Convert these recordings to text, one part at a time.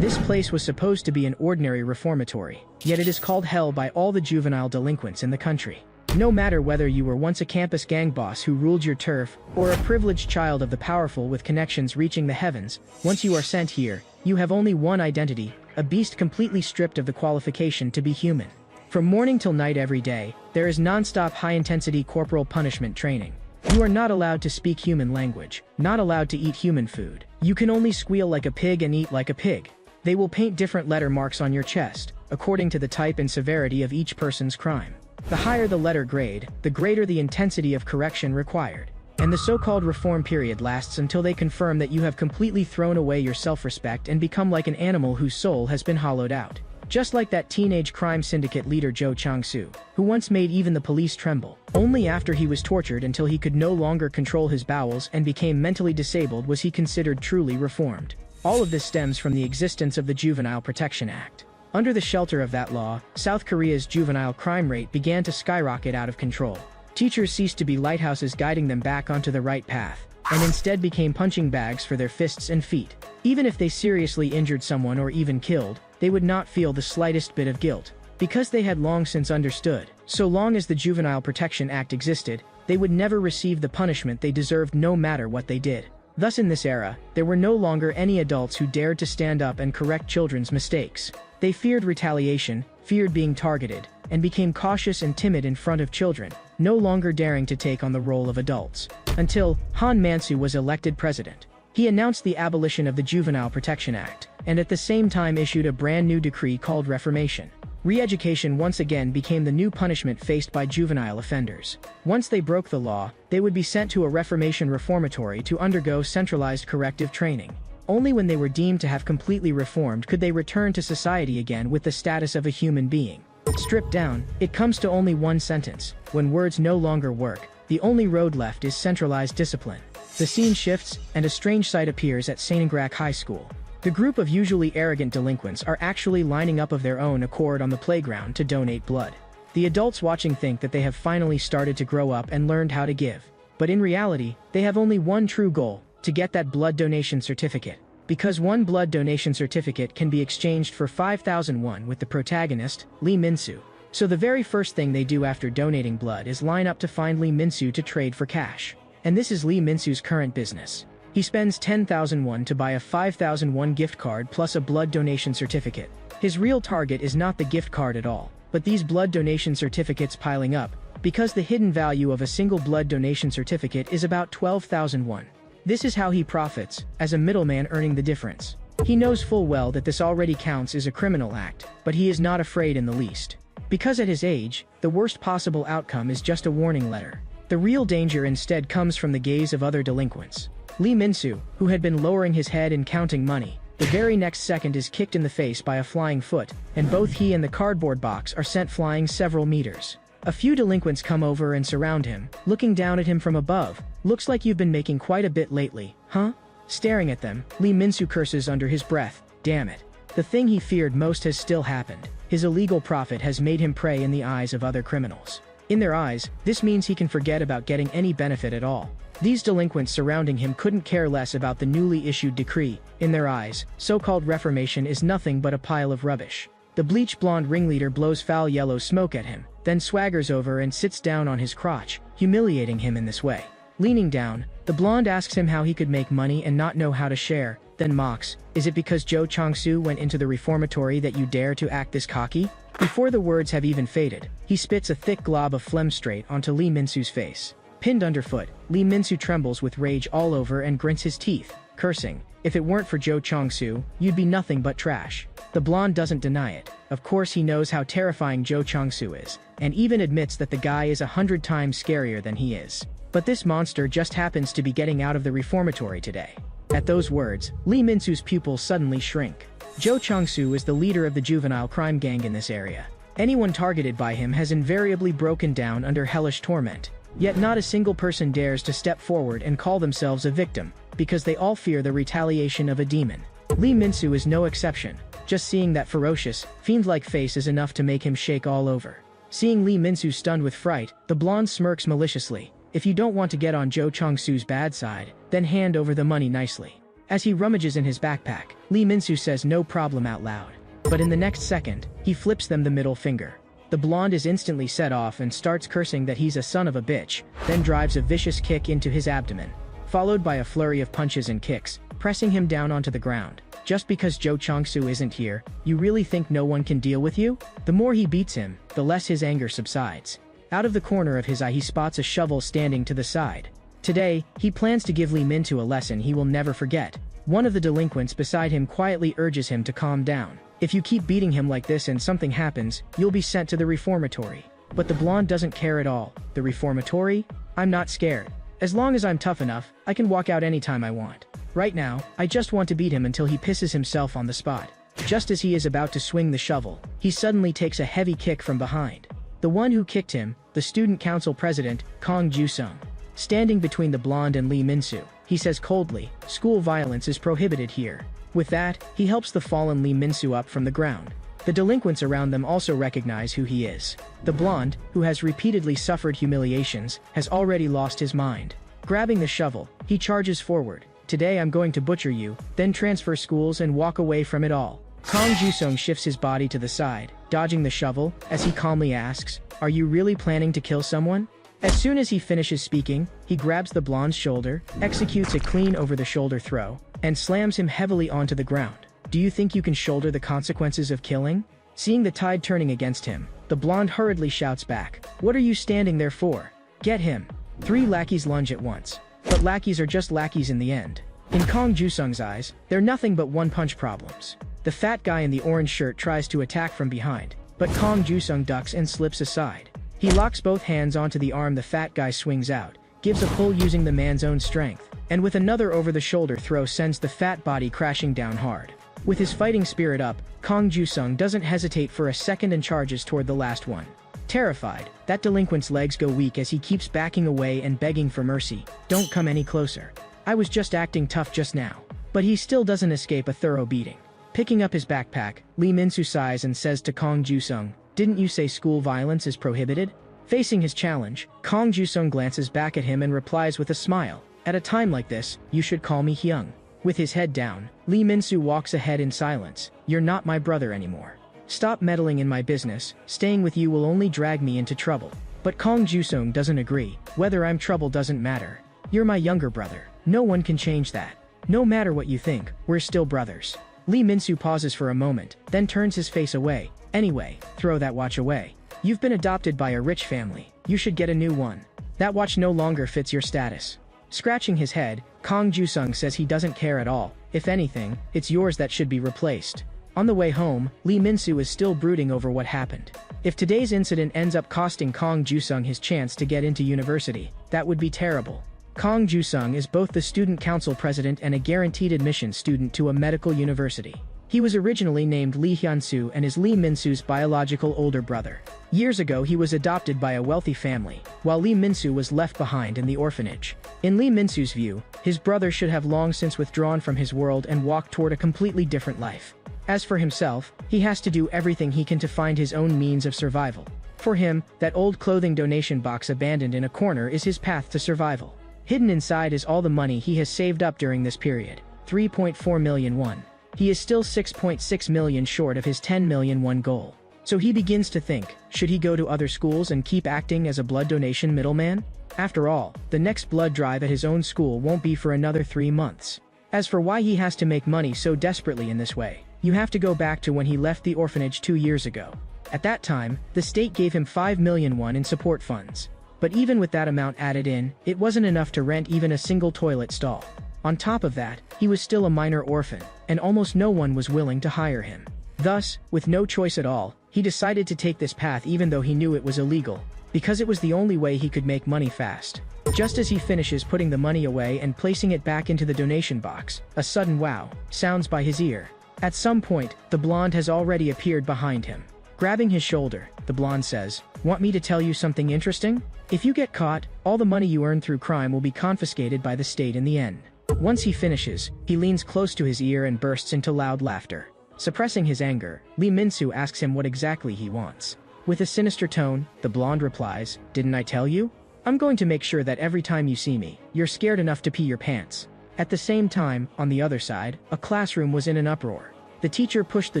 This place was supposed to be an ordinary reformatory, yet it is called hell by all the juvenile delinquents in the country. No matter whether you were once a campus gang boss who ruled your turf, or a privileged child of the powerful with connections reaching the heavens, once you are sent here, you have only one identity, a beast completely stripped of the qualification to be human. From morning till night every day, there is non-stop high-intensity corporal punishment training. You are not allowed to speak human language, not allowed to eat human food. You can only squeal like a pig and eat like a pig. They will paint different letter marks on your chest, according to the type and severity of each person's crime. The higher the letter grade, the greater the intensity of correction required. And the so-called reform period lasts until they confirm that you have completely thrown away your self-respect and become like an animal whose soul has been hollowed out. Just like that teenage crime syndicate leader Jo Chang-soo, who once made even the police tremble. Only after he was tortured until he could no longer control his bowels and became mentally disabled was he considered truly reformed. All of this stems from the existence of the Juvenile Protection Act. Under the shelter of that law, South Korea's juvenile crime rate began to skyrocket out of control. Teachers ceased to be lighthouses guiding them back onto the right path, and instead became punching bags for their fists and feet. Even if they seriously injured someone or even killed, they would not feel the slightest bit of guilt, because they had long since understood, so long as the Juvenile Protection Act existed, they would never receive the punishment they deserved no matter what they did. Thus in this era, there were no longer any adults who dared to stand up and correct children's mistakes. They feared retaliation, feared being targeted, and became cautious and timid in front of children, no longer daring to take on the role of adults. Until Han Man-soo was elected president. He announced the abolition of the Juvenile Protection Act, and at the same time issued a brand new decree called Reformation. Re-education once again became the new punishment faced by juvenile offenders. Once they broke the law, they would be sent to a Reformation reformatory to undergo centralized corrective training. Only when they were deemed to have completely reformed could they return to society again with the status of a human being. Stripped down, it comes to only one sentence: when words no longer work, the only road left is centralized discipline. The scene shifts, and a strange sight appears at Sanangrak High School. The group of usually arrogant delinquents are actually lining up of their own accord on the playground to donate blood. The adults watching think that they have finally started to grow up and learned how to give. But in reality, they have only one true goal: to get that blood donation certificate. Because one blood donation certificate can be exchanged for 5,000 won with the protagonist, Lee Min-soo. So the very first thing they do after donating blood is line up to find Lee Min-soo to trade for cash. And this is Lee Min-soo's current business. He spends 10,000 won to buy a 5,000 won gift card plus a blood donation certificate. His real target is not the gift card at all, but these blood donation certificates piling up, because the hidden value of a single blood donation certificate is about 12,000 won. This is how he profits, as a middleman earning the difference. He knows full well that this already counts as a criminal act, but he is not afraid in the least. Because at his age, the worst possible outcome is just a warning letter. The real danger instead comes from the gaze of other delinquents. Lee Min-soo, who had been lowering his head and counting money, the very next second is kicked in the face by a flying foot, and both he and the cardboard box are sent flying several meters. A few delinquents come over and surround him, looking down at him from above. "Looks like you've been making quite a bit lately, huh?" Staring at them, Lee Min-soo curses under his breath. Damn it. The thing he feared most has still happened. His illegal profit has made him prey in the eyes of other criminals. In their eyes, this means he can forget about getting any benefit at all. These delinquents surrounding him couldn't care less about the newly issued decree. In their eyes, so-called reformation is nothing but a pile of rubbish. The bleach blonde ringleader blows foul yellow smoke at him, then swaggers over and sits down on his crotch, humiliating him in this way. Leaning down, the blonde asks him how he could make money and not know how to share, then mocks, "Is it because Jo Chang-soo went into the reformatory that you dare to act this cocky?" Before the words have even faded, he spits a thick glob of phlegm straight onto Lee Min-soo's face. Pinned underfoot, Lee Min-soo trembles with rage all over and grits his teeth, cursing, "If it weren't for Jo Chang-soo, you'd be nothing but trash." The blonde doesn't deny it. Of course he knows how terrifying Jo Chang-soo is, and even admits that the guy is 100 times scarier than he is. But this monster just happens to be getting out of the reformatory today. At those words, Lee Min-soo's pupils suddenly shrink. Jo Chang-soo is the leader of the juvenile crime gang in this area. Anyone targeted by him has invariably broken down under hellish torment. Yet not a single person dares to step forward and call themselves a victim, because they all fear the retaliation of a demon. Lee Min-soo is no exception. Just seeing that ferocious, fiend-like face is enough to make him shake all over. Seeing Lee Min-soo stunned with fright, the blonde smirks maliciously. "If you don't want to get on Jo Chang-soo's bad side, then hand over the money nicely." As he rummages in his backpack, Lee Min-soo says no problem out loud. But in the next second, he flips them the middle finger. The blonde is instantly set off and starts cursing that he's a son of a bitch, then drives a vicious kick into his abdomen, followed by a flurry of punches and kicks, pressing him down onto the ground. Just because Jo Chang-soo isn't here, you really think no one can deal with you? The more he beats him, the less his anger subsides. Out of the corner of his eye he spots a shovel standing to the side. Today, he plans to give Lee Min-soo a lesson he will never forget. One of the delinquents beside him quietly urges him to calm down. If you keep beating him like this and something happens, you'll be sent to the reformatory. But the blonde doesn't care at all. The reformatory? I'm not scared. As long as I'm tough enough, I can walk out anytime I want. Right now, I just want to beat him until he pisses himself on the spot. Just as he is about to swing the shovel, he suddenly takes a heavy kick from behind. The one who kicked him, the student council president, Kang Ju-sung. Standing between the blonde and Lee Min-soo, he says coldly, "School violence is prohibited here." With that, he helps the fallen Lee Min-soo up from the ground. The delinquents around them also recognize who he is. The blonde, who has repeatedly suffered humiliations, has already lost his mind. Grabbing the shovel, he charges forward. "Today I'm going to butcher you, then transfer schools and walk away from it all." Kang Ju-sung shifts his body to the side, dodging the shovel, as he calmly asks, "Are you really planning to kill someone?" As soon as he finishes speaking, he grabs the blonde's shoulder, executes a clean over-the-shoulder throw, and slams him heavily onto the ground. "Do you think you can shoulder the consequences of killing?" Seeing the tide turning against him, the blonde hurriedly shouts back, "What are you standing there for? Get him!" 3 lackeys lunge at once. But lackeys are just lackeys in the end. In Kang Ju-sung's eyes, they're nothing but one-punch problems. The fat guy in the orange shirt tries to attack from behind, but Kang Ju-sung ducks and slips aside. He locks both hands onto the arm the fat guy swings out, gives a pull using the man's own strength, and with another over-the-shoulder throw sends the fat body crashing down hard. With his fighting spirit up, Kang Ju-sung doesn't hesitate for a second and charges toward the last one. Terrified, that delinquent's legs go weak as he keeps backing away and begging for mercy. "Don't come any closer. I was just acting tough just now." But he still doesn't escape a thorough beating. Picking up his backpack, Lee Min-soo sighs and says to Kang Ju-sung, "Didn't you say school violence is prohibited?" Facing his challenge, Kang Ju-sung glances back at him and replies with a smile, "At a time like this, you should call me Hyung." With his head down, Lee Min-soo walks ahead in silence. "You're not my brother anymore. Stop meddling in my business. Staying with you will only drag me into trouble." But Kang Ju-sung doesn't agree. "Whether I'm trouble doesn't matter. You're my younger brother. No one can change that. No matter what you think, we're still brothers." Lee Min-soo pauses for a moment, then turns his face away. "Anyway, throw that watch away. You've been adopted by a rich family. You should get a new one. That watch no longer fits your status." Scratching his head, Kang Ju-sung says he doesn't care at all. "If anything, it's yours that should be replaced." On the way home, Lee Min-soo is still brooding over what happened. If today's incident ends up costing Kang Ju-sung his chance to get into university, that would be terrible. Kang Ju-sung is both the student council president and a guaranteed admission student to a medical university. He was originally named Lee Hyun-soo and is Lee Min-soo's biological older brother. Years ago he was adopted by a wealthy family, while Lee Min-soo was left behind in the orphanage. In Lee Min-soo's view, his brother should have long since withdrawn from his world and walked toward a completely different life. As for himself, he has to do everything he can to find his own means of survival. For him, that old clothing donation box abandoned in a corner is his path to survival. Hidden inside is all the money he has saved up during this period, 3.4 million won. He is still 6.6 million short of his 10 million won goal. So he begins to think, should he go to other schools and keep acting as a blood donation middleman? After all, the next blood drive at his own school won't be for another 3 months. As for why he has to make money so desperately in this way, you have to go back to when he left the orphanage 2 years ago. At that time, the state gave him 5 million won in support funds. But even with that amount added in, it wasn't enough to rent even a single toilet stall. On top of that, he was still a minor orphan, and almost no one was willing to hire him. Thus, with no choice at all, he decided to take this path even though he knew it was illegal, because it was the only way he could make money fast. Just as he finishes putting the money away and placing it back into the donation box, a sudden wow sounds by his ear. At some point, the blonde has already appeared behind him. Grabbing his shoulder, the blonde says, "Want me to tell you something interesting? If you get caught, all the money you earn through crime will be confiscated by the state in the end." Once he finishes, he leans close to his ear and bursts into loud laughter. Suppressing his anger, Lee Min-soo asks him what exactly he wants. With a sinister tone, the blonde replies, "Didn't I tell you? I'm going to make sure that every time you see me, you're scared enough to pee your pants." At the same time, on the other side, a classroom was in an uproar. The teacher pushed the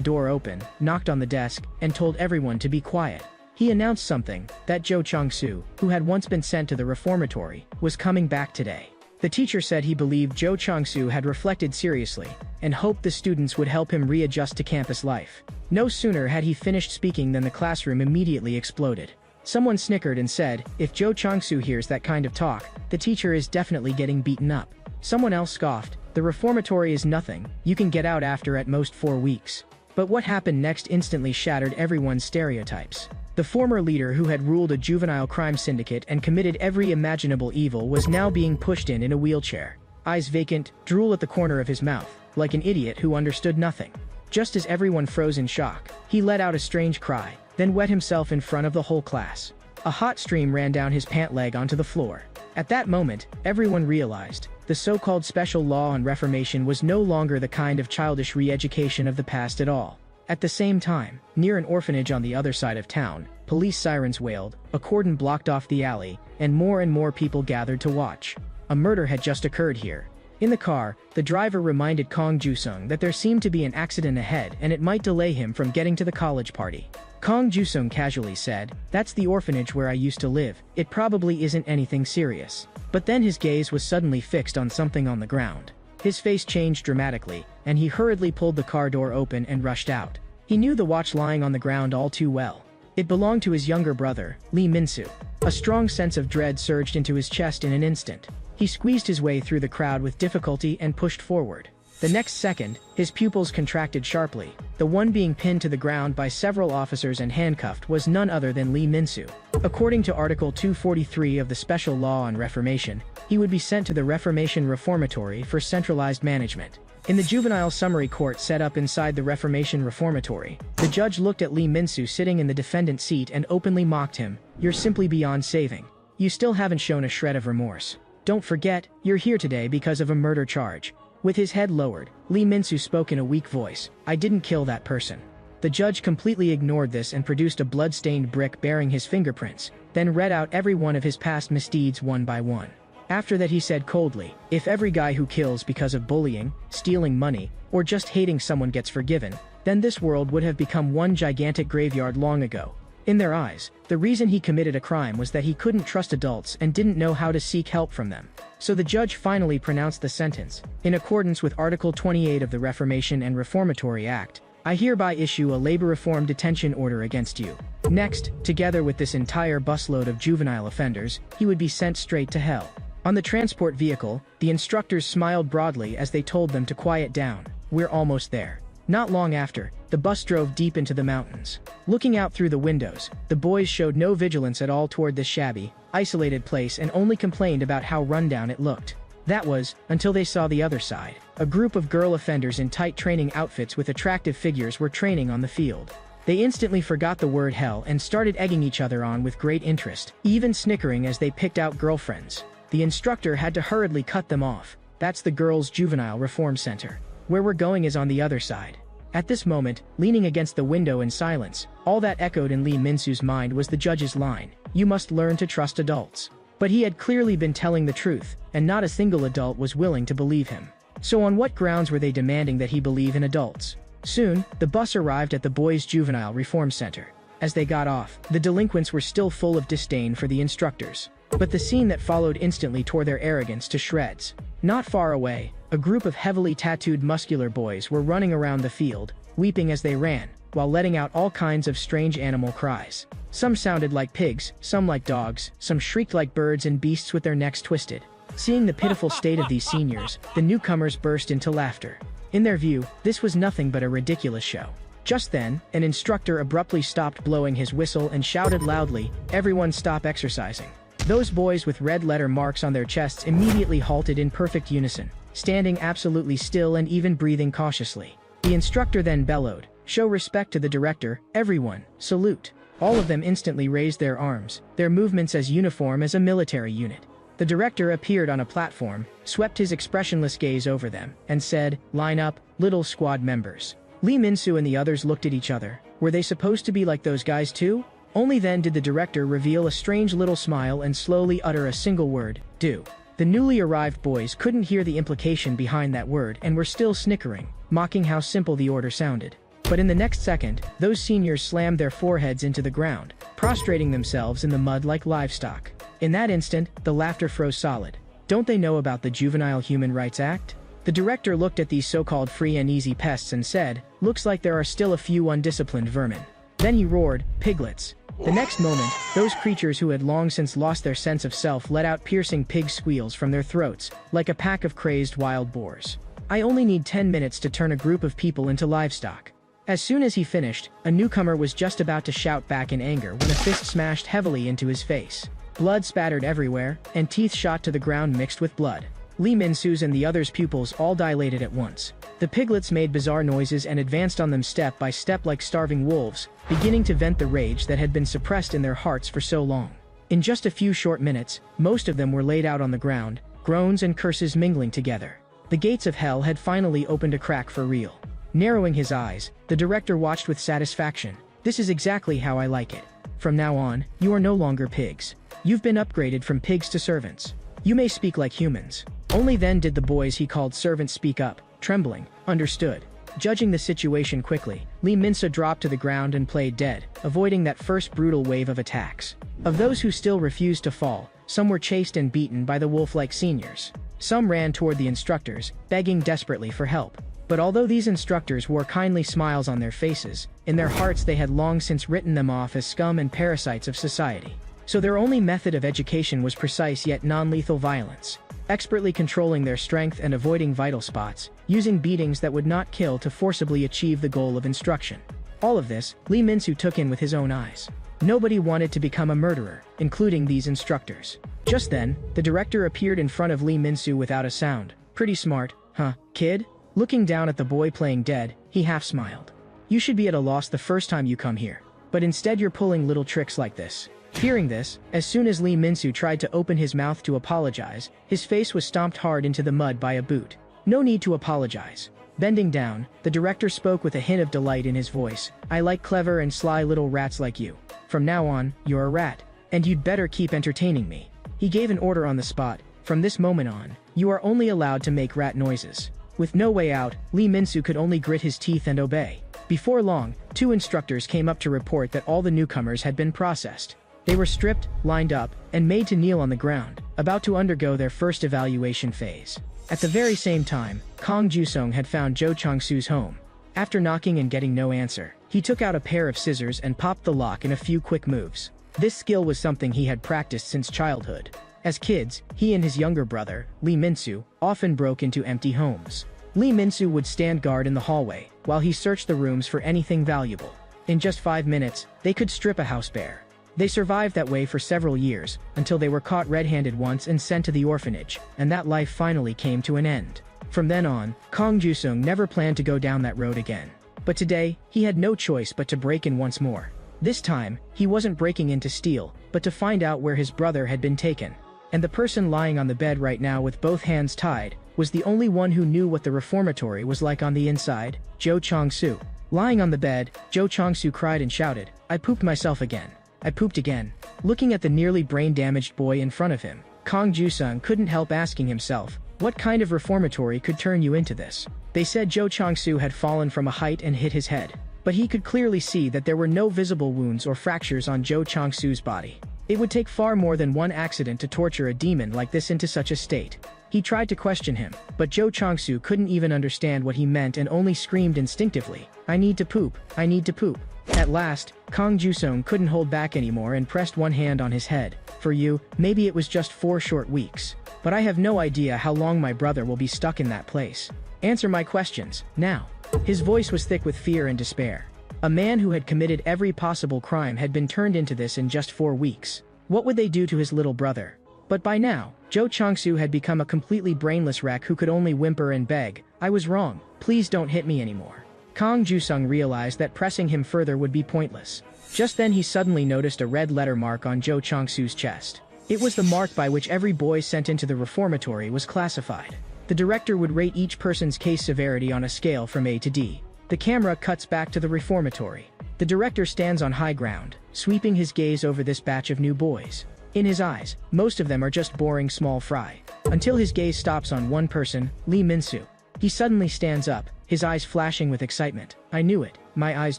door open, knocked on the desk, and told everyone to be quiet. He announced something, that Zhou Changsu, who had once been sent to the reformatory, was coming back today. The teacher said he believed Zhou Changsu had reflected seriously, and hoped the students would help him readjust to campus life. No sooner had he finished speaking than the classroom immediately exploded. Someone snickered and said, if Zhou Changsu hears that kind of talk, the teacher is definitely getting beaten up. Someone else scoffed, the reformatory is nothing, you can get out after at most 4 weeks. But what happened next instantly shattered everyone's stereotypes. The former leader who had ruled a juvenile crime syndicate and committed every imaginable evil was now being pushed in a wheelchair. Eyes vacant, drool at the corner of his mouth, like an idiot who understood nothing. Just as everyone froze in shock, he let out a strange cry, then wet himself in front of the whole class. A hot stream ran down his pant leg onto the floor. At that moment, everyone realized, the so-called special law on reformation was no longer the kind of childish re-education of the past at all. At the same time, near an orphanage on the other side of town, police sirens wailed, a cordon blocked off the alley, and more people gathered to watch. A murder had just occurred here. In the car, the driver reminded Kong Jusung that there seemed to be an accident ahead and it might delay him from getting to the college party. Kong Jusung casually said, that's the orphanage where I used to live, it probably isn't anything serious. But then his gaze was suddenly fixed on something on the ground. His face changed dramatically, and he hurriedly pulled the car door open and rushed out. He knew the watch lying on the ground all too well. It belonged to his younger brother, Lee Min-soo. A strong sense of dread surged into his chest in an instant. He squeezed his way through the crowd with difficulty and pushed forward. The next second, his pupils contracted sharply. The one being pinned to the ground by several officers and handcuffed was none other than Lee Min-soo. According to Article 243 of the Special Law on Reformation, he would be sent to the Reformation Reformatory for centralized management. In the juvenile summary court set up inside the Reformation Reformatory, the judge looked at Lee Min-soo sitting in the defendant's seat and openly mocked him. You're simply beyond saving. You still haven't shown a shred of remorse. Don't forget, you're here today because of a murder charge. With his head lowered, Lee Min-soo spoke in a weak voice. I didn't kill that person. The judge completely ignored this and produced a blood-stained brick bearing his fingerprints, then read out every one of his past misdeeds one by one. After that he said coldly, if every guy who kills because of bullying, stealing money, or just hating someone gets forgiven, then this world would have become one gigantic graveyard long ago. In their eyes, the reason he committed a crime was that he couldn't trust adults and didn't know how to seek help from them. So the judge finally pronounced the sentence. In accordance with Article 28 of the Reformation and Reformatory Act, I hereby issue a labor reform detention order against you. Next, together with this entire busload of juvenile offenders, he would be sent straight to hell. On the transport vehicle, the instructors smiled broadly as they told them to quiet down. We're almost there. Not long after, the bus drove deep into the mountains. Looking out through the windows, the boys showed no vigilance at all toward this shabby, isolated place and only complained about how rundown it looked. That was, until they saw the other side. A group of girl offenders in tight training outfits with attractive figures were training on the field. They instantly forgot the word hell and started egging each other on with great interest, even snickering as they picked out girlfriends. The instructor had to hurriedly cut them off. That's the girls' juvenile reform center. Where we're going is on the other side. At this moment, leaning against the window in silence, all that echoed in Lee Min-soo's mind was the judge's line, you must learn to trust adults. But he had clearly been telling the truth, and not a single adult was willing to believe him. So on what grounds were they demanding that he believe in adults? Soon, the bus arrived at the boys' juvenile reform center. As they got off, the delinquents were still full of disdain for the instructors. But the scene that followed instantly tore their arrogance to shreds. Not far away, a group of heavily tattooed muscular boys were running around the field, weeping as they ran, while letting out all kinds of strange animal cries. Some sounded like pigs, some like dogs, some shrieked like birds and beasts with their necks twisted. Seeing the pitiful state of these seniors, the newcomers burst into laughter. In their view, this was nothing but a ridiculous show. Just then, an instructor abruptly stopped blowing his whistle and shouted loudly, everyone stop exercising. Those boys with red letter marks on their chests immediately halted in perfect unison, standing absolutely still and even breathing cautiously. The instructor then bellowed, show respect to the director, everyone, salute. All of them instantly raised their arms, their movements as uniform as a military unit. The director appeared on a platform, swept his expressionless gaze over them, and said, line up, little squad members. Lee Min-soo and the others looked at each other. Were they supposed to be like those guys too? Only then did the director reveal a strange little smile and slowly utter a single word, do. The newly arrived boys couldn't hear the implication behind that word and were still snickering, mocking how simple the order sounded. But in the next second, those seniors slammed their foreheads into the ground, prostrating themselves in the mud like livestock. In that instant, the laughter froze solid. Don't they know about the Juvenile Human Rights Act? The director looked at these so-called free and easy pests and said, "Looks like there are still a few undisciplined vermin." Then he roared, "Piglets." The next moment, those creatures who had long since lost their sense of self let out piercing pig squeals from their throats, like a pack of crazed wild boars. I only need 10 minutes to turn a group of people into livestock. As soon as he finished, a newcomer was just about to shout back in anger when a fist smashed heavily into his face. Blood spattered everywhere, and teeth shot to the ground mixed with blood. Lee Min-soo's and the others' pupils all dilated at once. The piglets made bizarre noises and advanced on them step by step like starving wolves, beginning to vent the rage that had been suppressed in their hearts for so long. In just a few short minutes, most of them were laid out on the ground, groans and curses mingling together. The gates of hell had finally opened a crack for real. Narrowing his eyes, the director watched with satisfaction. "This is exactly how I like it. From now on, you are no longer pigs. You've been upgraded from pigs to servants. You may speak like humans." Only then did the boys he called servants speak up, trembling, understood. Judging the situation quickly, Lee Min-soo dropped to the ground and played dead, avoiding that first brutal wave of attacks. Of those who still refused to fall, some were chased and beaten by the wolf-like seniors. Some ran toward the instructors, begging desperately for help. But although these instructors wore kindly smiles on their faces, in their hearts they had long since written them off as scum and parasites of society. So their only method of education was precise yet non-lethal violence, expertly controlling their strength and avoiding vital spots, using beatings that would not kill to forcibly achieve the goal of instruction. All of this, Lee Min-soo took in with his own eyes. Nobody wanted to become a murderer, including these instructors. Just then, the director appeared in front of Lee Min-soo without a sound. "Pretty smart, huh, kid?" Looking down at the boy playing dead, he half smiled. "You should be at a loss the first time you come here. But instead you're pulling little tricks like this." Hearing this, as soon as Lee Min-soo tried to open his mouth to apologize, his face was stomped hard into the mud by a boot. "No need to apologize." Bending down, the director spoke with a hint of delight in his voice. "I like clever and sly little rats like you. From now on, you're a rat. And you'd better keep entertaining me." He gave an order on the spot. "From this moment on, you are only allowed to make rat noises." With no way out, Lee Min-soo could only grit his teeth and obey. Before long, 2 instructors came up to report that all the newcomers had been processed. They were stripped, lined up, and made to kneel on the ground, about to undergo their first evaluation phase. At the very same time, Kang Ju-sung had found Jo Chang-soo's home. After knocking and getting no answer, he took out a pair of scissors and popped the lock in a few quick moves. This skill was something he had practiced since childhood. As kids, he and his younger brother, Lee Min-soo, often broke into empty homes. Lee Min-soo would stand guard in the hallway, while he searched the rooms for anything valuable. In just 5 minutes, they could strip a house bare. They survived that way for several years, until they were caught red-handed once and sent to the orphanage, and that life finally came to an end. From then on, Kang Ju-sung never planned to go down that road again. But today, he had no choice but to break in once more. This time, he wasn't breaking in to steal, but to find out where his brother had been taken. And the person lying on the bed right now with both hands tied, was the only one who knew what the reformatory was like on the inside, Jo Chang-soo. Lying on the bed, Jo Chang-soo cried and shouted, "I pooped myself again. I pooped again." Looking at the nearly brain-damaged boy in front of him, Kang Ju-sung couldn't help asking himself, what kind of reformatory could turn you into this? They said Jo Chang-soo had fallen from a height and hit his head. But he could clearly see that there were no visible wounds or fractures on Jo Chang-soo's body. It would take far more than one accident to torture a demon like this into such a state. He tried to question him, but Jo Chang-soo couldn't even understand what he meant and only screamed instinctively, "I need to poop, I need to poop." At last, Kang Ju-sung couldn't hold back anymore and pressed one hand on his head. "For you, maybe it was just 4 short weeks. But I have no idea how long my brother will be stuck in that place. Answer my questions, now." His voice was thick with fear and despair. A man who had committed every possible crime had been turned into this in just 4 weeks. What would they do to his little brother? But by now, Jo Chang-soo had become a completely brainless wreck who could only whimper and beg, "I was wrong, please don't hit me anymore." Kang Ju-sung realized that pressing him further would be pointless. Just then he suddenly noticed a red letter mark on Jo Chang-soo's chest. It was the mark by which every boy sent into the reformatory was classified. The director would rate each person's case severity on a scale from A to D. The camera cuts back to the reformatory. The director stands on high ground, sweeping his gaze over this batch of new boys. In his eyes, most of them are just boring small fry. Until his gaze stops on one person, Lee Min-soo. He suddenly stands up, his eyes flashing with excitement. I knew it, my eyes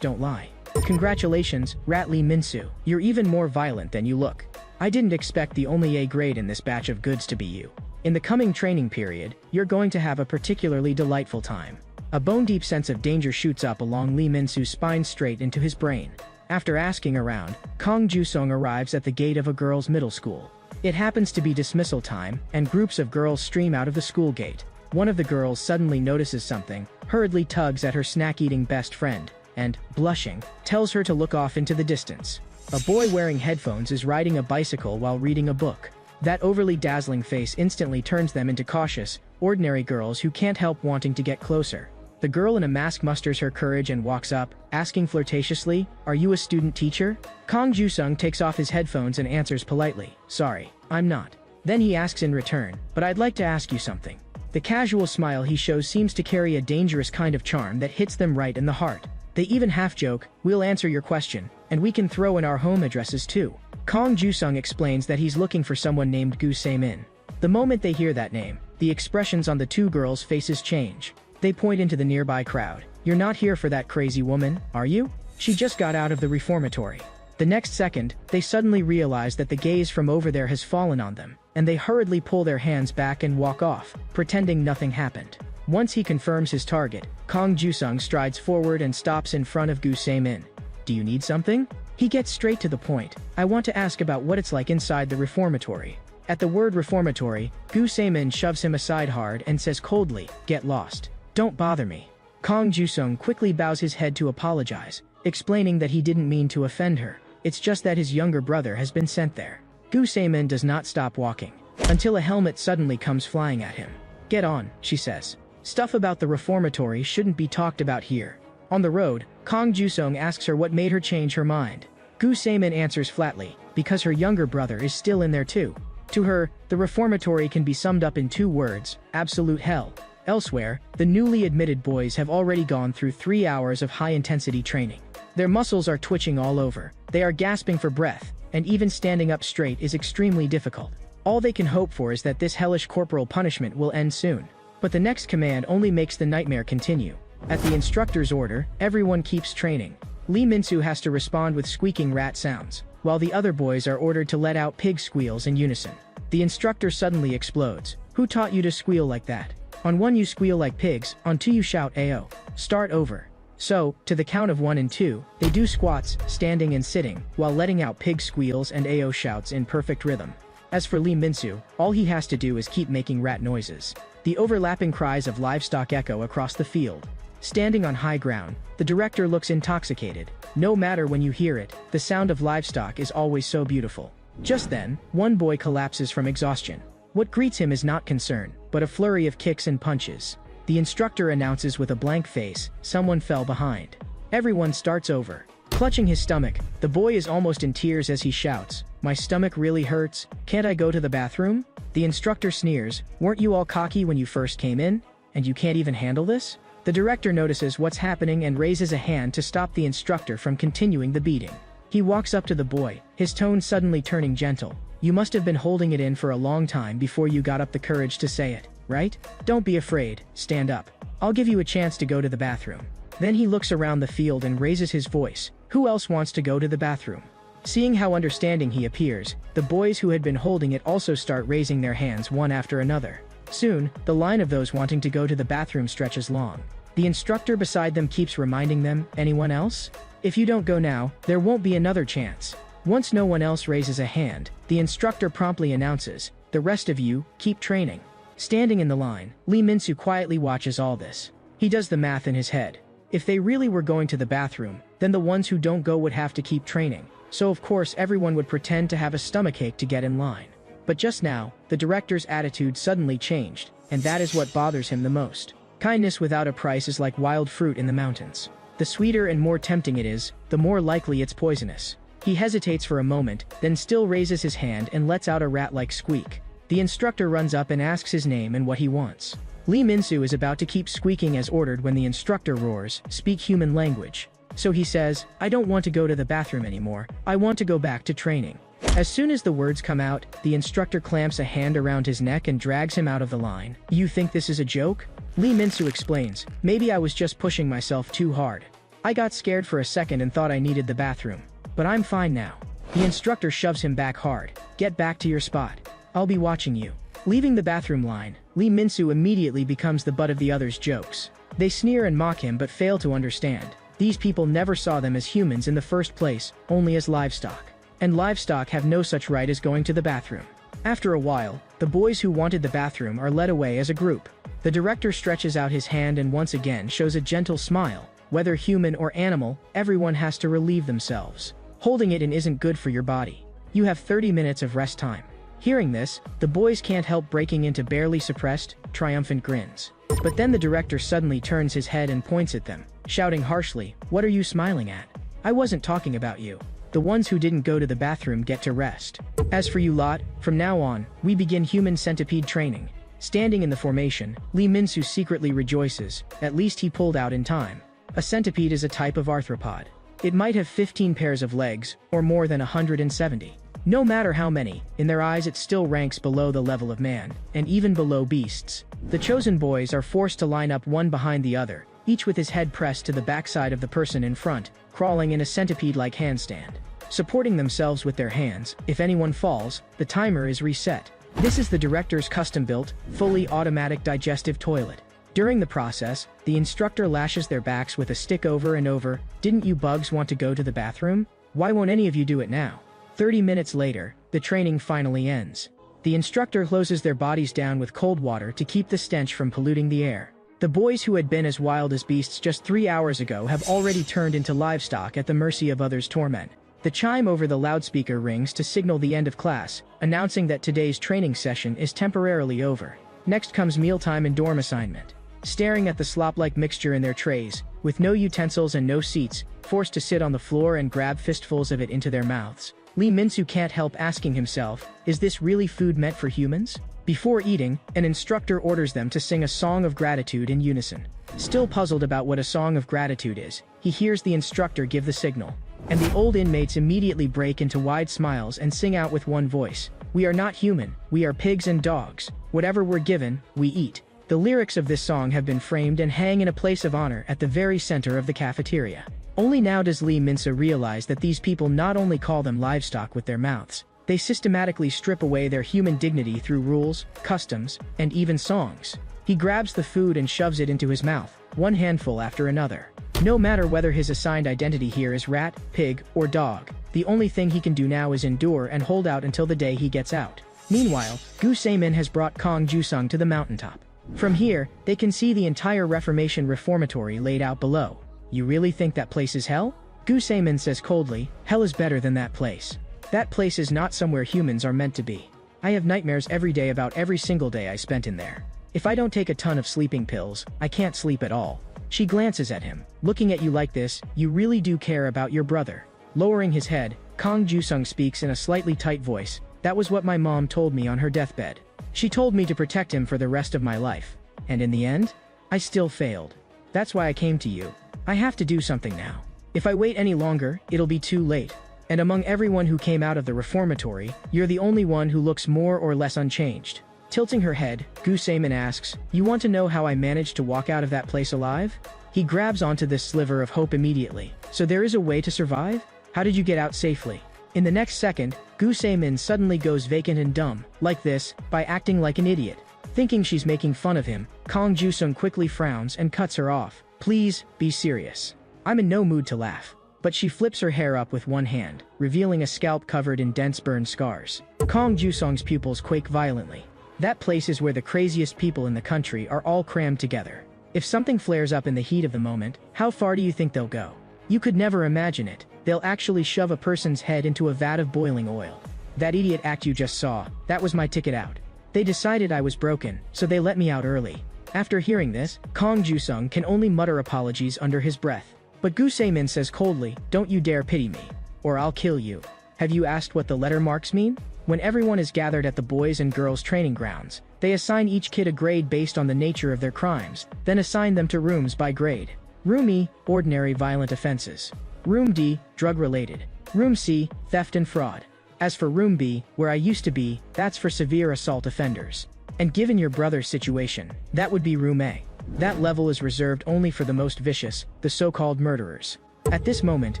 don't lie. Congratulations, Rat Lee Min-soo. You're even more violent than you look. I didn't expect the only A grade in this batch of goods to be you. In the coming training period, you're going to have a particularly delightful time. A bone-deep sense of danger shoots up along Lee Min-soo's spine straight into his brain. After asking around, Kang Ju-sung arrives at the gate of a girls' middle school. It happens to be dismissal time, and groups of girls stream out of the school gate. One of the girls suddenly notices something, hurriedly tugs at her snack-eating best friend, and, blushing, tells her to look off into the distance. A boy wearing headphones is riding a bicycle while reading a book. That overly dazzling face instantly turns them into cautious, ordinary girls who can't help wanting to get closer. The girl in a mask musters her courage and walks up, asking flirtatiously, "Are you a student teacher?" Kang Ju-sung takes off his headphones and answers politely, "Sorry, I'm not." Then he asks in return, "But I'd like to ask you something." The casual smile he shows seems to carry a dangerous kind of charm that hits them right in the heart. They even half-joke, "We'll answer your question, and we can throw in our home addresses too." Kang Ju-sung explains that he's looking for someone named Gu Se-min. The moment they hear that name, the expressions on the two girls' faces change. They point into the nearby crowd. "You're not here for that crazy woman, are you? She just got out of the reformatory." The next second, they suddenly realize that the gaze from over there has fallen on them, and they hurriedly pull their hands back and walk off, pretending nothing happened. Once he confirms his target, Kang Ju-sung strides forward and stops in front of Gu Se-min. "Do you need something?" He gets straight to the point. "I want to ask about what it's like inside the reformatory." At the word reformatory, Gu Se-min shoves him aside hard and says coldly, "Get lost. Don't bother me." Kang Ju-sung quickly bows his head to apologize, explaining that he didn't mean to offend her. It's just that his younger brother has been sent there. Gu Se-min does not stop walking, until a helmet suddenly comes flying at him. "Get on," she says. "Stuff about the reformatory shouldn't be talked about here." On the road, Kang Ju-sung asks her what made her change her mind. Gu Se-min answers flatly, because her younger brother is still in there too. To her, the reformatory can be summed up in two words: absolute hell. Elsewhere, the newly admitted boys have already gone through 3 hours of high-intensity training. Their muscles are twitching all over, they are gasping for breath, and even standing up straight is extremely difficult. All they can hope for is that this hellish corporal punishment will end soon. But the next command only makes the nightmare continue. At the instructor's order, everyone keeps training. Lee Min-soo has to respond with squeaking rat sounds, while the other boys are ordered to let out pig squeals in unison. The instructor suddenly explodes. "Who taught you to squeal like that? On 1 you squeal like pigs, on 2 you shout Ayo. Start over." So, to the count of 1 and 2, they do squats, standing and sitting, while letting out pig squeals and Ayo shouts in perfect rhythm. As for Lee Min-soo, all he has to do is keep making rat noises. The overlapping cries of livestock echo across the field. Standing on high ground, the director looks intoxicated. No matter when you hear it, the sound of livestock is always so beautiful. Just then, one boy collapses from exhaustion. What greets him is not concern, but a flurry of kicks and punches. The instructor announces with a blank face, "Someone fell behind." Everyone starts over. Clutching his stomach, the boy is almost in tears as he shouts, "My stomach really hurts, can't I go to the bathroom?" The instructor sneers, "Weren't you all cocky when you first came in? And you can't even handle this?" The director notices what's happening and raises a hand to stop the instructor from continuing the beating. He walks up to the boy, his tone suddenly turning gentle. "You must have been holding it in for a long time before you got up the courage to say it, right? Don't be afraid, stand up. I'll give you a chance to go to the bathroom." Then he looks around the field and raises his voice. "Who else wants to go to the bathroom?" Seeing how understanding he appears, the boys who had been holding it also start raising their hands one after another. Soon, the line of those wanting to go to the bathroom stretches long. The instructor beside them keeps reminding them, "Anyone else? If you don't go now, there won't be another chance." Once no one else raises a hand, the instructor promptly announces, "The rest of you, keep training." Standing in the line, Lee Min-soo quietly watches all this. He does the math in his head. If they really were going to the bathroom, then the ones who don't go would have to keep training. So of course everyone would pretend to have a stomachache to get in line. But just now, the director's attitude suddenly changed, and that is what bothers him the most. Kindness without a price is like wild fruit in the mountains. The sweeter and more tempting it is, the more likely it's poisonous. He hesitates for a moment, then still raises his hand and lets out a rat-like squeak. The instructor runs up and asks his name and what he wants. Lee Min-soo is about to keep squeaking as ordered when the instructor roars, "Speak human language." So he says, "I don't want to go to the bathroom anymore, I want to go back to training." As soon as the words come out, the instructor clamps a hand around his neck and drags him out of the line. You think this is a joke? Lee Min-soo explains, maybe I was just pushing myself too hard. I got scared for a second and thought I needed the bathroom. But I'm fine now. The instructor shoves him back hard. Get back to your spot. I'll be watching you. Leaving the bathroom line, Lee Min-soo immediately becomes the butt of the others' jokes. They sneer and mock him but fail to understand. These people never saw them as humans in the first place, only as livestock. And livestock have no such right as going to the bathroom. After a while, the boys who wanted the bathroom are led away as a group. The director stretches out his hand and once again shows a gentle smile. Whether human or animal, everyone has to relieve themselves. Holding it in isn't good for your body. You have 30 minutes of rest time. Hearing this, the boys can't help breaking into barely suppressed, triumphant grins. But then the director suddenly turns his head and points at them, shouting harshly, "What are you smiling at? I wasn't talking about you. The ones who didn't go to the bathroom get to rest. As for you lot, from now on, we begin human centipede training." Standing in the formation, Lee Min-soo secretly rejoices, at least he pulled out in time. A centipede is a type of arthropod. It might have 15 pairs of legs, or more than 170. No matter how many, in their eyes it still ranks below the level of man, and even below beasts. The chosen boys are forced to line up one behind the other, each with his head pressed to the backside of the person in front, crawling in a centipede-like handstand. Supporting themselves with their hands, if anyone falls, the timer is reset. This is the director's custom-built, fully automatic digestive toilet. During the process, the instructor lashes their backs with a stick over and over. Didn't you bugs want to go to the bathroom? Why won't any of you do it now? 30 minutes later, the training finally ends. The instructor closes their bodies down with cold water to keep the stench from polluting the air. The boys who had been as wild as beasts just 3 hours ago have already turned into livestock at the mercy of others' torment. The chime over the loudspeaker rings to signal the end of class, announcing that today's training session is temporarily over. Next comes mealtime and dorm assignment. Staring at the slop-like mixture in their trays, with no utensils and no seats, forced to sit on the floor and grab fistfuls of it into their mouths, Lee Min-soo can't help asking himself, is this really food meant for humans? Before eating, an instructor orders them to sing a song of gratitude in unison. Still puzzled about what a song of gratitude is, he hears the instructor give the signal. And the old inmates immediately break into wide smiles and sing out with one voice, "We are not human, we are pigs and dogs. Whatever we're given, we eat." The lyrics of this song have been framed and hang in a place of honor at the very center of the cafeteria. Only now does Lee Min-soo realize that these people not only call them livestock with their mouths, they systematically strip away their human dignity through rules, customs, and even songs. He grabs the food and shoves it into his mouth, one handful after another. No matter whether his assigned identity here is rat, pig, or dog, the only thing he can do now is endure and hold out until the day he gets out. Meanwhile, Gu Se-min has brought Kong Ju-sung to the mountaintop. From here, they can see the entire Reformation reformatory laid out below. You really think that place is hell? Gu Se-min says coldly, hell is better than that place. That place is not somewhere humans are meant to be. I have nightmares every day about every single day I spent in there. If I don't take a ton of sleeping pills, I can't sleep at all. She glances at him. Looking at you like this, you really do care about your brother. Lowering his head, Kong Ju-sung speaks in a slightly tight voice. That was what my mom told me on her deathbed. She told me to protect him for the rest of my life. And in the end, I still failed. That's why I came to you. I have to do something now. If I wait any longer, it'll be too late. And among everyone who came out of the reformatory, you're the only one who looks more or less unchanged. Tilting her head, Gu Se-min asks, you want to know how I managed to walk out of that place alive? He grabs onto this sliver of hope immediately. So there is a way to survive? How did you get out safely? In the next second, Gu Se-min suddenly goes vacant and dumb, like this, by acting like an idiot. Thinking she's making fun of him, Kong Ju-sung quickly frowns and cuts her off. Please, be serious. I'm in no mood to laugh. But she flips her hair up with one hand, revealing a scalp covered in dense burn scars. Kong Ju-sung's pupils quake violently. That place is where the craziest people in the country are all crammed together. If something flares up in the heat of the moment, how far do you think they'll go? You could never imagine it. They'll actually shove a person's head into a vat of boiling oil. That idiot act you just saw, that was my ticket out. They decided I was broken, so they let me out early. After hearing this, Kong Ju-sung can only mutter apologies under his breath. But Gu Se-min says coldly, don't you dare pity me, or I'll kill you. Have you asked what the letter marks mean? When everyone is gathered at the boys and girls training grounds, they assign each kid a grade based on the nature of their crimes, then assign them to rooms by grade. Room E, ordinary violent offenses. Room D, drug-related. Room C, theft and fraud. As for room B, where I used to be, that's for severe assault offenders. And given your brother's situation, that would be room A. That level is reserved only for the most vicious, the so-called murderers. At this moment,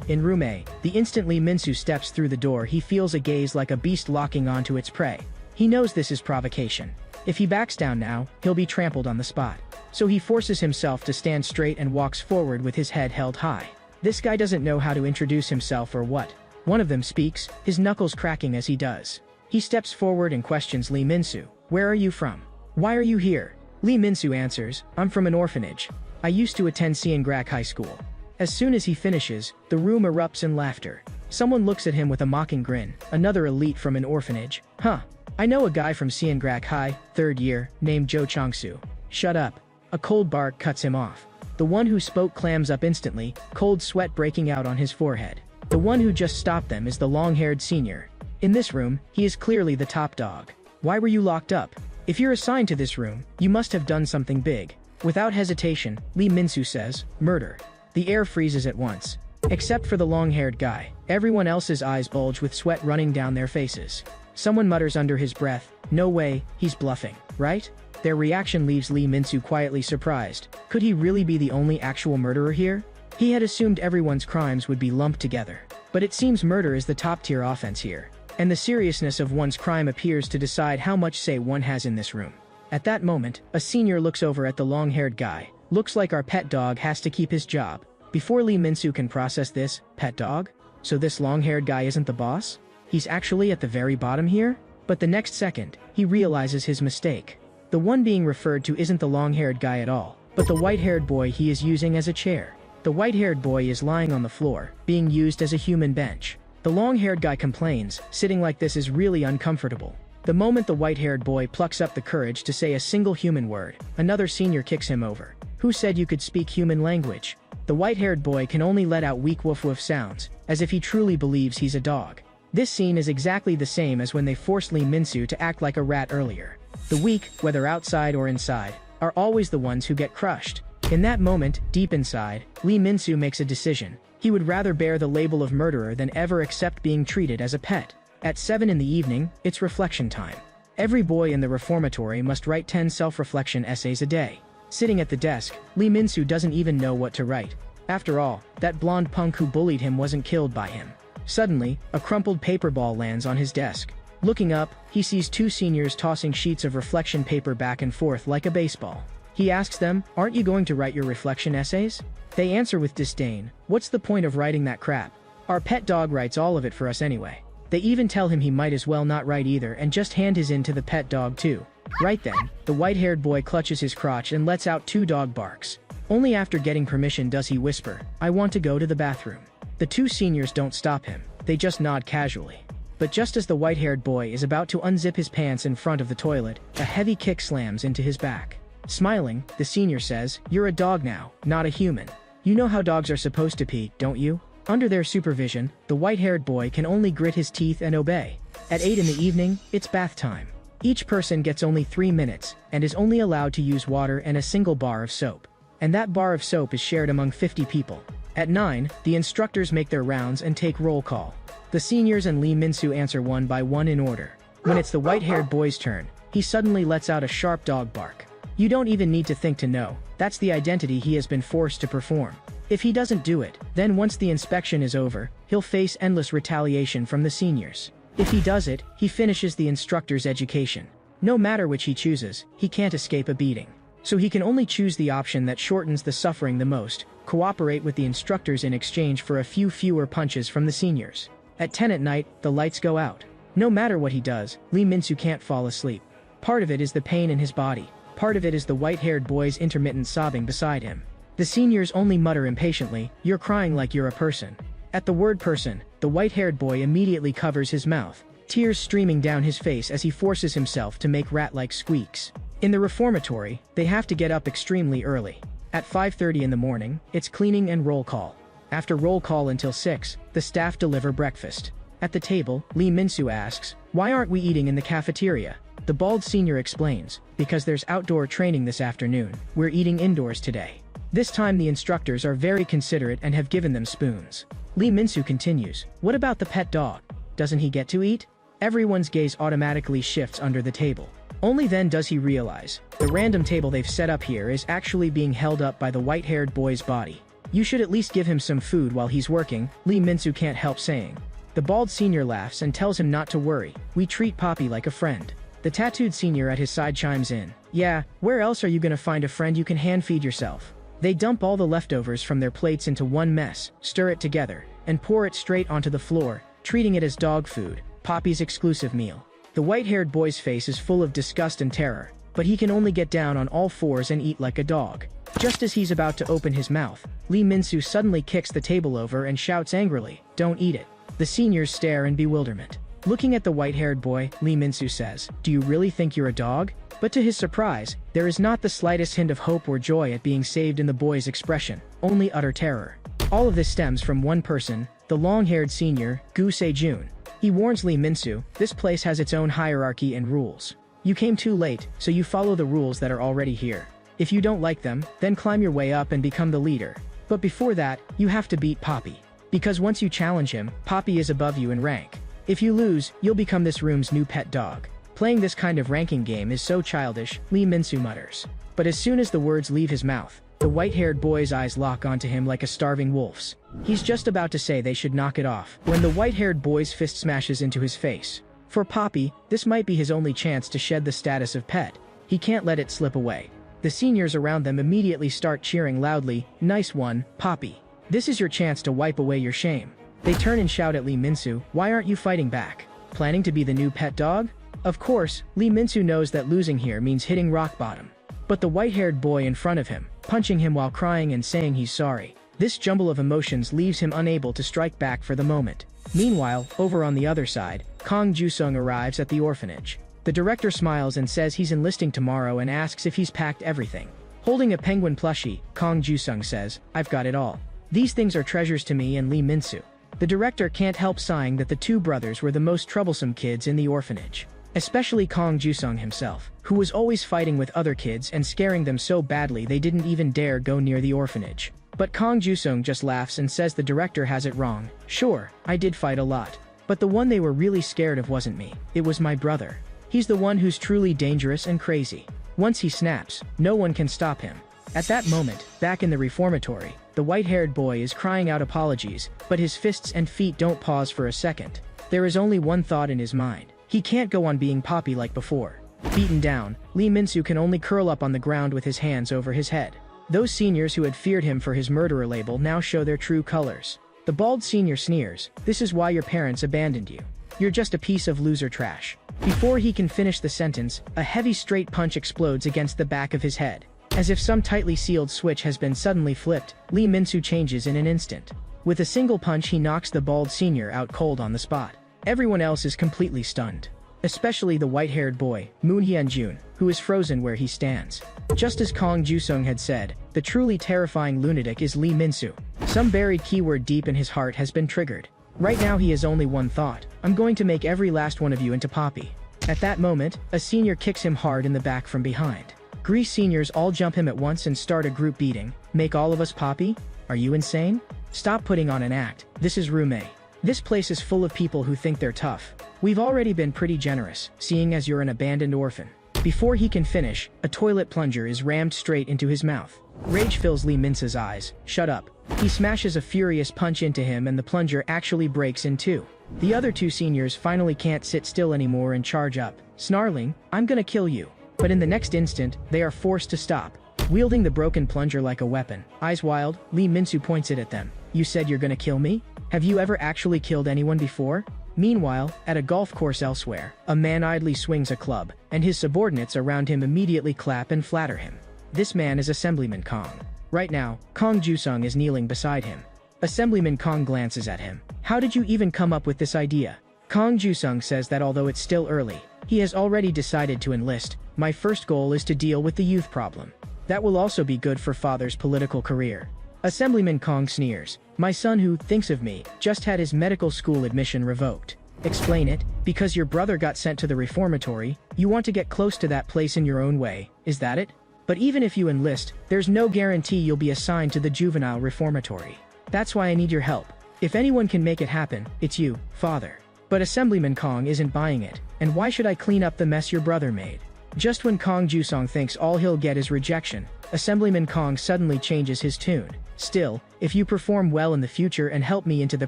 in room A, the instant Lee Min-soo steps through the door, he feels a gaze like a beast locking onto its prey. He knows this is provocation. If he backs down now, he'll be trampled on the spot. So he forces himself to stand straight and walks forward with his head held high. This guy doesn't know how to introduce himself or what. One of them speaks, his knuckles cracking as he does. He steps forward and questions Lee Min-soo. Where are you from? Why are you here? Lee Min-soo answers, I'm from an orphanage. I used to attend Seongrak High School. As soon as he finishes, the room erupts in laughter. Someone looks at him with a mocking grin, another elite from an orphanage. Huh. I know a guy from Seongrak High, 3rd year, named Jo Chang-soo. Shut up. A cold bark cuts him off. The one who spoke clams up instantly, cold sweat breaking out on his forehead. The one who just stopped them is the long-haired senior. In this room, he is clearly the top dog. Why were you locked up? If you're assigned to this room, you must have done something big. Without hesitation, Lee Min-soo says, murder. The air freezes at once. Except for the long-haired guy. Everyone else's eyes bulge with sweat running down their faces. Someone mutters under his breath, no way, he's bluffing, right? Their reaction leaves Lee Min-soo quietly surprised. Could he really be the only actual murderer here? He had assumed everyone's crimes would be lumped together. But it seems murder is the top-tier offense here. And the seriousness of one's crime appears to decide how much say one has in this room. At that moment, a senior looks over at the long-haired guy. Looks like our pet dog has to keep his job. Before Lee Min-soo can process this, pet dog? So this long-haired guy isn't the boss? He's actually at the very bottom here? But the next second, he realizes his mistake. The one being referred to isn't the long-haired guy at all, but the white-haired boy he is using as a chair. The white-haired boy is lying on the floor, being used as a human bench. The long-haired guy complains, sitting like this is really uncomfortable. The moment the white-haired boy plucks up the courage to say a single human word, another senior kicks him over. Who said you could speak human language? The white-haired boy can only let out weak woof-woof sounds, as if he truly believes he's a dog. This scene is exactly the same as when they forced Lee Min-soo to act like a rat earlier. The weak, whether outside or inside, are always the ones who get crushed. In that moment, deep inside, Lee Min-soo makes a decision. He would rather bear the label of murderer than ever accept being treated as a pet. At 7 in the evening, it's reflection time. Every boy in the reformatory must write 10 self-reflection essays a day. Sitting at the desk, Lee Min-soo doesn't even know what to write. After all, that blonde punk who bullied him wasn't killed by him. Suddenly, a crumpled paper ball lands on his desk. Looking up, he sees 2 seniors tossing sheets of reflection paper back and forth like a baseball. He asks them, aren't you going to write your reflection essays? They answer with disdain, what's the point of writing that crap? Our pet dog writes all of it for us anyway. They even tell him he might as well not write either and just hand his in to the pet dog too. Right then, the white-haired boy clutches his crotch and lets out 2 dog barks. Only after getting permission does he whisper, I want to go to the bathroom. The 2 seniors don't stop him, they just nod casually. But just as the white-haired boy is about to unzip his pants in front of the toilet, a heavy kick slams into his back. Smiling, the senior says, you're a dog now, not a human. You know how dogs are supposed to pee, don't you? Under their supervision, the white-haired boy can only grit his teeth and obey. At 8 in the evening, it's bath time. Each person gets only 3 minutes, and is only allowed to use water and a single bar of soap. And that bar of soap is shared among 50 people. At 9, the instructors make their rounds and take roll call. The seniors and Lee Min-soo answer one by one in order. When it's the white-haired boy's turn, he suddenly lets out a sharp dog bark. You don't even need to think to know, that's the identity he has been forced to perform. If he doesn't do it, then once the inspection is over, he'll face endless retaliation from the seniors. If he does it, he finishes the instructor's education. No matter which he chooses, he can't escape a beating. So he can only choose the option that shortens the suffering the most, cooperate with the instructors in exchange for a few fewer punches from the seniors. At 10 at night, the lights go out. No matter what he does, Lee Min-soo can't fall asleep. Part of it is the pain in his body. Part of it is the white-haired boy's intermittent sobbing beside him. The seniors only mutter impatiently, you're crying like you're a person. At the word person, the white-haired boy immediately covers his mouth, tears streaming down his face as he forces himself to make rat-like squeaks. In the reformatory, they have to get up extremely early. At 5:30 in the morning, it's cleaning and roll call. After roll call until 6, the staff deliver breakfast. At the table, Lee Min-soo asks, why aren't we eating in the cafeteria? The bald senior explains, because there's outdoor training this afternoon, we're eating indoors today. This time the instructors are very considerate and have given them spoons. Lee Min-soo continues, what about the pet dog? doesn't he get to eat? Everyone's gaze automatically shifts under the table. Only then does he realize, the random table they've set up here is actually being held up by the white-haired boy's body. You should at least give him some food while he's working, Lee Min-soo can't help saying. The bald senior laughs and tells him not to worry, we treat Poppy like a friend. The tattooed senior at his side chimes in, yeah, where else are you gonna find a friend you can hand-feed yourself? They dump all the leftovers from their plates into one mess, stir it together, and pour it straight onto the floor, treating it as dog food, Poppy's exclusive meal. The white-haired boy's face is full of disgust and terror, but he can only get down on all fours and eat like a dog. Just as he's about to open his mouth, Lee Min-soo suddenly kicks the table over and shouts angrily, don't eat it. The seniors stare in bewilderment. Looking at the white-haired boy, Lee Min-soo says, do you really think you're a dog? But to his surprise, there is not the slightest hint of hope or joy at being saved in the boy's expression, only utter terror. All of this stems from one person, the long-haired senior, Gu Se-jun. He warns Lee Min-soo, this place has its own hierarchy and rules. You came too late, so you follow the rules that are already here. If you don't like them, then climb your way up and become the leader. But before that, you have to beat Poppy. Because once you challenge him, Poppy is above you in rank. If you lose, you'll become this room's new pet dog. Playing this kind of ranking game is so childish, Lee Min-soo mutters. But as soon as the words leave his mouth, the white-haired boy's eyes lock onto him like a starving wolf's. He's just about to say they should knock it off, when the white-haired boy's fist smashes into his face. For Poppy, this might be his only chance to shed the status of pet. He can't let it slip away. The seniors around them immediately start cheering loudly, nice one, Poppy. This is your chance to wipe away your shame. They turn and shout at Lee Min-soo, why aren't you fighting back? Planning to be the new pet dog? Of course, Lee Min-soo knows that losing here means hitting rock bottom. But the white-haired boy in front of him, punching him while crying and saying he's sorry. This jumble of emotions leaves him unable to strike back for the moment. Meanwhile, over on the other side, Kang Ju-sung arrives at the orphanage. The director smiles and says he's enlisting tomorrow and asks if he's packed everything. Holding a penguin plushie, Kang Ju-sung says, I've got it all. These things are treasures to me and Lee Min-soo. The director can't help sighing that the two brothers were the most troublesome kids in the orphanage. Especially Kang Ju-sung himself, who was always fighting with other kids and scaring them so badly they didn't even dare go near the orphanage. But Kang Ju-sung just laughs and says the director has it wrong. Sure, I did fight a lot. But the one they were really scared of wasn't me, it was my brother. He's the one who's truly dangerous and crazy. Once he snaps, no one can stop him. At that moment, back in the reformatory, the white-haired boy is crying out apologies, but his fists and feet don't pause for a second. There is only one thought in his mind. He can't go on being Poppy like before. Beaten down, Lee Min-soo can only curl up on the ground with his hands over his head. Those seniors who had feared him for his murderer label now show their true colors. The bald senior sneers, this is why your parents abandoned you. You're just a piece of loser trash. Before he can finish the sentence, a heavy straight punch explodes against the back of his head. As if some tightly sealed switch has been suddenly flipped, Lee Min-soo changes in an instant. With a single punch he knocks the bald senior out cold on the spot. Everyone else is completely stunned. Especially the white-haired boy, Moon Hyun-jun, who is frozen where he stands. Just as Kang Ju-sung had said, the truly terrifying lunatic is Lee Min-soo. Some buried keyword deep in his heart has been triggered. Right now he has only one thought, I'm going to make every last one of you into Poppy. At that moment, a senior kicks him hard in the back from behind. Grease seniors all jump him at once and start a group beating. Make all of us Poppy? Are you insane? Stop putting on an act, this is room A. This place is full of people who think they're tough. We've already been pretty generous, seeing as you're an abandoned orphan. Before he can finish, a toilet plunger is rammed straight into his mouth. Rage fills Lee Min-soo's eyes. Shut up. He smashes a furious punch into him and the plunger actually breaks in two. The other two seniors finally can't sit still anymore and charge up, snarling, I'm gonna kill you. But in the next instant, they are forced to stop. Wielding the broken plunger like a weapon, eyes wild, Lee Min-soo points it at them. You said you're gonna kill me? Have you ever actually killed anyone before? Meanwhile, at a golf course elsewhere, a man idly swings a club, and his subordinates around him immediately clap and flatter him. This man is Assemblyman Kang. Right now, Kang Ju-sung is kneeling beside him. Assemblyman Kang glances at him. How did you even come up with this idea? Kang Ju-sung says that although it's still early, he has already decided to enlist. My first goal is to deal with the youth problem. That will also be good for father's political career. Assemblyman Kang sneers. My son who thinks of me just had his medical school admission revoked. Explain it, because your brother got sent to the reformatory, you want to get close to that place in your own way, is that it? But even if you enlist, there's no guarantee you'll be assigned to the juvenile reformatory. That's why I need your help. If anyone can make it happen, it's you, father. But Assemblyman Kong isn't buying it, and why should I clean up the mess your brother made? Just when Kong Jusong thinks all he'll get is rejection, Assemblyman Kong suddenly changes his tune. Still, if you perform well in the future and help me into the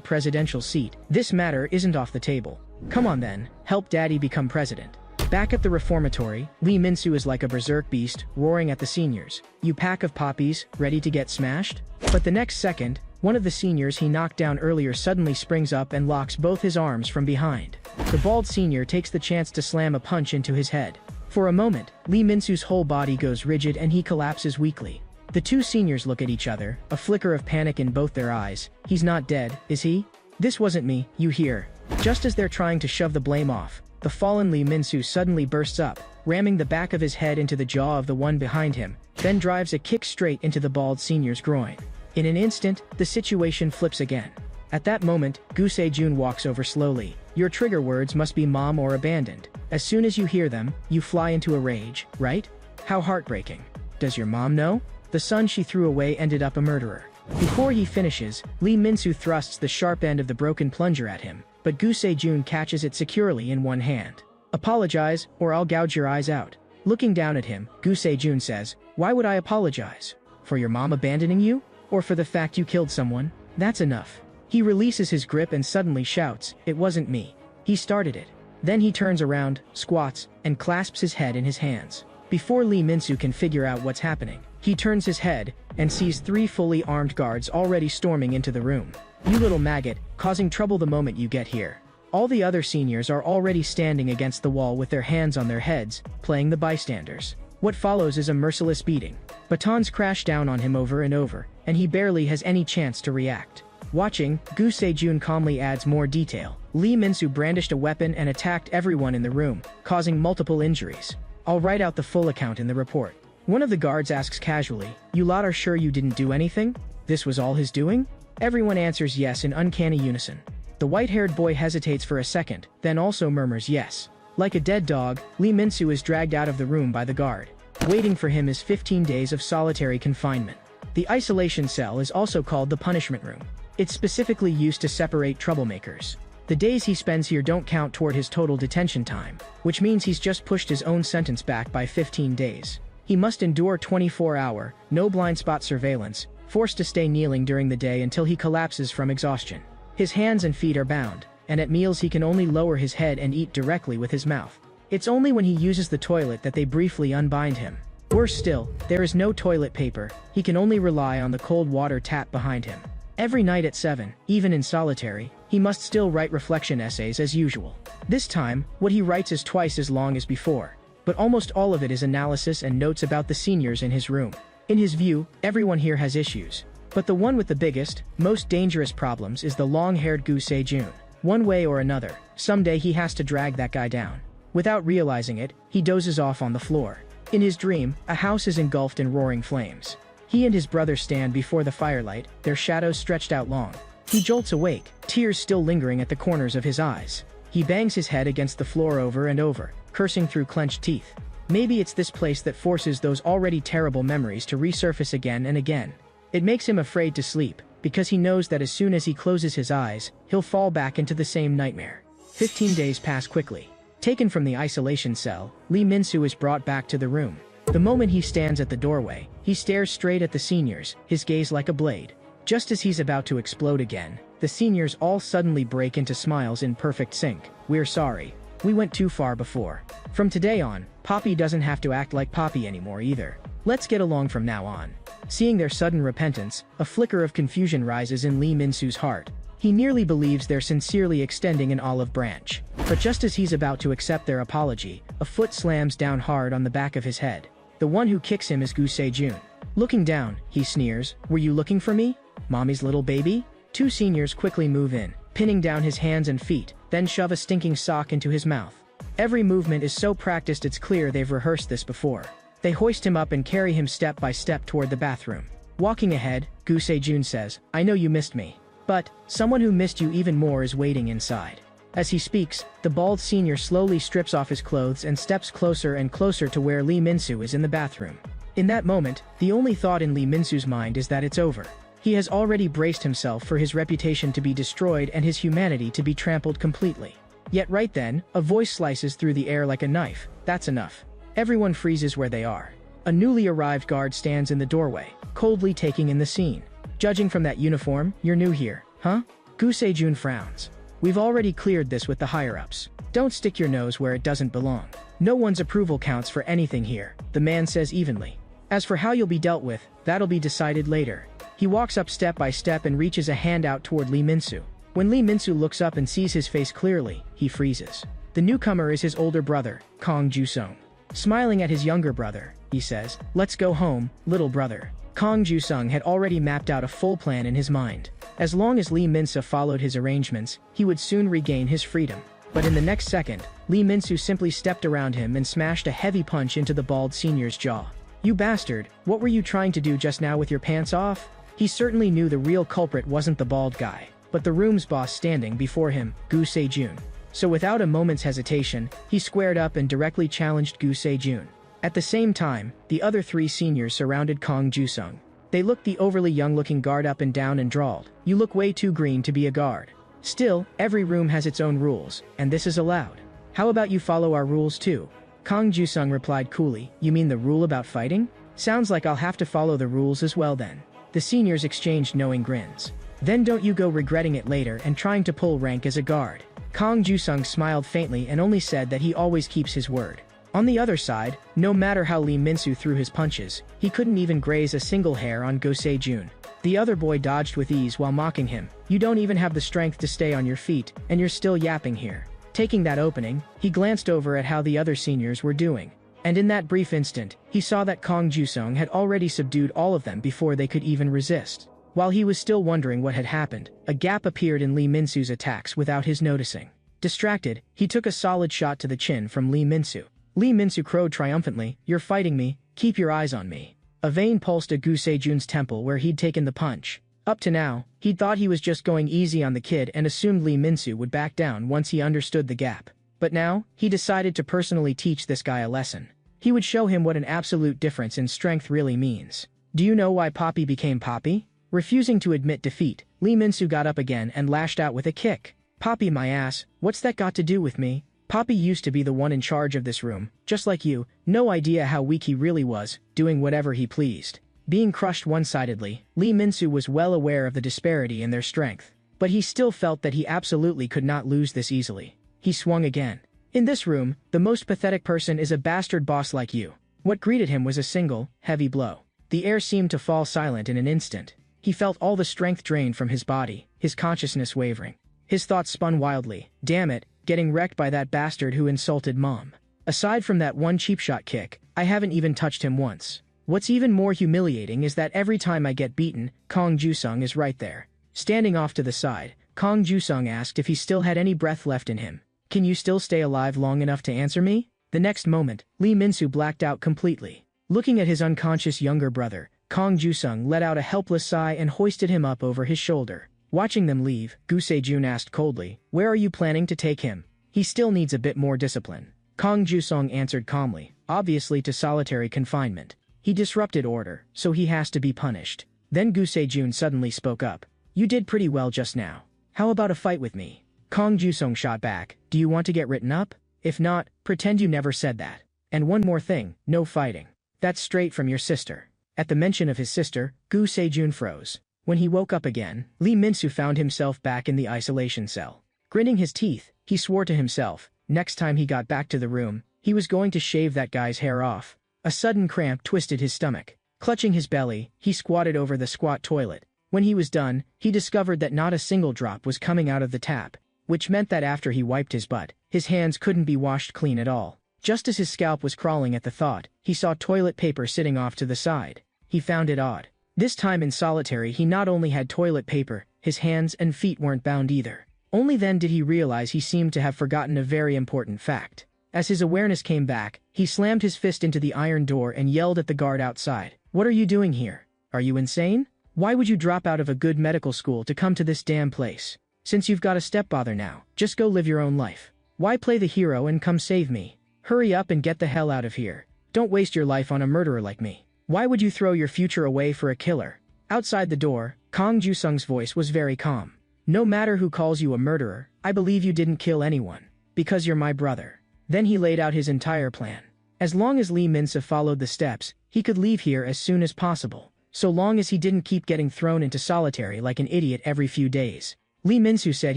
presidential seat, this matter isn't off the table. Come on then, help Daddy become president. Back at the reformatory, Lee Min-soo is like a berserk beast, roaring at the seniors. You pack of poppies, ready to get smashed? But the next second, one of the seniors he knocked down earlier suddenly springs up and locks both his arms from behind. The bald senior takes the chance to slam a punch into his head. For a moment, Lee Min-soo's whole body goes rigid and he collapses weakly. The two seniors look at each other, a flicker of panic in both their eyes. He's not dead, is he? This wasn't me, you hear. Just as they're trying to shove the blame off, the fallen Lee Min-soo suddenly bursts up, ramming the back of his head into the jaw of the one behind him, then drives a kick straight into the bald senior's groin. In an instant, the situation flips again. At that moment, Gu Se-jun walks over slowly. Your trigger words must be mom or abandoned. As soon as you hear them, you fly into a rage, right? How heartbreaking. Does your mom know? The son she threw away ended up a murderer. Before he finishes, Lee Min-soo thrusts the sharp end of the broken plunger at him, but Gu Se-jun catches it securely in one hand. Apologize, or I'll gouge your eyes out. Looking down at him, Gu Se-jun says, why would I apologize? For your mom abandoning you? Or for the fact you killed someone? That's enough. He releases his grip and suddenly shouts, it wasn't me. He started it. Then he turns around, squats, and clasps his head in his hands. Before Lee Min-soo can figure out what's happening, he turns his head and sees 3 fully armed guards already storming into the room. You little maggot, causing trouble the moment you get here. All the other seniors are already standing against the wall with their hands on their heads, playing the bystanders. What follows is a merciless beating. Batons crash down on him over and over, and he barely has any chance to react. Watching, Gu Se-jun calmly adds more detail. Lee Min-soo brandished a weapon and attacked everyone in the room, causing multiple injuries. I'll write out the full account in the report. One of the guards asks casually, you lot are sure you didn't do anything? This was all his doing? Everyone answers yes in uncanny unison. The white-haired boy hesitates for a second, then also murmurs yes. Like a dead dog, Lee Min-soo is dragged out of the room by the guard. Waiting for him is 15 days of solitary confinement. The isolation cell is also called the punishment room. It's specifically used to separate troublemakers. The days he spends here don't count toward his total detention time, which means he's just pushed his own sentence back by 15 days. He must endure 24-hour, no blind spot surveillance, forced to stay kneeling during the day until he collapses from exhaustion. His hands and feet are bound, and at meals he can only lower his head and eat directly with his mouth. It's only when he uses the toilet that they briefly unbind him. Worse still, there is no toilet paper, he can only rely on the cold water tap behind him. Every night at 7, even in solitary, he must still write reflection essays as usual. This time, what he writes is twice as long as before, but almost all of it is analysis and notes about the seniors in his room. In his view, everyone here has issues, but the one with the biggest, most dangerous problems is the long-haired Gu Se-jun. One way or another, someday he has to drag that guy down. Without realizing it, he dozes off on the floor. In his dream, a house is engulfed in roaring flames. He and his brother stand before the firelight, their shadows stretched out long. He jolts awake, tears still lingering at the corners of his eyes. He bangs his head against the floor over and over, cursing through clenched teeth. Maybe it's this place that forces those already terrible memories to resurface again and again. It makes him afraid to sleep, because he knows that as soon as he closes his eyes, he'll fall back into the same nightmare. 15 days pass quickly. Taken from the isolation cell, Lee Min-soo is brought back to the room. The moment he stands at the doorway, he stares straight at the seniors, his gaze like a blade. Just as he's about to explode again, the seniors all suddenly break into smiles in perfect sync. We're sorry. We went too far before. From today on, Poppy doesn't have to act like Poppy anymore either. Let's get along from now on. Seeing their sudden repentance, a flicker of confusion rises in Lee Min-soo's heart. He nearly believes they're sincerely extending an olive branch. But just as he's about to accept their apology, a foot slams down hard on the back of his head. The one who kicks him is Gu Se-jun. Looking down, he sneers, "Were you looking for me? Mommy's little baby?" Two seniors quickly move in, pinning down his hands and feet, then shove a stinking sock into his mouth. Every movement is so practiced it's clear they've rehearsed this before. They hoist him up and carry him step by step toward the bathroom. Walking ahead, Gu Se-jun says, "I know you missed me. But, someone who missed you even more is waiting inside." As he speaks, the bald senior slowly strips off his clothes and steps closer and closer to where Lee Min-soo is in the bathroom. In that moment, the only thought in Lee Min-soo's mind is that it's over. He has already braced himself for his reputation to be destroyed and his humanity to be trampled completely. Yet right then, a voice slices through the air like a knife. That's enough. Everyone freezes where they are. A newly arrived guard stands in the doorway, coldly taking in the scene. Judging from that uniform, you're new here, huh? Gu Sejun frowns. We've already cleared this with the higher-ups. Don't stick your nose where it doesn't belong. No one's approval counts for anything here, the man says evenly. As for how you'll be dealt with, that'll be decided later. He walks up step by step and reaches a hand out toward Lee Min-soo. When Lee Min-soo looks up and sees his face clearly, he freezes. The newcomer is his older brother, Kang Ju-sung. Smiling at his younger brother, he says, "Let's go home, little brother." Kang Ju-sung had already mapped out a full plan in his mind. As long as Lee Min-soo followed his arrangements, he would soon regain his freedom. But in the next second, Lee Min-soo simply stepped around him and smashed a heavy punch into the bald senior's jaw. "You bastard, what were you trying to do just now with your pants off?" He certainly knew the real culprit wasn't the bald guy, but the room's boss standing before him, Gu Sejun. So without a moment's hesitation, he squared up and directly challenged Gu Sejun. At the same time, the other three seniors surrounded Kang Ju-sung. They looked the overly young-looking guard up and down and drawled, "You look way too green to be a guard." Still, every room has its own rules, and this is allowed. "How about you follow our rules too?" Kang Ju-sung replied coolly, "You mean the rule about fighting? Sounds like I'll have to follow the rules as well then." The seniors exchanged knowing grins. "Then don't you go regretting it later and trying to pull rank as a guard." Kang Ju-sung smiled faintly and only said that he always keeps his word. On the other side, no matter how Lee Min-soo threw his punches, he couldn't even graze a single hair on Go Sejun. The other boy dodged with ease while mocking him. "You don't even have the strength to stay on your feet, and you're still yapping here." Taking that opening, he glanced over at how the other seniors were doing. And in that brief instant, he saw that Kang Ju-sung had already subdued all of them before they could even resist. While he was still wondering what had happened, a gap appeared in Lee Min-soo's attacks without his noticing. Distracted, he took a solid shot to the chin from Lee Min-soo. Lee Min-soo crowed triumphantly, "You're fighting me, keep your eyes on me." A vein pulsed at Gu Sejun's temple where he'd taken the punch. Up to now, he'd thought he was just going easy on the kid and assumed Lee Min-soo would back down once he understood the gap. But now, he decided to personally teach this guy a lesson. He would show him what an absolute difference in strength really means. Do you know why Poppy became Poppy? Refusing to admit defeat, Lee Min-soo got up again and lashed out with a kick. "Poppy my ass, what's that got to do with me? Poppy used to be the one in charge of this room, just like you, no idea how weak he really was, doing whatever he pleased." Being crushed one-sidedly, Lee Min-soo was well aware of the disparity in their strength. But he still felt that he absolutely could not lose this easily. He swung again. "In this room, the most pathetic person is a bastard boss like you." What greeted him was a single, heavy blow. The air seemed to fall silent in an instant. He felt all the strength drained from his body, his consciousness wavering. His thoughts spun wildly. Damn it, getting wrecked by that bastard who insulted Mom. Aside from that one cheap shot kick, I haven't even touched him once. What's even more humiliating is that every time I get beaten, Kang Ju-sung is right there. Standing off to the side, Kang Ju-sung asked if he still had any breath left in him. "Can you still stay alive long enough to answer me?" The next moment, Lee Min-soo blacked out completely. Looking at his unconscious younger brother, Kang Ju-sung let out a helpless sigh and hoisted him up over his shoulder. Watching them leave, Gu Sejun asked coldly, "Where are you planning to take him? He still needs a bit more discipline." Kang Ju-sung answered calmly, "Obviously to solitary confinement. He disrupted order, so he has to be punished." Then Gu Sejun suddenly spoke up. "You did pretty well just now. How about a fight with me?" Kang Ju-sung shot back, "Do you want to get written up? If not, pretend you never said that. And one more thing, no fighting. That's straight from your sister." At the mention of his sister, Gu Sejun froze. When he woke up again, Lee Min-soo found himself back in the isolation cell. Gritting his teeth, he swore to himself, next time he got back to the room, he was going to shave that guy's hair off. A sudden cramp twisted his stomach. Clutching his belly, he squatted over the squat toilet. When he was done, he discovered that not a single drop was coming out of the tap, which meant that after he wiped his butt, his hands couldn't be washed clean at all. Just as his scalp was crawling at the thought, he saw toilet paper sitting off to the side. He found it odd. This time in solitary he not only had toilet paper, his hands and feet weren't bound either. Only then did he realize he seemed to have forgotten a very important fact. As his awareness came back, he slammed his fist into the iron door and yelled at the guard outside. "What are you doing here? Are you insane? Why would you drop out of a good medical school to come to this damn place? Since you've got a stepfather now, just go live your own life. Why play the hero and come save me? Hurry up and get the hell out of here. Don't waste your life on a murderer like me. Why would you throw your future away for a killer?" Outside the door, Kang Ju-sung's voice was very calm. "No matter who calls you a murderer, I believe you didn't kill anyone. Because you're my brother. Then he laid out his entire plan. As long as Lee Min-soo followed the steps, he could leave here as soon as possible, so long as he didn't keep getting thrown into solitary like an idiot every few days. Lee Min-soo said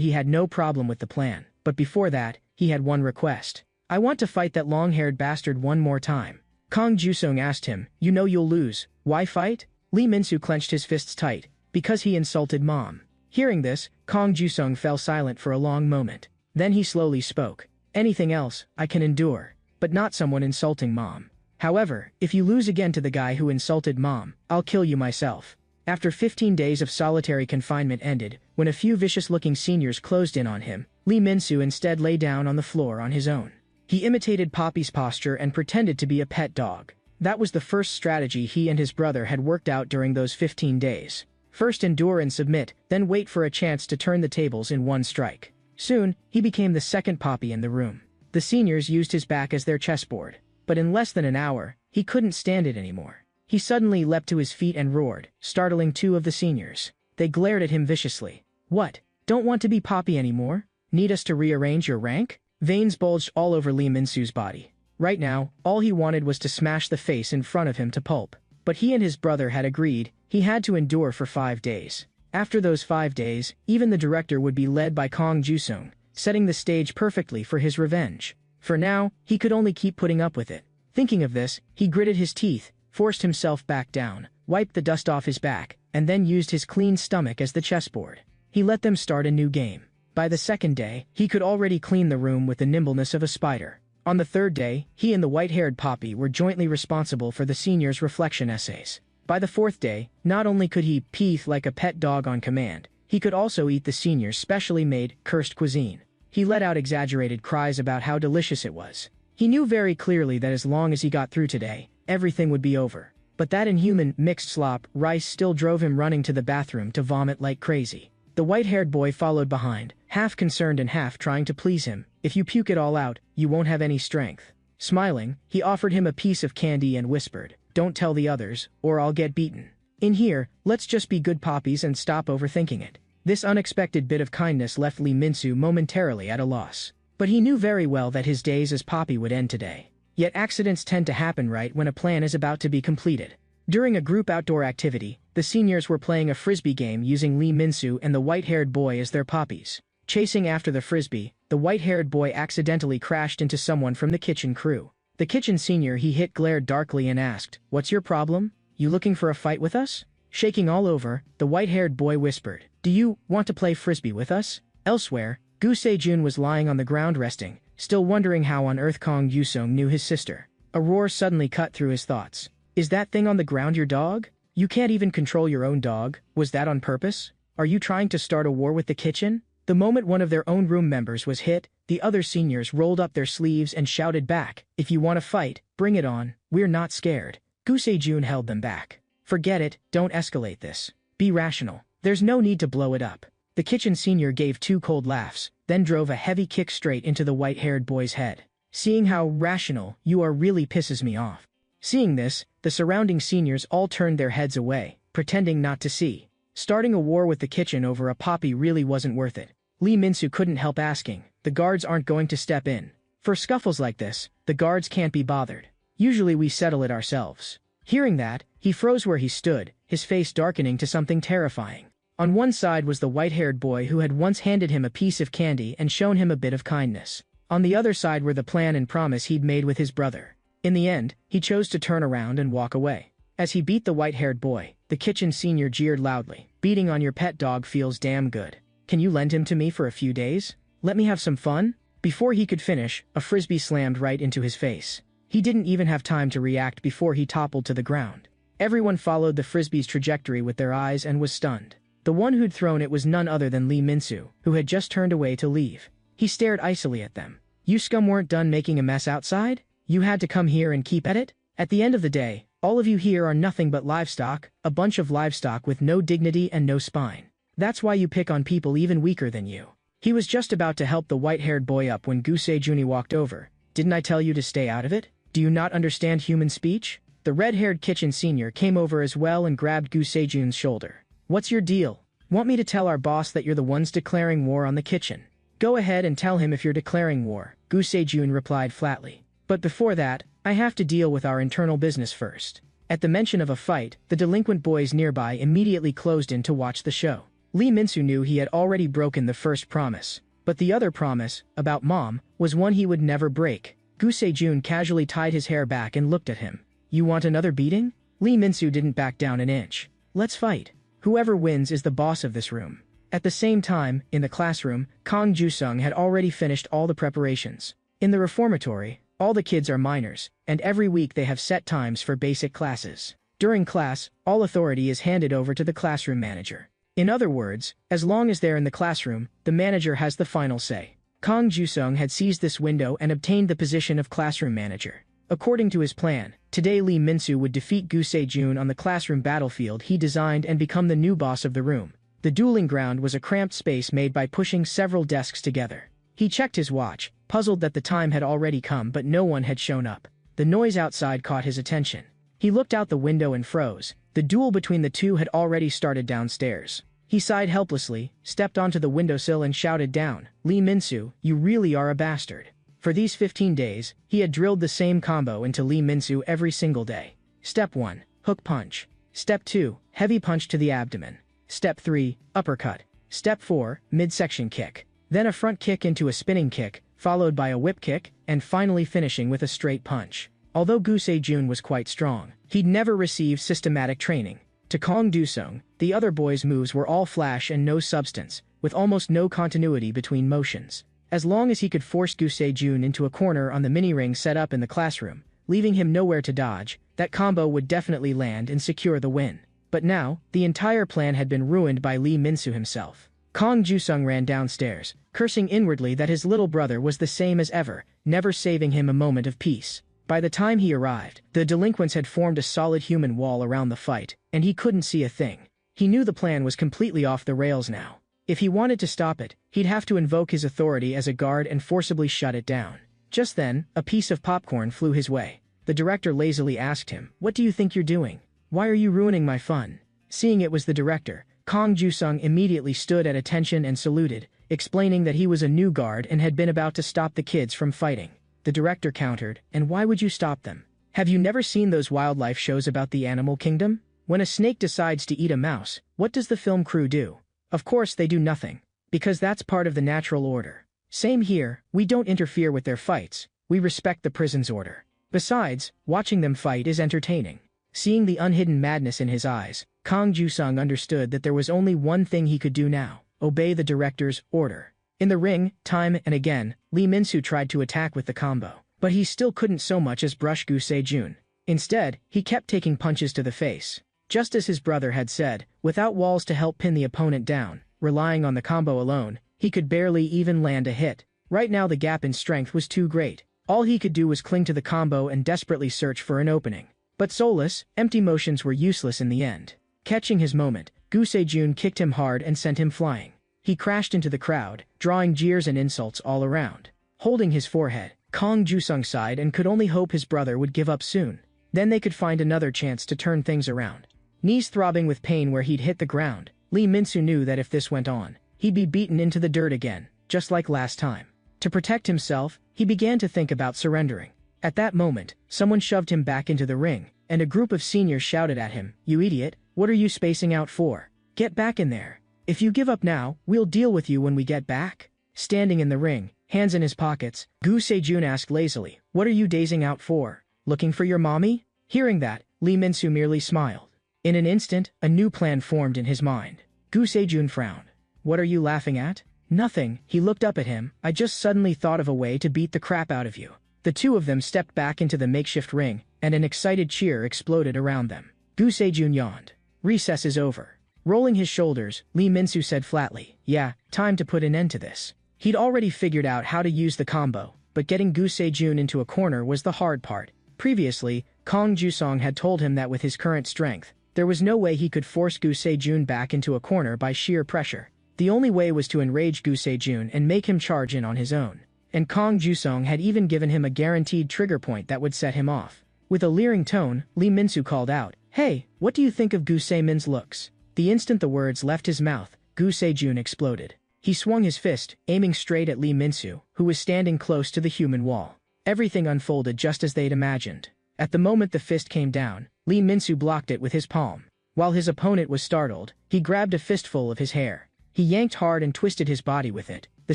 he had no problem with the plan, but before that, he had one request. I want to fight that long-haired bastard one more time. Kang Jusung asked him, you know you'll lose, why fight? Lee Min-soo clenched his fists tight, because he insulted Mom. Hearing this, Kang Jusung fell silent for a long moment. Then he slowly spoke. Anything else, I can endure, but not someone insulting Mom. However, if you lose again to the guy who insulted Mom, I'll kill you myself. After 15 days of solitary confinement ended, when a few vicious-looking seniors closed in on him, Lee Min-soo instead lay down on the floor on his own. He imitated Poppy's posture and pretended to be a pet dog. That was the first strategy he and his brother had worked out during those 15 days. First endure and submit, then wait for a chance to turn the tables in one strike. Soon, he became the second Poppy in the room. The seniors used his back as their chessboard. But in less than an hour, he couldn't stand it anymore. He suddenly leapt to his feet and roared, startling two of the seniors. They glared at him viciously. What? Don't want to be Poppy anymore? Need us to rearrange your rank? Veins bulged all over Lee Min-soo's body. Right now, all he wanted was to smash the face in front of him to pulp. But he and his brother had agreed, he had to endure for 5 days. After those 5 days, even the director would be led by Kang Jusung, setting the stage perfectly for his revenge. For now, he could only keep putting up with it. Thinking of this, he gritted his teeth, forced himself back down, wiped the dust off his back, and then used his clean stomach as the chessboard. He let them start a new game. By the second day, he could already clean the room with the nimbleness of a spider. On the third day, he and the white-haired Poppy were jointly responsible for the seniors' reflection essays. By the fourth day, not only could he peeth like a pet dog on command, he could also eat the seniors' specially made, cursed cuisine. He let out exaggerated cries about how delicious it was. He knew very clearly that as long as he got through today, everything would be over. But that inhuman, mixed slop rice still drove him running to the bathroom to vomit like crazy. The white-haired boy followed behind, half concerned and half trying to please him. If you puke it all out, you won't have any strength. Smiling, he offered him a piece of candy and whispered, don't tell the others, or I'll get beaten. In here, let's just be good Poppies and stop overthinking it. This unexpected bit of kindness left Lee Min-soo momentarily at a loss. But he knew very well that his days as Poppy would end today. Yet accidents tend to happen right when a plan is about to be completed. During a group outdoor activity, the seniors were playing a frisbee game using Lee Min-soo and the white-haired boy as their Poppies. Chasing after the frisbee, the white-haired boy accidentally crashed into someone from the kitchen crew. The kitchen senior he hit glared darkly and asked, "What's your problem? You looking for a fight with us?" Shaking all over, the white-haired boy whispered, "Do you want to play frisbee with us?" Elsewhere, Gu Se-jun was lying on the ground resting, still wondering how on earth Kang Yusung knew his sister. A roar suddenly cut through his thoughts. Is that thing on the ground your dog? You can't even control your own dog. Was that on purpose? Are you trying to start a war with the kitchen? The moment one of their own room members was hit, the other seniors rolled up their sleeves and shouted back, "If you want to fight, bring it on, we're not scared." Gu Se-jun held them back. "Forget it, don't escalate this. Be rational. There's no need to blow it up." The kitchen senior gave 2 cold laughs, then drove a heavy kick straight into the white-haired boy's head. "Seeing how rational you are really pisses me off." Seeing this, the surrounding seniors all turned their heads away, pretending not to see. Starting a war with the kitchen over a Poppy really wasn't worth it. Lee Min-soo couldn't help asking, "The guards aren't going to step in?" For scuffles like this, the guards can't be bothered. Usually we settle it ourselves. Hearing that, he froze where he stood, his face darkening to something terrifying. On one side was the white-haired boy who had once handed him a piece of candy and shown him a bit of kindness. On the other side were the plan and promise he'd made with his brother. In the end, he chose to turn around and walk away. As he beat the white-haired boy, the kitchen senior jeered loudly, "Beating on your pet dog feels damn good. Can you lend him to me for a few days? Let me have some fun?" Before he could finish, a frisbee slammed right into his face. He didn't even have time to react before he toppled to the ground. Everyone followed the frisbee's trajectory with their eyes and was stunned. The one who'd thrown it was none other than Lee Min-soo, who had just turned away to leave. He stared icily at them. "You scum weren't done making a mess outside? You had to come here and keep at it? At the end of the day, all of you here are nothing but livestock, a bunch of livestock with no dignity and no spine. That's why you pick on people even weaker than you." He was just about to help the white-haired boy up when Gu Se-jun walked over. "Didn't I tell you to stay out of it? Do you not understand human speech?" The red-haired kitchen senior came over as well and grabbed Gu Se-jun's shoulder. "What's your deal? Want me to tell our boss that you're the ones declaring war on the kitchen?" Go ahead and tell him if you're declaring war, Gu Sejun replied flatly. But before that, I have to deal with our internal business first. At the mention of a fight, the delinquent boys nearby immediately closed in to watch the show. Lee Min-soo knew he had already broken the first promise, but the other promise, about mom, was one he would never break. Gu Sejun casually tied his hair back and looked at him. You want another beating? Lee Min-soo didn't back down an inch. Let's fight. Whoever wins is the boss of this room. At the same time, in the classroom, Kang Ju-sung had already finished all the preparations. In the reformatory, all the kids are minors, and every week they have set times for basic classes. During class, all authority is handed over to the classroom manager. In other words, as long as they're in the classroom, the manager has the final say. Kang Ju-sung had seized this window and obtained the position of classroom manager. According to his plan, today Lee Min-soo would defeat Gu Sejun on the classroom battlefield he designed and become the new boss of the room. The dueling ground was a cramped space made by pushing several desks together. He checked his watch, puzzled that the time had already come but no one had shown up. The noise outside caught his attention. He looked out the window and froze. The duel between the two had already started downstairs. He sighed helplessly, stepped onto the windowsill and shouted down, Lee Min-soo, you really are a bastard. For these 15 days, he had drilled the same combo into Lee Min-soo every single day. Step 1, hook punch. Step 2, heavy punch to the abdomen. Step 3, uppercut. Step 4, midsection kick. Then a front kick into a spinning kick, followed by a whip kick, and finally finishing with a straight punch. Although Gu Sejun was quite strong, he'd never received systematic training. To Kang Du-sung, the other boys' moves were all flash and no substance, with almost no continuity between motions. As long as he could force Gu Sejun into a corner on the mini-ring set up in the classroom, leaving him nowhere to dodge, that combo would definitely land and secure the win. But now, the entire plan had been ruined by Lee Min-soo himself. Kang Ju-sung ran downstairs, cursing inwardly that his little brother was the same as ever, never saving him a moment of peace. By the time he arrived, the delinquents had formed a solid human wall around the fight, and he couldn't see a thing. He knew the plan was completely off the rails now. If he wanted to stop it, he'd have to invoke his authority as a guard and forcibly shut it down. Just then, a piece of popcorn flew his way. The director lazily asked him, "What do you think you're doing? Why are you ruining my fun?" Seeing it was the director, Kang Ju-sung immediately stood at attention and saluted, explaining that he was a new guard and had been about to stop the kids from fighting. The director countered, "And why would you stop them? Have you never seen those wildlife shows about the animal kingdom? When a snake decides to eat a mouse, what does the film crew do? Of course they do nothing, because that's part of the natural order. Same here, we don't interfere with their fights, we respect the prison's order. Besides, watching them fight is entertaining." Seeing the unhidden madness in his eyes, Kang Ju-sung understood that there was only one thing he could do now: obey the director's order. In the ring, time and again, Lee Min-soo tried to attack with the combo, but he still couldn't so much as brush Gu Sejun. Instead, he kept taking punches to the face. Just as his brother had said, without walls to help pin the opponent down, relying on the combo alone, he could barely even land a hit. Right now the gap in strength was too great. All he could do was cling to the combo and desperately search for an opening. But soulless, empty motions were useless in the end. Catching his moment, Gu Sejun kicked him hard and sent him flying. He crashed into the crowd, drawing jeers and insults all around. Holding his forehead, Kang Ju-sung sighed and could only hope his brother would give up soon. Then they could find another chance to turn things around. Knees throbbing with pain where he'd hit the ground, Lee Min-soo knew that if this went on, he'd be beaten into the dirt again, just like last time. To protect himself, he began to think about surrendering. At that moment, someone shoved him back into the ring, and a group of seniors shouted at him, "You idiot, what are you spacing out for? Get back in there. If you give up now, we'll deal with you when we get back." Standing in the ring, hands in his pockets, Gu Sejun asked lazily, "What are you dazing out for? Looking for your mommy?" Hearing that, Lee Min-soo merely smiled. In an instant, a new plan formed in his mind. Gu Sejun frowned. "What are you laughing at?" "Nothing." He looked up at him. "I just suddenly thought of a way to beat the crap out of you." The two of them stepped back into the makeshift ring, and an excited cheer exploded around them. Gu Sejun yawned. "Recess is over." Rolling his shoulders, Lee Min-soo said flatly, "Yeah, time to put an end to this." He'd already figured out how to use the combo, but getting Gu Sejun into a corner was the hard part. Previously, Kang Ju-sung had told him that with his current strength, there was no way he could force Gu Sejun back into a corner by sheer pressure. The only way was to enrage Gu Sejun and make him charge in on his own. And Kang Ju-sung had even given him a guaranteed trigger point that would set him off. With a leering tone, Lee Min-soo called out, "Hey, what do you think of Gu Sejun's looks?" The instant the words left his mouth, Gu Sejun exploded. He swung his fist, aiming straight at Lee Min-soo, who was standing close to the human wall. Everything unfolded just as they'd imagined. At the moment the fist came down, Lee Min-soo blocked it with his palm. While his opponent was startled, he grabbed a fistful of his hair. He yanked hard and twisted his body with it. The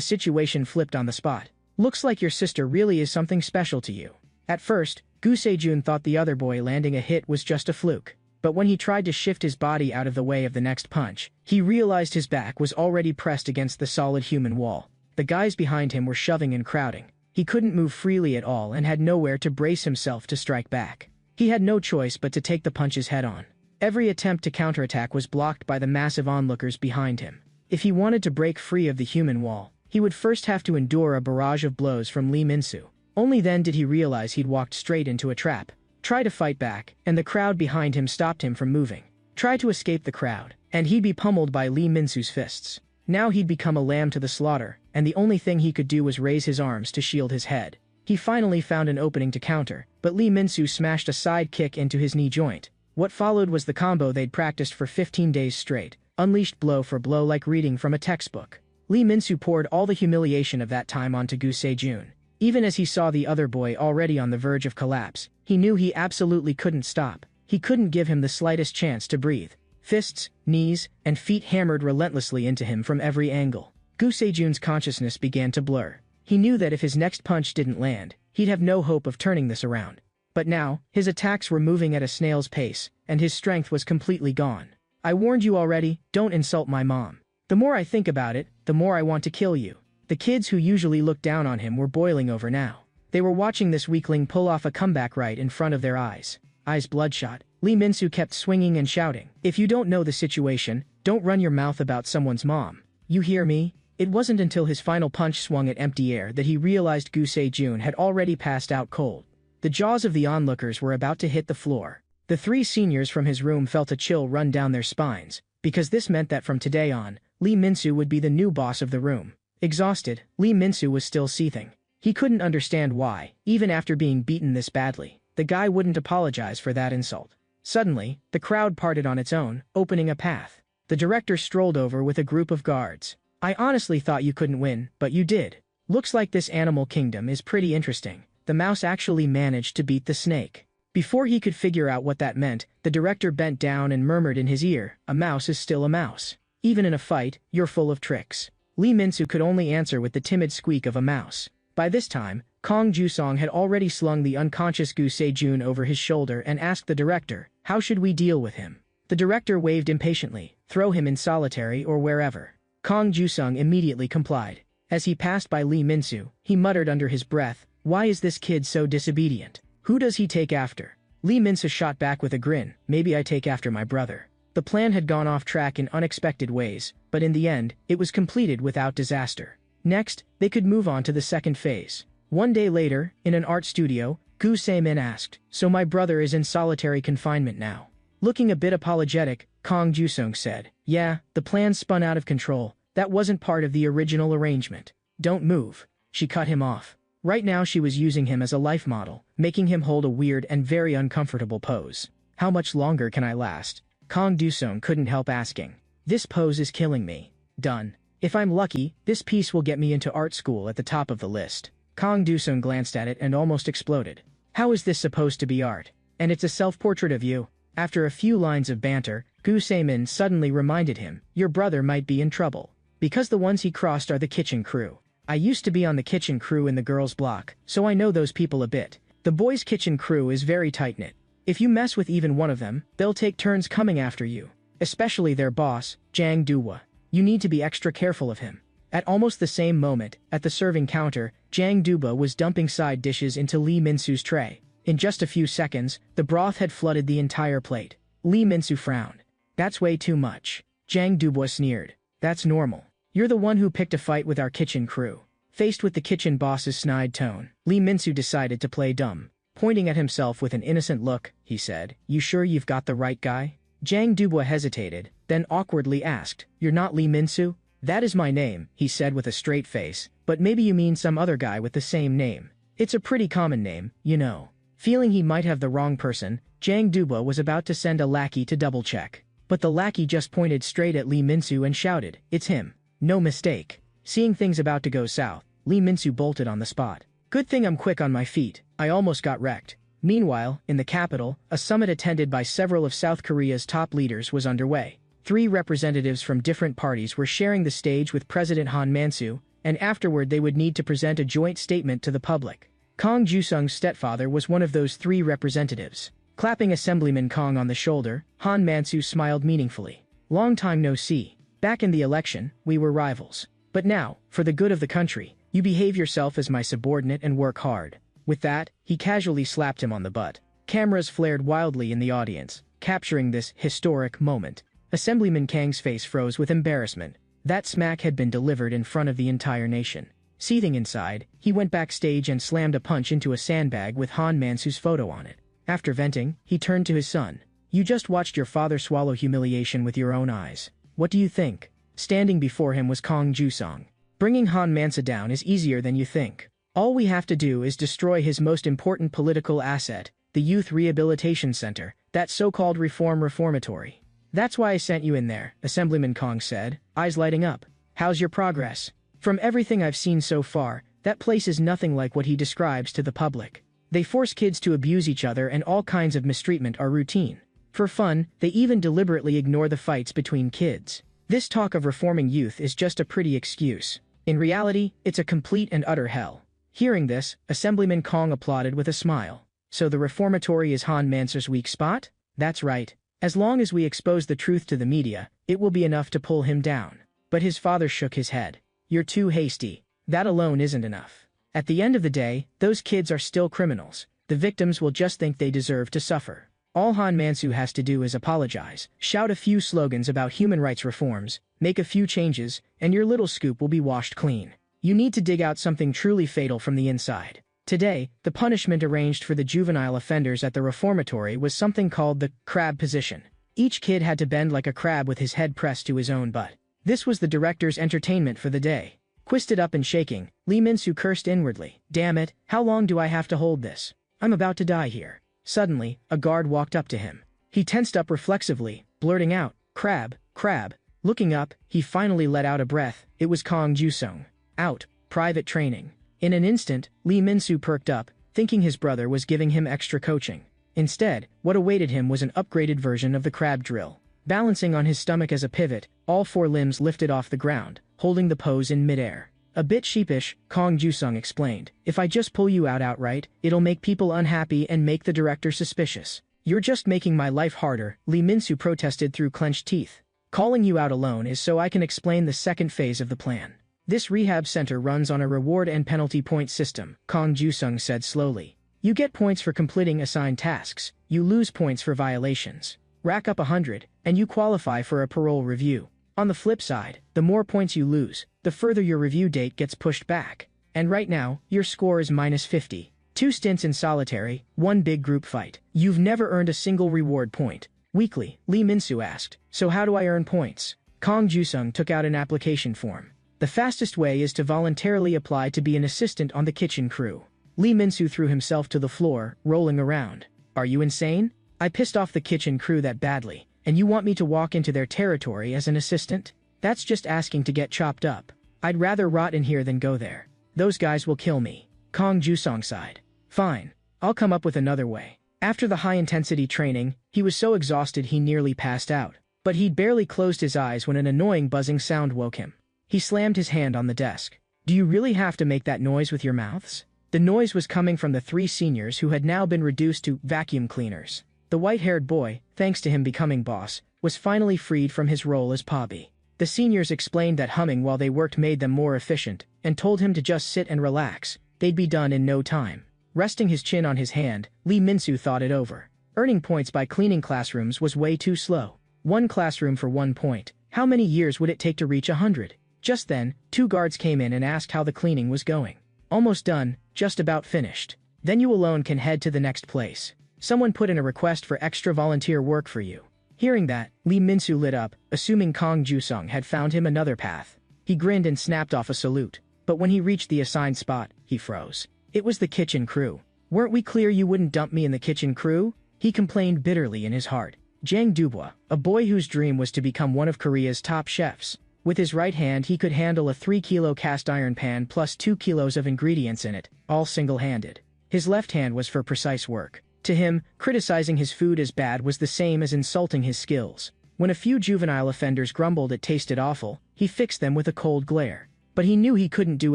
situation flipped on the spot. "Looks like your sister really is something special to you." At first, Gu Sejun thought the other boy landing a hit was just a fluke. But when he tried to shift his body out of the way of the next punch, he realized his back was already pressed against the solid human wall. The guys behind him were shoving and crowding. He couldn't move freely at all and had nowhere to brace himself to strike back. He had no choice but to take the punches head-on. Every attempt to counterattack was blocked by the massive onlookers behind him. If he wanted to break free of the human wall, he would first have to endure a barrage of blows from Lee Min-soo. Only then did he realize he'd walked straight into a trap. Try to fight back, and the crowd behind him stopped him from moving. Try to escape the crowd, and he'd be pummeled by Lee Min-soo's fists. Now he'd become a lamb to the slaughter, and the only thing he could do was raise his arms to shield his head. He finally found an opening to counter, but Lee Min-soo smashed a side kick into his knee joint. What followed was the combo they'd practiced for 15 days straight, unleashed blow for blow like reading from a textbook. Lee Min-soo poured all the humiliation of that time onto Gu Sejun. Even as he saw the other boy already on the verge of collapse, he knew he absolutely couldn't stop. He couldn't give him the slightest chance to breathe. Fists, knees, and feet hammered relentlessly into him from every angle. Gu Sejun's consciousness began to blur. He knew that if his next punch didn't land, he'd have no hope of turning this around. But now, his attacks were moving at a snail's pace, and his strength was completely gone. "I warned you already, don't insult my mom. The more I think about it, the more I want to kill you." The kids who usually looked down on him were boiling over now. They were watching this weakling pull off a comeback right in front of their eyes. Eyes bloodshot, Lee Min-soo kept swinging and shouting, "If you don't know the situation, don't run your mouth about someone's mom. You hear me?" It wasn't until his final punch swung at empty air that he realized Gu Sejun had already passed out cold. The jaws of the onlookers were about to hit the floor. The three seniors from his room felt a chill run down their spines, because this meant that from today on, Lee Min-soo would be the new boss of the room. Exhausted, Lee Min-soo was still seething. He couldn't understand why, even after being beaten this badly, the guy wouldn't apologize for that insult. Suddenly, the crowd parted on its own, opening a path. The director strolled over with a group of guards. "I honestly thought you couldn't win, but you did. Looks like this animal kingdom is pretty interesting. The mouse actually managed to beat the snake." Before he could figure out what that meant, the director bent down and murmured in his ear, "A mouse is still a mouse. Even in a fight, you're full of tricks." Lee Min-soo could only answer with the timid squeak of a mouse. By this time, Kong Ju-song had already slung the unconscious Gu Sejun over his shoulder and asked the director, "How should we deal with him?" The director waved impatiently, "Throw him in solitary or wherever." Kong Ju-sung immediately complied. As he passed by Lee Min-soo, he muttered under his breath, "Why is this kid so disobedient? Who does he take after?" Lee Min-soo shot back with a grin, "Maybe I take after my brother." The plan had gone off track in unexpected ways, but in the end, it was completed without disaster. Next, they could move on to the second phase. One day later, in an art studio, Gu Se-min asked, "So my brother is in solitary confinement now?" Looking a bit apologetic, Kong Ju-sung said, "Yeah, the plan spun out of control. That wasn't part of the original arrangement." "Don't move." She cut him off. Right now she was using him as a life model, making him hold a weird and very uncomfortable pose. "How much longer can I last?" Kong Ju-sung couldn't help asking. "This pose is killing me." "Done. If I'm lucky, this piece will get me into art school at the top of the list." Kong Ju-sung glanced at it and almost exploded. "How is this supposed to be art? And it's a self-portrait of you?" After a few lines of banter, Gu Se-min suddenly reminded him, "Your brother might be in trouble. Because the ones he crossed are the kitchen crew. I used to be on the kitchen crew in the girls' block, so I know those people a bit. The boys' kitchen crew is very tight-knit. If you mess with even one of them, they'll take turns coming after you. Especially their boss, Jang Do-hwa. You need to be extra careful of him." At almost the same moment, at the serving counter, Jang Do-hwa was dumping side dishes into Lee Min-soo's tray. In just a few seconds, the broth had flooded the entire plate. Lee Min-soo frowned. "That's way too much." Jang Do-hwa sneered. "That's normal. You're the one who picked a fight with our kitchen crew." Faced with the kitchen boss's snide tone, Lee Min-soo decided to play dumb. Pointing at himself with an innocent look, he said, "You sure you've got the right guy?" Jang Do-hwa hesitated, then awkwardly asked, "You're not Lee Min-soo?" "That is my name," he said with a straight face, "but maybe you mean some other guy with the same name. It's a pretty common name, you know." Feeling he might have the wrong person, Jang Do-hwa was about to send a lackey to double-check. But the lackey just pointed straight at Lee Min-soo and shouted, "It's him. No mistake." Seeing things about to go south, Lee Min-soo bolted on the spot. Good thing I'm quick on my feet, I almost got wrecked. Meanwhile, in the capital, a summit attended by several of South Korea's top leaders was underway. 3 representatives from different parties were sharing the stage with President Han Man-soo, and afterward they would need to present a joint statement to the public. Kang Ju-sung's stepfather was one of those 3 representatives. Clapping Assemblyman Kang on the shoulder, Han Man-soo smiled meaningfully. Long time no see. Back in the election, we were rivals. But now, for the good of the country, you behave yourself as my subordinate and work hard. With that, he casually slapped him on the butt. Cameras flared wildly in the audience, capturing this historic moment. Assemblyman Kang's face froze with embarrassment. That smack had been delivered in front of the entire nation. Seething inside, he went backstage and slammed a punch into a sandbag with Han Man-soo's photo on it. After venting, he turned to his son. You just watched your father swallow humiliation with your own eyes. What do you think? Standing before him was Kang Ju-sung. Bringing Han Man-soo down is easier than you think. All we have to do is destroy his most important political asset, the Youth Rehabilitation Center, that so-called reformatory. That's why I sent you in there, Assemblyman Kang said, eyes lighting up. How's your progress? From everything I've seen so far, that place is nothing like what he describes to the public. They force kids to abuse each other and all kinds of mistreatment are routine. For fun, they even deliberately ignore the fights between kids. This talk of reforming youth is just a pretty excuse. In reality, it's a complete and utter hell. Hearing this, Assemblyman Kang applauded with a smile. So the reformatory is Han Man-soo's weak spot? That's right. As long as we expose the truth to the media, it will be enough to pull him down. But his father shook his head. You're too hasty. That alone isn't enough. At the end of the day, those kids are still criminals. The victims will just think they deserve to suffer. All Han Man-soo has to do is apologize, shout a few slogans about human rights reforms, make a few changes, and your little scoop will be washed clean. You need to dig out something truly fatal from the inside. Today, the punishment arranged for the juvenile offenders at the reformatory was something called the crab position. Each kid had to bend like a crab with his head pressed to his own butt. This was the director's entertainment for the day. Twisted up and shaking, Lee Min-soo cursed inwardly. Damn it, how long do I have to hold this? I'm about to die here. Suddenly, a guard walked up to him. He tensed up reflexively, blurting out, crab, crab. Looking up, he finally let out a breath. It was Kang Ju-sung. Out, private training. In an instant, Lee Min-soo perked up, thinking his brother was giving him extra coaching. Instead, what awaited him was an upgraded version of the crab drill. Balancing on his stomach as a pivot, all 4 limbs lifted off the ground, holding the pose in midair. A bit sheepish, Kang Ju-sung explained, if I just pull you out outright, it'll make people unhappy and make the director suspicious. You're just making my life harder, Lee Min-soo protested through clenched teeth. Calling you out alone is so I can explain the second phase of the plan. This rehab center runs on a reward and penalty point system, Kang Ju-sung said slowly. You get points for completing assigned tasks, you lose points for violations. Rack up 100, and you qualify for a parole review. On the flip side, the more points you lose, the further your review date gets pushed back. And right now, your score is -50. 2 stints in solitary, 1 big group fight. You've never earned a single reward point. Weakly, Lee Min-soo asked, so how do I earn points? Kang Ju-sung took out an application form. The fastest way is to voluntarily apply to be an assistant on the kitchen crew. Lee Min-soo threw himself to the floor, rolling around. Are you insane? I pissed off the kitchen crew that badly, and you want me to walk into their territory as an assistant? That's just asking to get chopped up. I'd rather rot in here than go there. Those guys will kill me. Kang Ju-sung sighed. Fine. I'll come up with another way. After the high-intensity training, he was so exhausted he nearly passed out. But he'd barely closed his eyes when an annoying buzzing sound woke him. He slammed his hand on the desk. Do you really have to make that noise with your mouths? The noise was coming from the 3 seniors who had now been reduced to vacuum cleaners. The white-haired boy, thanks to him becoming boss, was finally freed from his role as Pobby. The seniors explained that humming while they worked made them more efficient, and told him to just sit and relax. They'd be done in no time. Resting his chin on his hand, Lee Min-soo thought it over. Earning points by cleaning classrooms was way too slow. 1 classroom for 1 point. How many years would it take to reach 100? Just then, 2 guards came in and asked how the cleaning was going. Almost done, just about finished. Then you alone can head to the next place. Someone put in a request for extra volunteer work for you. Hearing that, Lee Min-soo lit up, assuming Kang Ju-sung had found him another path. He grinned and snapped off a salute. But when he reached the assigned spot, he froze. It was the kitchen crew. Weren't we clear you wouldn't dump me in the kitchen crew? He complained bitterly in his heart. Jang Dubois, a boy whose dream was to become one of Korea's top chefs, With his right hand he could handle a 3-kilo cast iron pan plus 2 kilos of ingredients in it, all single-handed. His left hand was for precise work. To him, criticizing his food as bad was the same as insulting his skills. When a few juvenile offenders grumbled it tasted awful, he fixed them with a cold glare. But he knew he couldn't do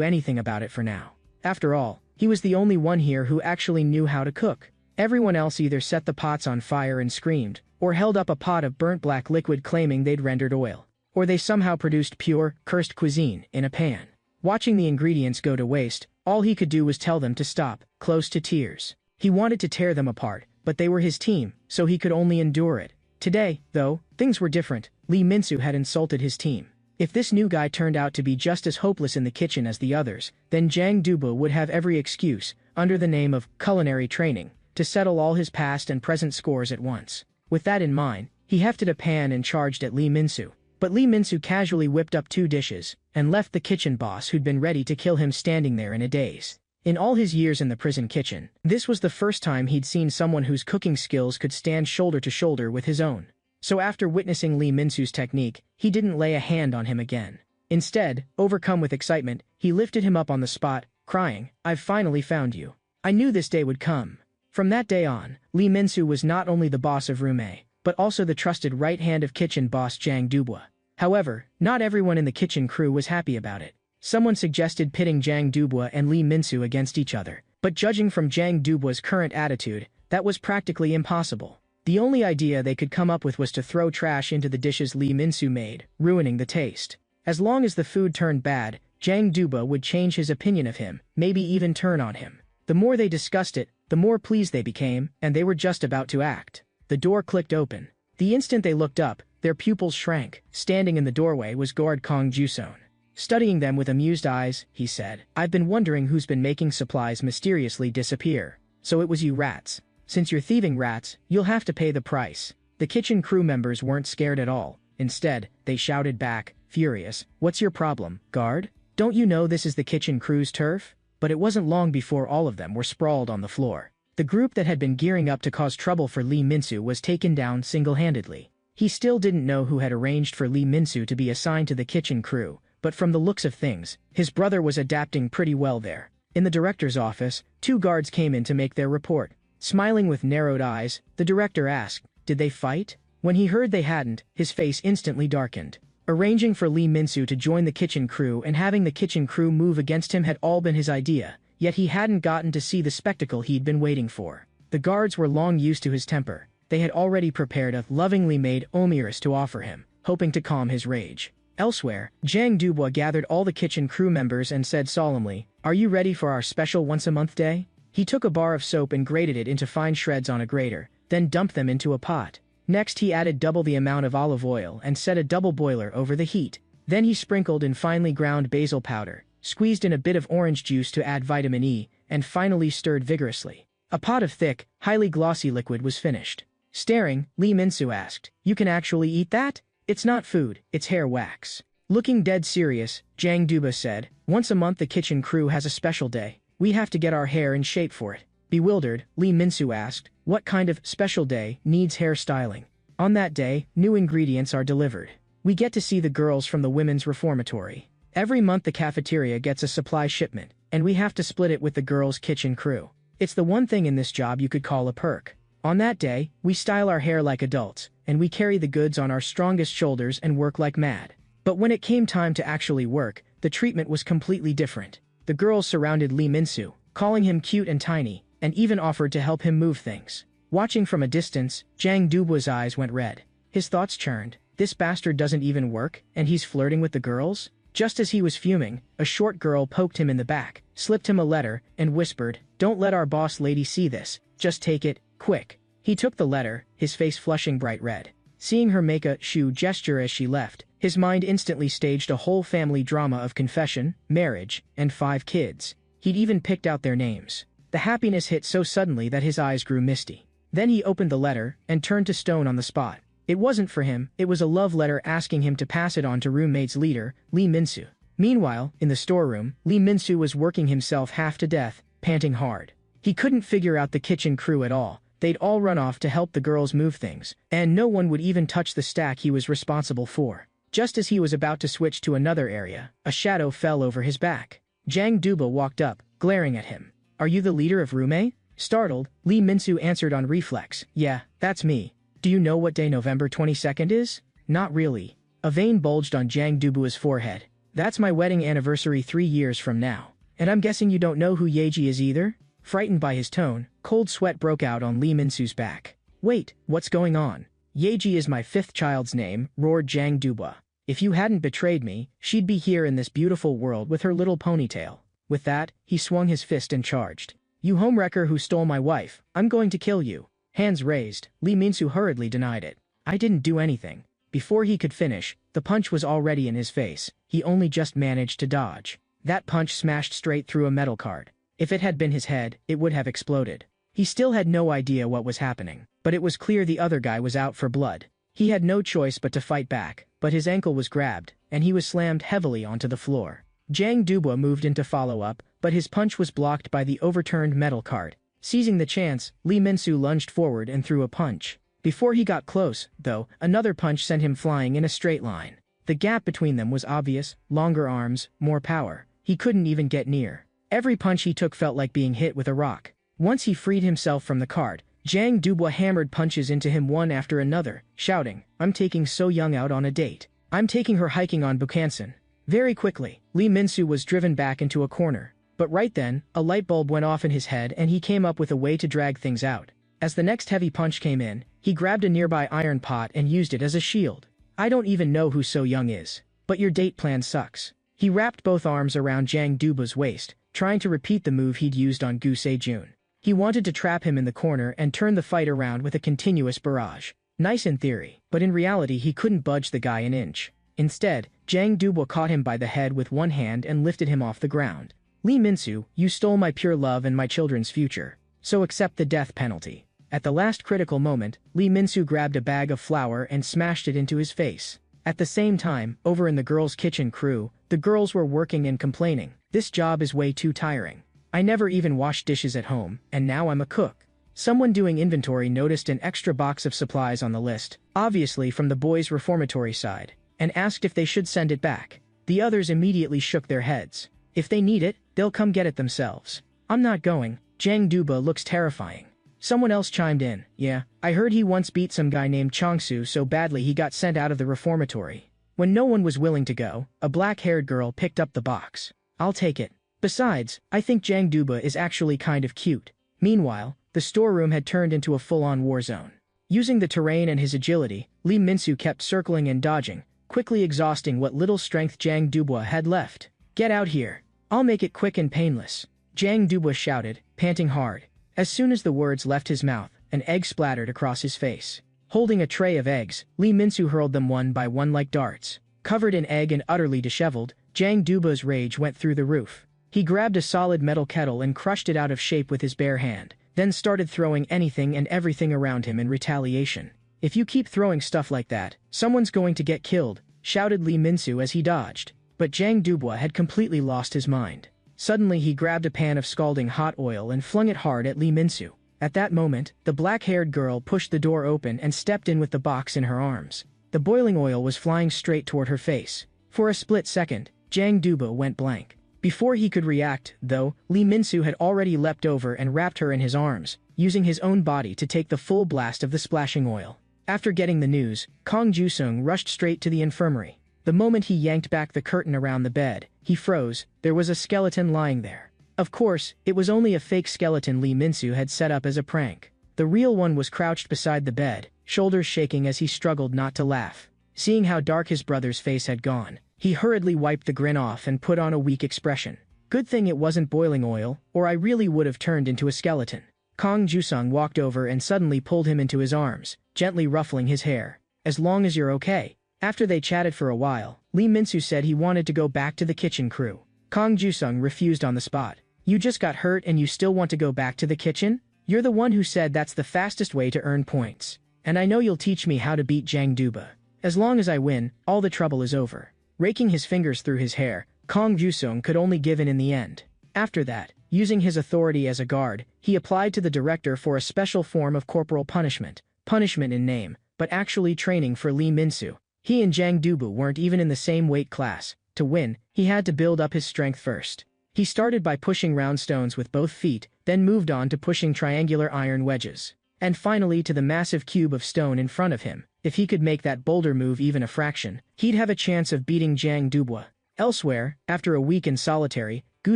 anything about it for now. After all, he was the only one here who actually knew how to cook. Everyone else either set the pots on fire and screamed, or held up a pot of burnt black liquid claiming they'd rendered oil. Or they somehow produced pure, cursed cuisine in a pan. Watching the ingredients go to waste, all he could do was tell them to stop, close to tears. He wanted to tear them apart, but they were his team, so he could only endure it. Today, though, things were different. Lee Min-soo had insulted his team. If this new guy turned out to be just as hopeless in the kitchen as the others, then Jang Duba would have every excuse, under the name of culinary training, to settle all his past and present scores at once. With that in mind, he hefted a pan and charged at Lee Min-soo. But Lee Min-soo casually whipped up 2 dishes, and left the kitchen boss who'd been ready to kill him standing there in a daze. In all his years in the prison kitchen, this was the first time he'd seen someone whose cooking skills could stand shoulder to shoulder with his own. So after witnessing Lee Min-soo's technique, he didn't lay a hand on him again. Instead, overcome with excitement, he lifted him up on the spot, crying, "I've finally found you. I knew this day would come." From that day on, Lee Min-soo was not only the boss of Room A, but also the trusted right hand of kitchen boss Jang Duba. However, not everyone in the kitchen crew was happy about it. Someone suggested pitting Jang Duba and Lee Min-soo against each other, but judging from Jang Duba's current attitude, that was practically impossible. The only idea they could come up with was to throw trash into the dishes Lee Min-soo made, ruining the taste. As long as the food turned bad, Jang Duba would change his opinion of him, maybe even turn on him. The more they discussed it, the more pleased they became, and they were just about to act. The door clicked open. The instant they looked up, their pupils shrank. Standing in the doorway was guard Kong Juseon. Studying them with amused eyes, he said, "I've been wondering who's been making supplies mysteriously disappear. So it was you rats. Since you're thieving rats, you'll have to pay the price." The kitchen crew members weren't scared at all. Instead, they shouted back, furious, "What's your problem, guard? Don't you know this is the kitchen crew's turf?" But it wasn't long before all of them were sprawled on the floor. The group that had been gearing up to cause trouble for Lee Min-soo was taken down single-handedly. He still didn't know who had arranged for Lee Min-soo to be assigned to the kitchen crew, but from the looks of things, his brother was adapting pretty well there. In the director's office, 2 guards came in to make their report. Smiling with narrowed eyes, the director asked, "Did they fight?" When he heard they hadn't, his face instantly darkened. Arranging for Lee Min-soo to join the kitchen crew and having the kitchen crew move against him had all been his idea, yet he hadn't gotten to see the spectacle he'd been waiting for. The guards were long used to his temper. They had already prepared a lovingly made omeras to offer him, hoping to calm his rage. Elsewhere, Jang Dubois gathered all the kitchen crew members and said solemnly, "Are you ready for our special once-a-month day?" He took a bar of soap and grated it into fine shreds on a grater, then dumped them into a pot. Next he added double the amount of olive oil and set a double boiler over the heat. Then he sprinkled in finely ground basil powder, squeezed in a bit of orange juice to add vitamin E, and finally stirred vigorously. A pot of thick, highly glossy liquid was finished. Staring, Lee Min-soo asked, "You can actually eat that?" "It's not food, it's hair wax." Looking dead serious, Jang Duba said, "Once a month the kitchen crew has a special day. We have to get our hair in shape for it." Bewildered, Lee Min-soo asked, "What kind of special day needs hair styling?" "On that day, new ingredients are delivered. We get to see the girls from the women's reformatory. Every month the cafeteria gets a supply shipment, and we have to split it with the girls' kitchen crew. It's the one thing in this job you could call a perk. On that day, we style our hair like adults, and we carry the goods on our strongest shoulders and work like mad." But when it came time to actually work, the treatment was completely different. The girls surrounded Lee Min-soo, calling him cute and tiny, and even offered to help him move things. Watching from a distance, Jang Dubois' eyes went red. His thoughts churned. This bastard doesn't even work, and he's flirting with the girls? Just as he was fuming, a short girl poked him in the back, slipped him a letter, and whispered, "Don't let our boss lady see this. Just take it, quick." He took the letter, his face flushing bright red. Seeing her make a shoo gesture as she left, his mind instantly staged a whole family drama of confession, marriage, and 5 kids. He'd even picked out their names. The happiness hit so suddenly that his eyes grew misty. Then he opened the letter and turned to stone on the spot. It wasn't for him, it was a love letter asking him to pass it on to roommate's leader, Lee Min-soo. Meanwhile, in the storeroom, Lee Min-soo was working himself half to death, panting hard. He couldn't figure out the kitchen crew at all. They'd all run off to help the girls move things, and no one would even touch the stack he was responsible for. Just as he was about to switch to another area, a shadow fell over his back. Jang Duba walked up, glaring at him. "Are you the leader of Rume?" Startled, Lee Min-soo answered on reflex. "Yeah, that's me. Do you know what day November 22nd is?" "Not really." A vein bulged on Jang Dubua's forehead. "That's my wedding anniversary 3 years from now. And I'm guessing you don't know who Yeji is either?" Frightened by his tone, cold sweat broke out on Lee Min-soo's back. "Wait, what's going on?" "Yeji is my 5th child's name," roared Jang Dubua. "If you hadn't betrayed me, she'd be here in this beautiful world with her little ponytail." With that, he swung his fist and charged. "You homewrecker who stole my wife, I'm going to kill you." Hands raised, Lee Min-soo hurriedly denied it. "I didn't do anything." Before he could finish, the punch was already in his face. He only just managed to dodge. That punch smashed straight through a metal card. If it had been his head, it would have exploded. He still had no idea what was happening, but it was clear the other guy was out for blood. He had no choice but to fight back, but his ankle was grabbed, and he was slammed heavily onto the floor. Jang Dubua moved in to follow up, but his punch was blocked by the overturned metal card. Seizing the chance, Lee Min-soo lunged forward and threw a punch. Before he got close, though, another punch sent him flying in a straight line. The gap between them was obvious: longer arms, more power. He couldn't even get near. Every punch he took felt like being hit with a rock. Once he freed himself from the card, Jang Dubua hammered punches into him one after another, shouting, "I'm taking So Young out on a date. I'm taking her hiking on Bukhansan." Very quickly, Lee Min-soo was driven back into a corner. But right then, a light bulb went off in his head and he came up with a way to drag things out. As the next heavy punch came in, he grabbed a nearby iron pot and used it as a shield. "I don't even know who So Young is. But your date plan sucks." He wrapped both arms around Jang Duba's waist, trying to repeat the move he'd used on Gu Se-jun. He wanted to trap him in the corner and turn the fight around with a continuous barrage. Nice in theory, but in reality he couldn't budge the guy an inch. Instead, Jang Dubua caught him by the head with one hand and lifted him off the ground. "Lee Min-soo, you stole my pure love and my children's future. So accept the death penalty." At the last critical moment, Lee Min-soo grabbed a bag of flour and smashed it into his face. At the same time, over in the girls' kitchen crew, the girls were working and complaining. "This job is way too tiring. I never even wash dishes at home, and now I'm a cook." Someone doing inventory noticed an extra box of supplies on the list, obviously from the boys' reformatory side, and asked if they should send it back. The others immediately shook their heads. "If they need it, they'll come get it themselves." "I'm not going. Jang Duba looks terrifying." Someone else chimed in. "Yeah, I heard he once beat some guy named Chongsu so badly he got sent out of the reformatory." When no one was willing to go, a black-haired girl picked up the box. "I'll take it. Besides, I think Jang Duba is actually kind of cute." Meanwhile, the storeroom had turned into a full-on war zone. Using the terrain and his agility, Lee Min-soo kept circling and dodging, quickly exhausting what little strength Jang Duba had left. "Get out here. I'll make it quick and painless," Jang Duba shouted, panting hard. As soon as the words left his mouth, an egg splattered across his face. Holding a tray of eggs, Lee Min-soo hurled them one by one like darts. Covered in egg and utterly disheveled, Jang Duba's rage went through the roof. He grabbed a solid metal kettle and crushed it out of shape with his bare hand, then started throwing anything and everything around him in retaliation. "If you keep throwing stuff like that, someone's going to get killed," shouted Lee Min-soo as he dodged. But Jang Dubua had completely lost his mind. Suddenly he grabbed a pan of scalding hot oil and flung it hard at Lee Min-soo. At that moment, the black-haired girl pushed the door open and stepped in with the box in her arms. The boiling oil was flying straight toward her face. For a split second, Jang Duba went blank. Before he could react, though, Lee Min-soo had already leapt over and wrapped her in his arms, using his own body to take the full blast of the splashing oil. After getting the news, Kong Ju-sung rushed straight to the infirmary. The moment he yanked back the curtain around the bed, he froze. There was a skeleton lying there. Of course, it was only a fake skeleton Lee Min-soo had set up as a prank. The real one was crouched beside the bed, shoulders shaking as he struggled not to laugh. Seeing how dark his brother's face had gone, he hurriedly wiped the grin off and put on a weak expression. "Good thing it wasn't boiling oil, or I really would have turned into a skeleton." Kong Ju-sung walked over and suddenly pulled him into his arms, gently ruffling his hair. "As long as you're okay." After they chatted for a while, Lee Min-soo said he wanted to go back to the kitchen crew. Kong Ju-sung refused on the spot. "You just got hurt and you still want to go back to the kitchen? You're the one who said that's the fastest way to earn points. And I know you'll teach me how to beat Jang Duba. As long as I win, all the trouble is over." Raking his fingers through his hair, Kong Ju-sung could only give in the end. After that, using his authority as a guard, he applied to the director for a special form of corporal punishment. Punishment in name, but actually training for Lee Min-soo. He and Jang Dubu weren't even in the same weight class. To win, he had to build up his strength first. He started by pushing round stones with both feet, then moved on to pushing triangular iron wedges. And finally to the massive cube of stone in front of him. If he could make that boulder move even a fraction, he'd have a chance of beating Jang Dubu. Elsewhere, after a week in solitary, Gu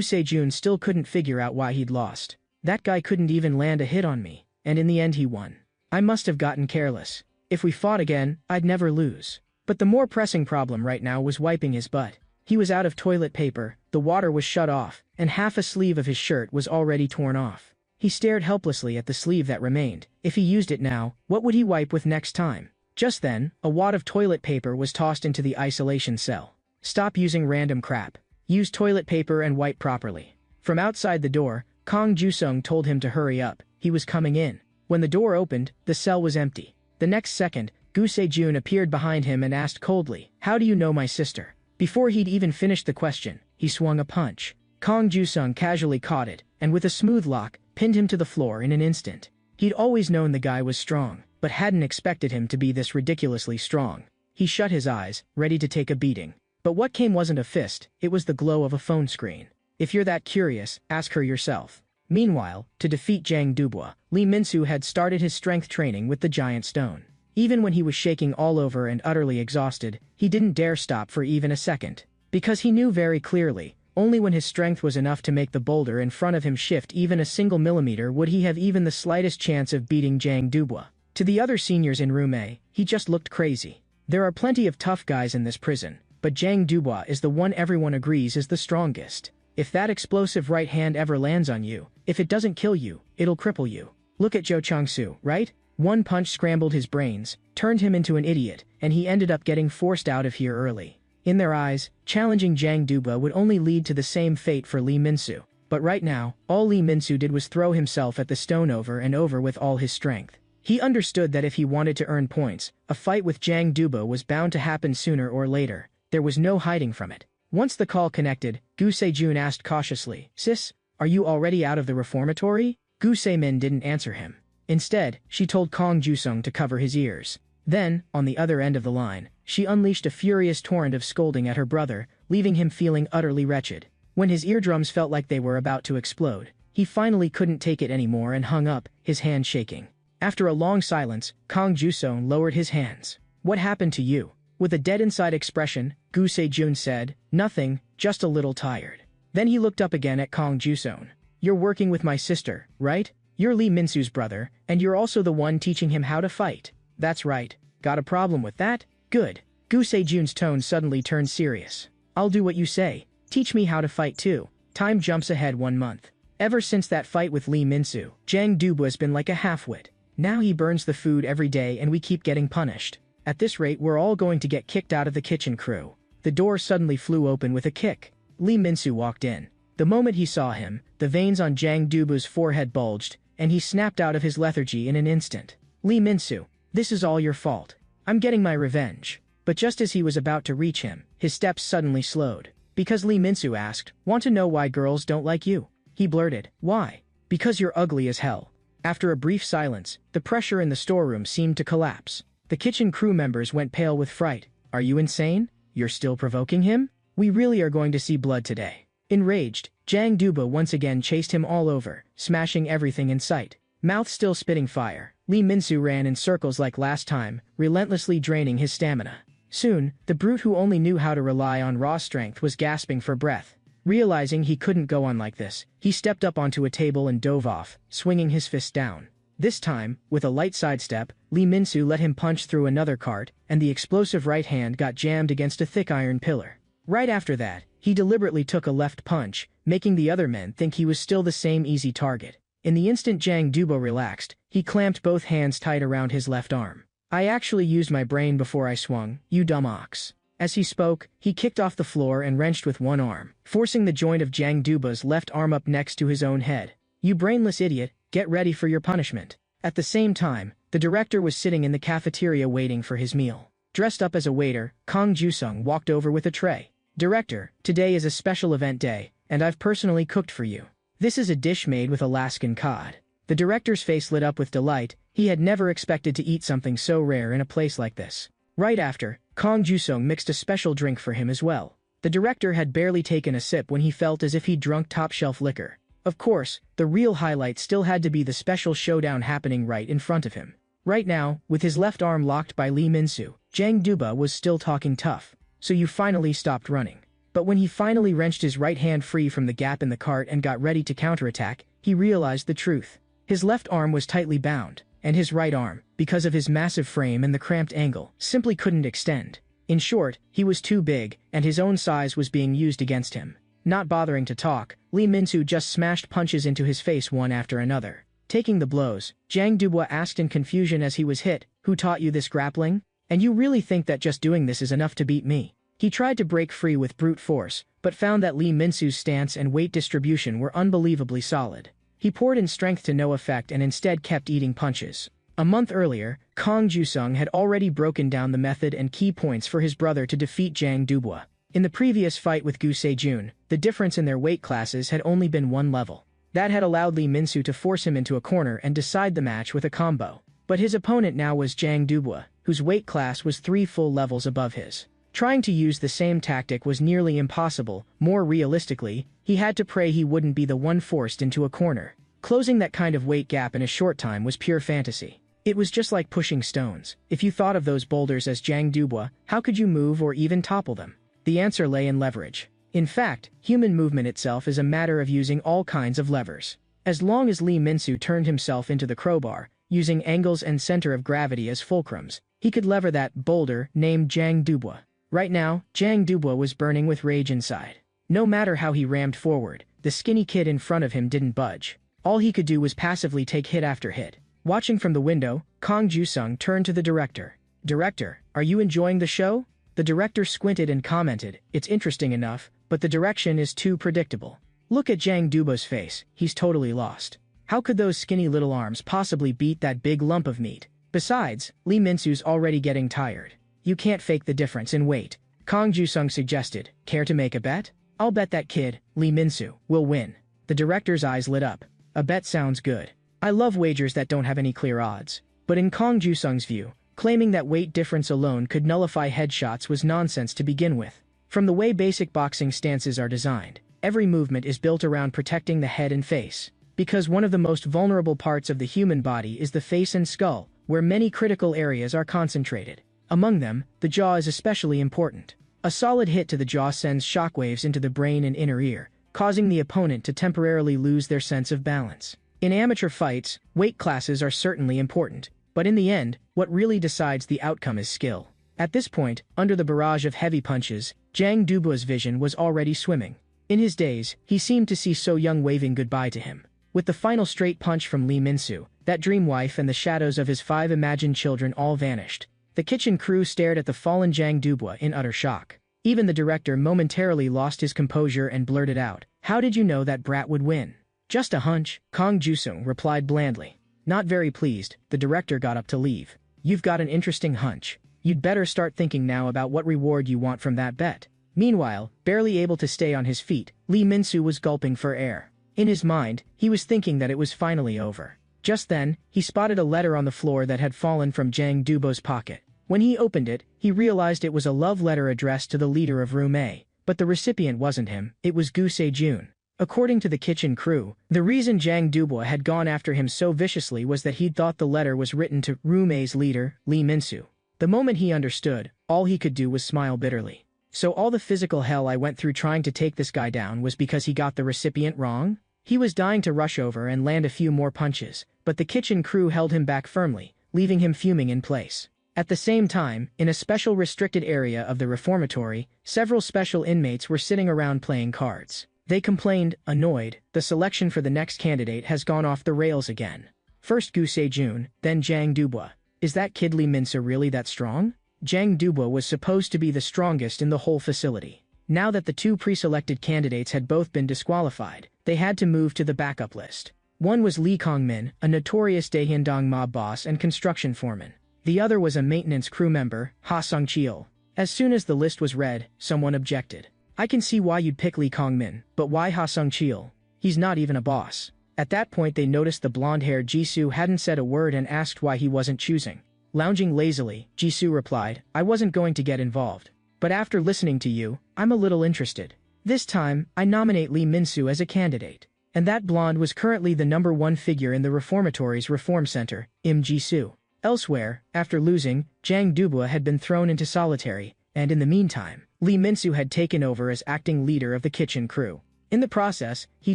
Sejun still couldn't figure out why he'd lost. That guy couldn't even land a hit on me, and in the end he won. I must have gotten careless. If we fought again, I'd never lose. But the more pressing problem right now was wiping his butt. He was out of toilet paper, the water was shut off, and half a sleeve of his shirt was already torn off. He stared helplessly at the sleeve that remained. If he used it now, what would he wipe with next time? Just then, a wad of toilet paper was tossed into the isolation cell. Stop using random crap. Use toilet paper and wipe properly. From outside the door, Kong Jusung told him to hurry up. He was coming in. When the door opened, the cell was empty. The next second, Gu Sejun appeared behind him and asked coldly, "How do you know my sister?" Before he'd even finished the question, he swung a punch. Kong Jusung casually caught it, and with a smooth lock, pinned him to the floor in an instant. He'd always known the guy was strong, but hadn't expected him to be this ridiculously strong. He shut his eyes, ready to take a beating. But what came wasn't a fist, it was the glow of a phone screen. If you're that curious, ask her yourself. Meanwhile, to defeat Jang Dubu, Lee Min-soo had started his strength training with the giant stone. Even when he was shaking all over and utterly exhausted, he didn't dare stop for even a second. Because he knew very clearly, only when his strength was enough to make the boulder in front of him shift even a single millimeter would he have even the slightest chance of beating Jang Dubu. To the other seniors in Room A, he just looked crazy. There are plenty of tough guys in this prison, but Jang Dubu is the one everyone agrees is the strongest. If that explosive right hand ever lands on you, if it doesn't kill you, it'll cripple you. Look at Jo Chang-soo, right? One punch scrambled his brains, turned him into an idiot, and he ended up getting forced out of here early. In their eyes, challenging Jang Dubu would only lead to the same fate for Lee Min-soo. But right now, all Lee Min-soo did was throw himself at the stone over and over with all his strength. He understood that if he wanted to earn points, a fight with Jang Dubu was bound to happen sooner or later. There was no hiding from it. Once the call connected, Gu Sejun asked cautiously, "Sis, are you already out of the reformatory?" Gu Sejmin didn't answer him. Instead, she told Kong Jusung to cover his ears. Then, on the other end of the line, she unleashed a furious torrent of scolding at her brother, leaving him feeling utterly wretched. When his eardrums felt like they were about to explode, he finally couldn't take it anymore and hung up, his hand shaking. After a long silence, Kong Jusung lowered his hands. "What happened to you?" With a dead-inside expression, Gu Sejun said, "Nothing, just a little tired." Then he looked up again at Kong Jusung. "You're working with my sister, right? You're Lee Min-soo's brother, and you're also the one teaching him how to fight." "That's right. Got a problem with that? Good." Gu Sejun's tone suddenly turned serious. "I'll do what you say. Teach me how to fight too." Time jumps ahead 1 month. Ever since that fight with Lee Min-soo, Jang Dubu has been like a half-wit. Now he burns the food every day and we keep getting punished. At this rate we're all going to get kicked out of the kitchen crew. The door suddenly flew open with a kick. Lee Min-soo walked in. The moment he saw him, the veins on Jang Dubu's forehead bulged, and he snapped out of his lethargy in an instant. "Lee Min-soo, this is all your fault. I'm getting my revenge." But just as he was about to reach him, his steps suddenly slowed. Because Lee Min-soo asked, "Want to know why girls don't like you?" He blurted, "Why?" "Because you're ugly as hell." After a brief silence, the pressure in the storeroom seemed to collapse. The kitchen crew members went pale with fright. "Are you insane? You're still provoking him? We really are going to see blood today." Enraged, Jang Dubu once again chased him all over, smashing everything in sight. Mouth still spitting fire, Lee Min-soo ran in circles like last time, relentlessly draining his stamina. Soon, the brute who only knew how to rely on raw strength was gasping for breath. Realizing he couldn't go on like this, he stepped up onto a table and dove off, swinging his fist down. This time, with a light sidestep, Lee Min-soo let him punch through another cart, and the explosive right hand got jammed against a thick iron pillar. Right after that, he deliberately took a left punch, making the other men think he was still the same easy target. In the instant Jang Dubu relaxed, he clamped both hands tight around his left arm. "I actually used my brain before I swung, you dumb ox." As he spoke, he kicked off the floor and wrenched with one arm, forcing the joint of Jang Dubu's left arm up next to his own head. "You brainless idiot, get ready for your punishment." At the same time, the director was sitting in the cafeteria waiting for his meal. Dressed up as a waiter, Kong Jusung walked over with a tray. "Director, today is a special event day, and I've personally cooked for you. This is a dish made with Alaskan cod." The director's face lit up with delight. He had never expected to eat something so rare in a place like this. Right after, Kong Jusung mixed a special drink for him as well. The director had barely taken a sip when he felt as if he'd drunk top-shelf liquor. Of course, the real highlight still had to be the special showdown happening right in front of him. Right now, with his left arm locked by Lee Min-soo, Jang Duba was still talking tough. So you finally stopped running. But when he finally wrenched his right hand free from the gap in the cart and got ready to counterattack, he realized the truth. His left arm was tightly bound, and his right arm, because of his massive frame and the cramped angle, simply couldn't extend. In short, he was too big, and his own size was being used against him. Not bothering to talk, Lee Min-soo just smashed punches into his face one after another. Taking the blows, Jang Duba asked in confusion as he was hit, "Who taught you this grappling? And you really think that just doing this is enough to beat me?" He tried to break free with brute force, but found that Lee Min-soo's stance and weight distribution were unbelievably solid. He poured in strength to no effect and instead kept eating punches. A month earlier, Kong Jusung had already broken down the method and key points for his brother to defeat Jang Duba. In the previous fight with Gu Sejun, the difference in their weight classes had only been one level. That had allowed Lee Min-soo to force him into a corner and decide the match with a combo. But his opponent now was Jang Duba, whose weight class was 3 full levels above his. Trying to use the same tactic was nearly impossible. More realistically, he had to pray he wouldn't be the one forced into a corner. Closing that kind of weight gap in a short time was pure fantasy. It was just like pushing stones. If you thought of those boulders as Jang Duba, how could you move or even topple them? The answer lay in leverage. In fact, human movement itself is a matter of using all kinds of levers. As long as Lee Min-soo turned himself into the crowbar, using angles and center of gravity as fulcrums, he could lever that boulder named Jang Duba. Right now, Jang Duba was burning with rage inside. No matter how he rammed forward, the skinny kid in front of him didn't budge. All he could do was passively take hit after hit. Watching from the window, Kong Jusung turned to the director. "Director, are you enjoying the show?" The director squinted and commented, "It's interesting enough, but the direction is too predictable. Look at Jang Duba's face, he's totally lost. How could those skinny little arms possibly beat that big lump of meat? Besides, Lee Min-soo's already getting tired. You can't fake the difference in weight." Kong Jusung suggested, "Care to make a bet?" "I'll bet that kid, Lee Min-soo, will win." The director's eyes lit up. "A bet sounds good. I love wagers that don't have any clear odds." But in Kong Jusung's view, claiming that weight difference alone could nullify headshots was nonsense to begin with. From the way basic boxing stances are designed, every movement is built around protecting the head and face. Because one of the most vulnerable parts of the human body is the face and skull, where many critical areas are concentrated. Among them, the jaw is especially important. A solid hit to the jaw sends shockwaves into the brain and inner ear, causing the opponent to temporarily lose their sense of balance. In amateur fights, weight classes are certainly important, but in the end, what really decides the outcome is skill. At this point, under the barrage of heavy punches, Jang Duba's vision was already swimming. In his days, he seemed to see So Young waving goodbye to him. With the final straight punch from Lee Min-soo, that dream wife and the shadows of his 5 imagined children all vanished. The kitchen crew stared at the fallen Jang Duba in utter shock. Even the director momentarily lost his composure and blurted out, "How did you know that brat would win?" "Just a hunch," Kong Jusung replied blandly. Not very pleased, the director got up to leave. "You've got an interesting hunch. You'd better start thinking now about what reward you want from that bet." Meanwhile, barely able to stay on his feet, Lee Min-soo was gulping for air. In his mind, he was thinking that it was finally over. Just then, he spotted a letter on the floor that had fallen from Jang Duba's pocket. When he opened it, he realized it was a love letter addressed to the leader of Room A, but the recipient wasn't him, it was Gu Sejun. According to the kitchen crew, the reason Jang Duba had gone after him so viciously was that he'd thought the letter was written to Room A's leader, Lee Min-soo. The moment he understood, all he could do was smile bitterly. So all the physical hell I went through trying to take this guy down was because he got the recipient wrong? He was dying to rush over and land a few more punches, but the kitchen crew held him back firmly, leaving him fuming in place. At the same time, in a special restricted area of the reformatory, several special inmates were sitting around playing cards. They complained, annoyed, the selection for the next candidate has gone off the rails again. First Gu Sejun, then Jang Duba. Is that kid Lee Min-soo really that strong? Jang Duba was supposed to be the strongest in the whole facility. Now that the 2 pre-selected candidates had both been disqualified, they had to move to the backup list. One was Lee Kong-min, a notorious Daehyundong mob boss and construction foreman. The other was a maintenance crew member, Ha Sung-cheol. As soon as the list was read, someone objected. "I can see why you'd pick Lee Kong-min, but why Ha Sung-cheol? He's not even a boss." At that point they noticed the blonde-haired Jisoo hadn't said a word and asked why he wasn't choosing. Lounging lazily, Jisoo replied, I wasn't going to get involved. But after listening to you, I'm a little interested. This time, I nominate Lee Min-soo as a candidate. And that blonde was currently the #1 figure in the reformatory's reform center, Im Jisoo. Elsewhere, after losing, Jang Dubwa had been thrown into solitary, and in the meantime, Lee Min-soo had taken over as acting leader of the kitchen crew. In the process, he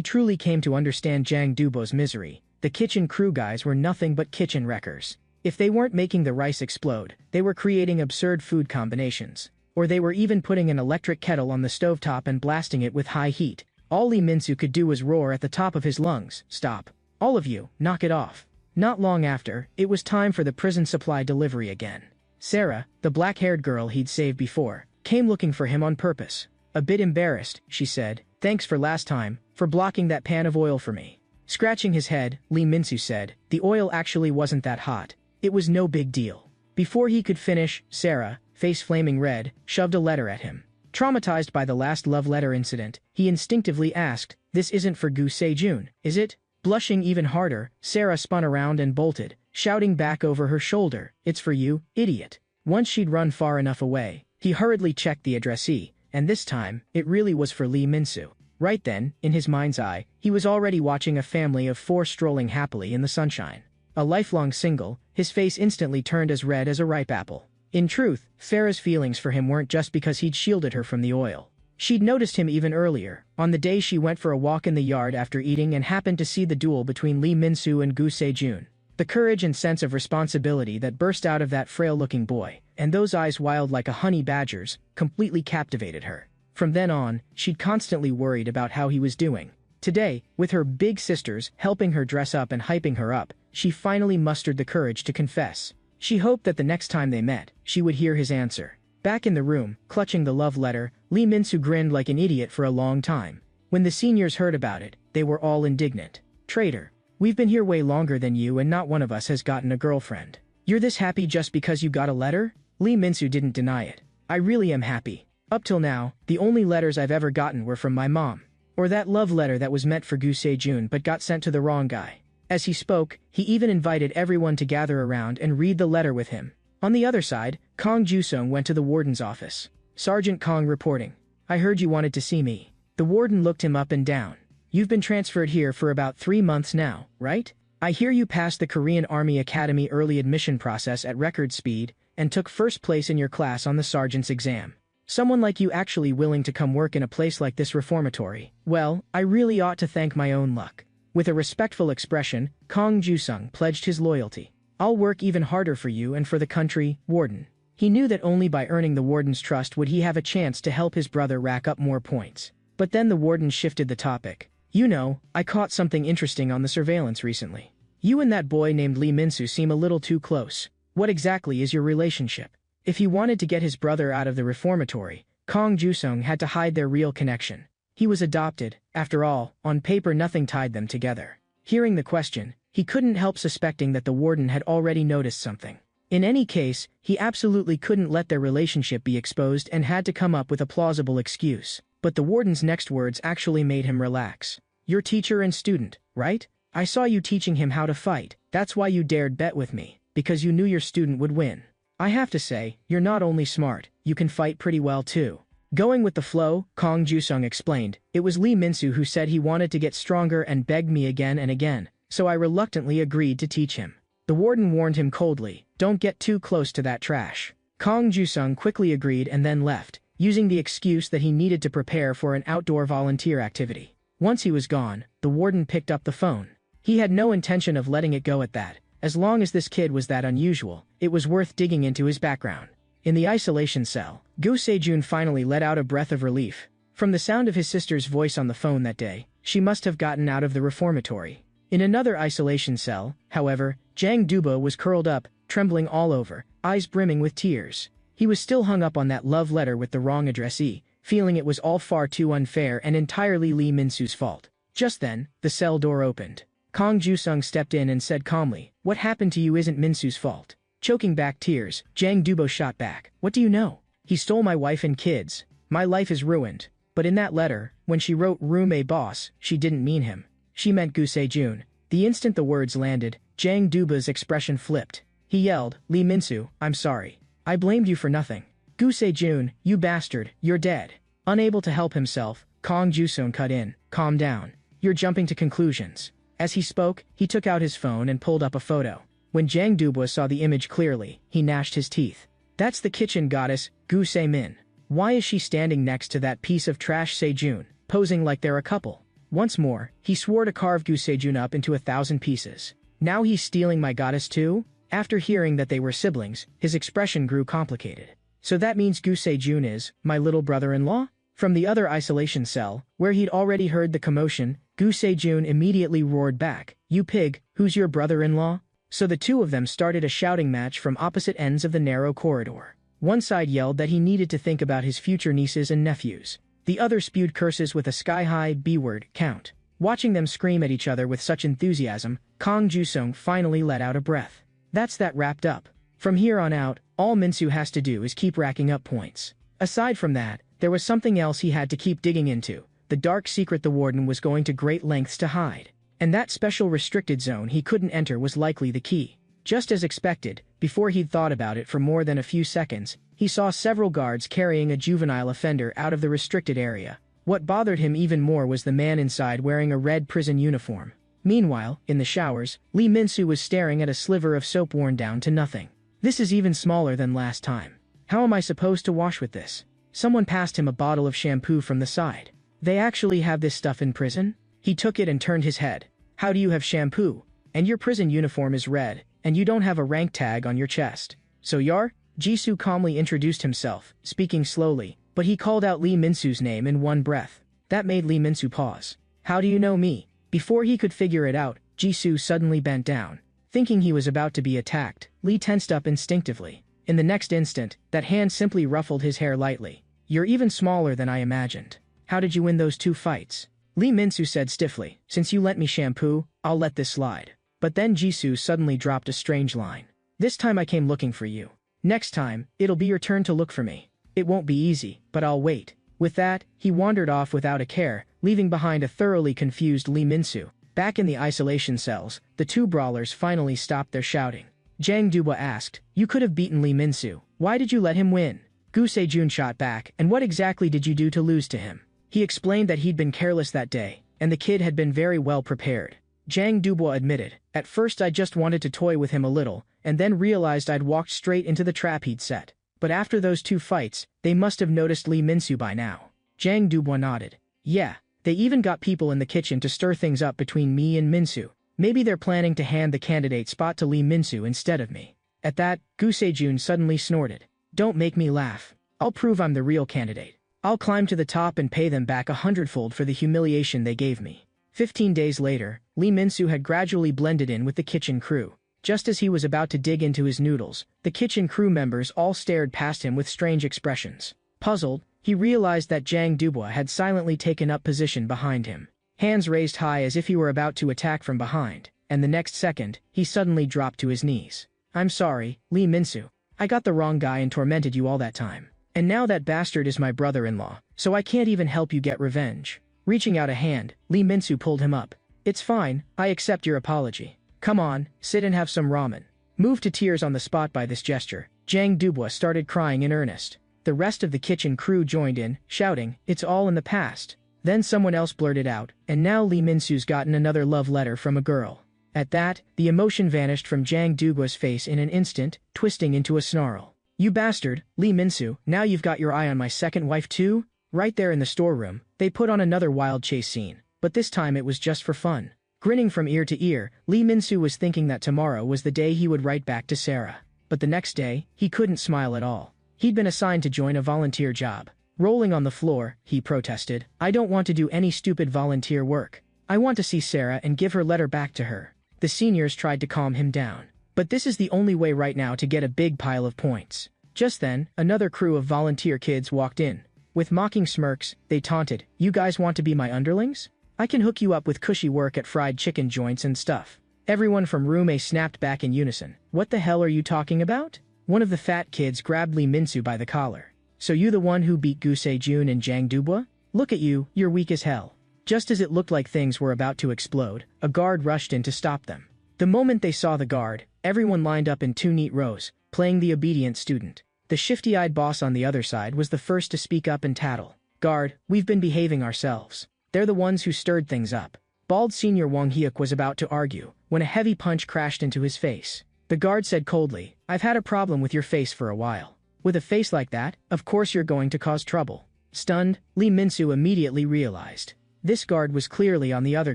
truly came to understand Jang Dubwa's misery. The kitchen crew guys were nothing but kitchen wreckers. If they weren't making the rice explode, they were creating absurd food combinations. Or they were even putting an electric kettle on the stovetop and blasting it with high heat. All Lee Min-soo could do was roar at the top of his lungs, "Stop. All of you, knock it off." Not long after, it was time for the prison supply delivery again. Sarah, the black-haired girl he'd saved before, came looking for him on purpose. A bit embarrassed, she said, "Thanks for last time, for blocking that pan of oil for me." Scratching his head, Lee Min-soo said, "The oil actually wasn't that hot. It was no big deal." Before he could finish, Sarah, face flaming red, shoved a letter at him. Traumatized by the last love letter incident, he instinctively asked, "This isn't for Gu Se-jun, is it?" Blushing even harder, Sarah spun around and bolted, shouting back over her shoulder, "It's for you, idiot." Once she'd run far enough away, he hurriedly checked the addressee, and this time, it really was for Lee Min-soo. Right then, in his mind's eye, he was already watching a family of 4 strolling happily in the sunshine. A lifelong single, his face instantly turned as red as a ripe apple. In truth, Farah's feelings for him weren't just because he'd shielded her from the oil. She'd noticed him even earlier, on the day she went for a walk in the yard after eating and happened to see the duel between Lee Min-soo and Gu Se-jun. The courage and sense of responsibility that burst out of that frail-looking boy, and those eyes wild like a honey badger's, completely captivated her. From then on, she'd constantly worried about how he was doing. Today, with her big sisters helping her dress up and hyping her up, she finally mustered the courage to confess. She hoped that the next time they met, she would hear his answer. Back in the room, clutching the love letter, Lee Min-soo grinned like an idiot for a long time. When the seniors heard about it, they were all indignant. "Traitor. We've been here way longer than you and not one of us has gotten a girlfriend. You're this happy just because you got a letter?" Lee Min-soo didn't deny it. "I really am happy. Up till now, the only letters I've ever gotten were from my mom. Or that love letter that was meant for Gu Se-jun but got sent to the wrong guy." As he spoke, he even invited everyone to gather around and read the letter with him. On the other side, Kong Ju-sung went to the warden's office. "Sergeant Kong reporting. I heard you wanted to see me." The warden looked him up and down. "You've been transferred here for about 3 months now, right? I hear you passed the Korean Army Academy early admission process at record speed and took first place in your class on the sergeant's exam. Someone like you actually willing to come work in a place like this reformatory. Well, I really ought to thank my own luck." With a respectful expression, Kong Ju-sung pledged his loyalty. "I'll work even harder for you and for the country, warden." He knew that only by earning the warden's trust would he have a chance to help his brother rack up more points. But then the warden shifted the topic. "You know, I caught something interesting on the surveillance recently. You and that boy named Lee Min-soo seem a little too close. What exactly is your relationship?" If he wanted to get his brother out of the reformatory, Kong Ju-sung had to hide their real connection. He was adopted, after all, on paper nothing tied them together. Hearing the question, he couldn't help suspecting that the warden had already noticed something. In any case, he absolutely couldn't let their relationship be exposed and had to come up with a plausible excuse. But the warden's next words actually made him relax. "You're teacher and student, right? I saw you teaching him how to fight. That's why you dared bet with me, because you knew your student would win. I have to say, you're not only smart, you can fight pretty well too." Going with the flow, Kong Ju-sung explained, "It was Lee Min-soo who said he wanted to get stronger and begged me again and again, so I reluctantly agreed to teach him." The warden warned him coldly, "Don't get too close to that trash." Kong Ju-sung quickly agreed and then left, using the excuse that he needed to prepare for an outdoor volunteer activity. Once he was gone, the warden picked up the phone. He had no intention of letting it go at that. As long as this kid was that unusual, it was worth digging into his background. In the isolation cell, Gu Se-jun finally let out a breath of relief. From the sound of his sister's voice on the phone that day, she must have gotten out of the reformatory. In another isolation cell, however, Jang Dubwa was curled up, trembling all over, eyes brimming with tears. He was still hung up on that love letter with the wrong addressee, feeling it was all far too unfair and entirely Lee Min-soo's fault. Just then, the cell door opened. Kong Ju-sung stepped in and said calmly, "What happened to you isn't Min-soo's fault." Choking back tears, Jang Dubwa shot back, "What do you know? He stole my wife and kids. My life is ruined." But in that letter, when she wrote "Roommate boss," she didn't mean him. She meant Gu Se-jun. The instant the words landed, Jang Dubwa's expression flipped. He yelled, "Lee Min-soo, I'm sorry. I blamed you for nothing. Gu Se-jun, you bastard, you're dead." Unable to help himself, Kong Ju-seon cut in, "Calm down. You're jumping to conclusions." As he spoke, he took out his phone and pulled up a photo. When Jang Dubois saw the image clearly, he gnashed his teeth. That's the kitchen goddess, Gu Se-min. Why is she standing next to that piece of trash Se-jun, posing like they're a couple? Once more, he swore to carve Gu Se-jun up into 1,000 pieces. Now he's stealing my goddess too? After hearing that they were siblings, his expression grew complicated. So that means Gu Se-jun is my little brother-in-law? From the other isolation cell, where he'd already heard the commotion, Gu Se-jun immediately roared back, "You pig, who's your brother-in-law?" So the two of them started a shouting match from opposite ends of the narrow corridor. One side yelled that he needed to think about his future nieces and nephews. The other spewed curses with a sky-high B-word count. Watching them scream at each other with such enthusiasm, Kong Ju-seon finally let out a breath. That's that wrapped up. From here on out, all Min-soo has to do is keep racking up points. Aside from that, there was something else he had to keep digging into, the dark secret the warden was going to great lengths to hide. And that special restricted zone he couldn't enter was likely the key. Just as expected, before he'd thought about it for more than a few seconds, he saw several guards carrying a juvenile offender out of the restricted area. What bothered him even more was the man inside wearing a red prison uniform. Meanwhile, in the showers, Lee Min-soo was staring at a sliver of soap worn down to nothing. This is even smaller than last time. How am I supposed to wash with this? Someone passed him a bottle of shampoo from the side. They actually have this stuff in prison? He took it and turned his head. How do you have shampoo? And your prison uniform is red, and you don't have a rank tag on your chest. So Yar? Jisoo calmly introduced himself, speaking slowly, but he called out Lee Min-soo's name in one breath. That made Lee Min-soo pause. How do you know me? Before he could figure it out, Jisoo suddenly bent down. Thinking he was about to be attacked, Lee tensed up instinctively. In the next instant, that hand simply ruffled his hair lightly. You're even smaller than I imagined. How did you win those 2 fights? Lee Min-soo said stiffly, since you lent me shampoo, I'll let this slide. But then Jisoo suddenly dropped a strange line. This time I came looking for you. Next time, it'll be your turn to look for me. It won't be easy, but I'll wait. With that, he wandered off without a care, leaving behind a thoroughly confused Lee Min-soo. Back in the isolation cells, the two brawlers finally stopped their shouting. Jang Dubois asked, "You could have beaten Lee Min-soo. Why did you let him win?" Gu Se-jun shot back, "And what exactly did you do to lose to him?" He explained that he'd been careless that day, and the kid had been very well prepared. Jang Dubois admitted, "At first I just wanted to toy with him a little, and then realized I'd walked straight into the trap he'd set. But after those 2 fights, they must have noticed Lee Min-soo by now." Jang Dubois nodded. "Yeah, they even got people in the kitchen to stir things up between me and Min-soo. Maybe they're planning to hand the candidate spot to Lee Min-soo instead of me." At that, Gu Se-jun suddenly snorted. "Don't make me laugh. I'll prove I'm the real candidate. I'll climb to the top and pay them back 100-fold for the humiliation they gave me." 15 days later, Lee Min-soo had gradually blended in with the kitchen crew. Just as he was about to dig into his noodles, the kitchen crew members all stared past him with strange expressions. Puzzled, he realized that Jang Dubois had silently taken up position behind him, hands raised high as if he were about to attack from behind, and the next second, he suddenly dropped to his knees. "I'm sorry, Lee Min-soo. I got the wrong guy and tormented you all that time. And now that bastard is my brother-in-law, so I can't even help you get revenge." Reaching out a hand, Lee Min-soo pulled him up. "It's fine, I accept your apology. Come on, sit and have some ramen." Moved to tears on the spot by this gesture, Jang Dubois started crying in earnest. The rest of the kitchen crew joined in, shouting, "It's all in the past." Then someone else blurted out, "And now Lee Min-soo's gotten another love letter from a girl." At that, the emotion vanished from Jang Dubois' face in an instant, twisting into a snarl. "You bastard, Lee Min-soo, now you've got your eye on my second wife too?" Right there in the storeroom, they put on another wild chase scene, but this time it was just for fun. Grinning from ear to ear, Lee Min-soo was thinking that tomorrow was the day he would write back to Sarah. But the next day, he couldn't smile at all. He'd been assigned to join a volunteer job. Rolling on the floor, he protested, "I don't want to do any stupid volunteer work. I want to see Sarah and give her letter back to her." The seniors tried to calm him down. But this is the only way right now to get a big pile of points. Just then, another crew of volunteer kids walked in. With mocking smirks, they taunted, "You guys want to be my underlings? I can hook you up with cushy work at fried chicken joints and stuff." Everyone from room A snapped back in unison. "What the hell are you talking about?" One of the fat kids grabbed Lee Min-soo by the collar. "So you the one who beat Gu Se-jun and Jang Dubois? Look at you, you're weak as hell." Just as it looked like things were about to explode, a guard rushed in to stop them. The moment they saw the guard, Everyone lined up in 2 neat rows, playing the obedient student. The shifty-eyed boss on the other side was the first to speak up and tattle. "Guard, we've been behaving ourselves. They're the ones who stirred things up." Bald Senior Wang Hyuk was about to argue, when a heavy punch crashed into his face. The guard said coldly, "I've had a problem with your face for a while. With a face like that, of course you're going to cause trouble." Stunned, Lee Min-soo immediately realized. This guard was clearly on the other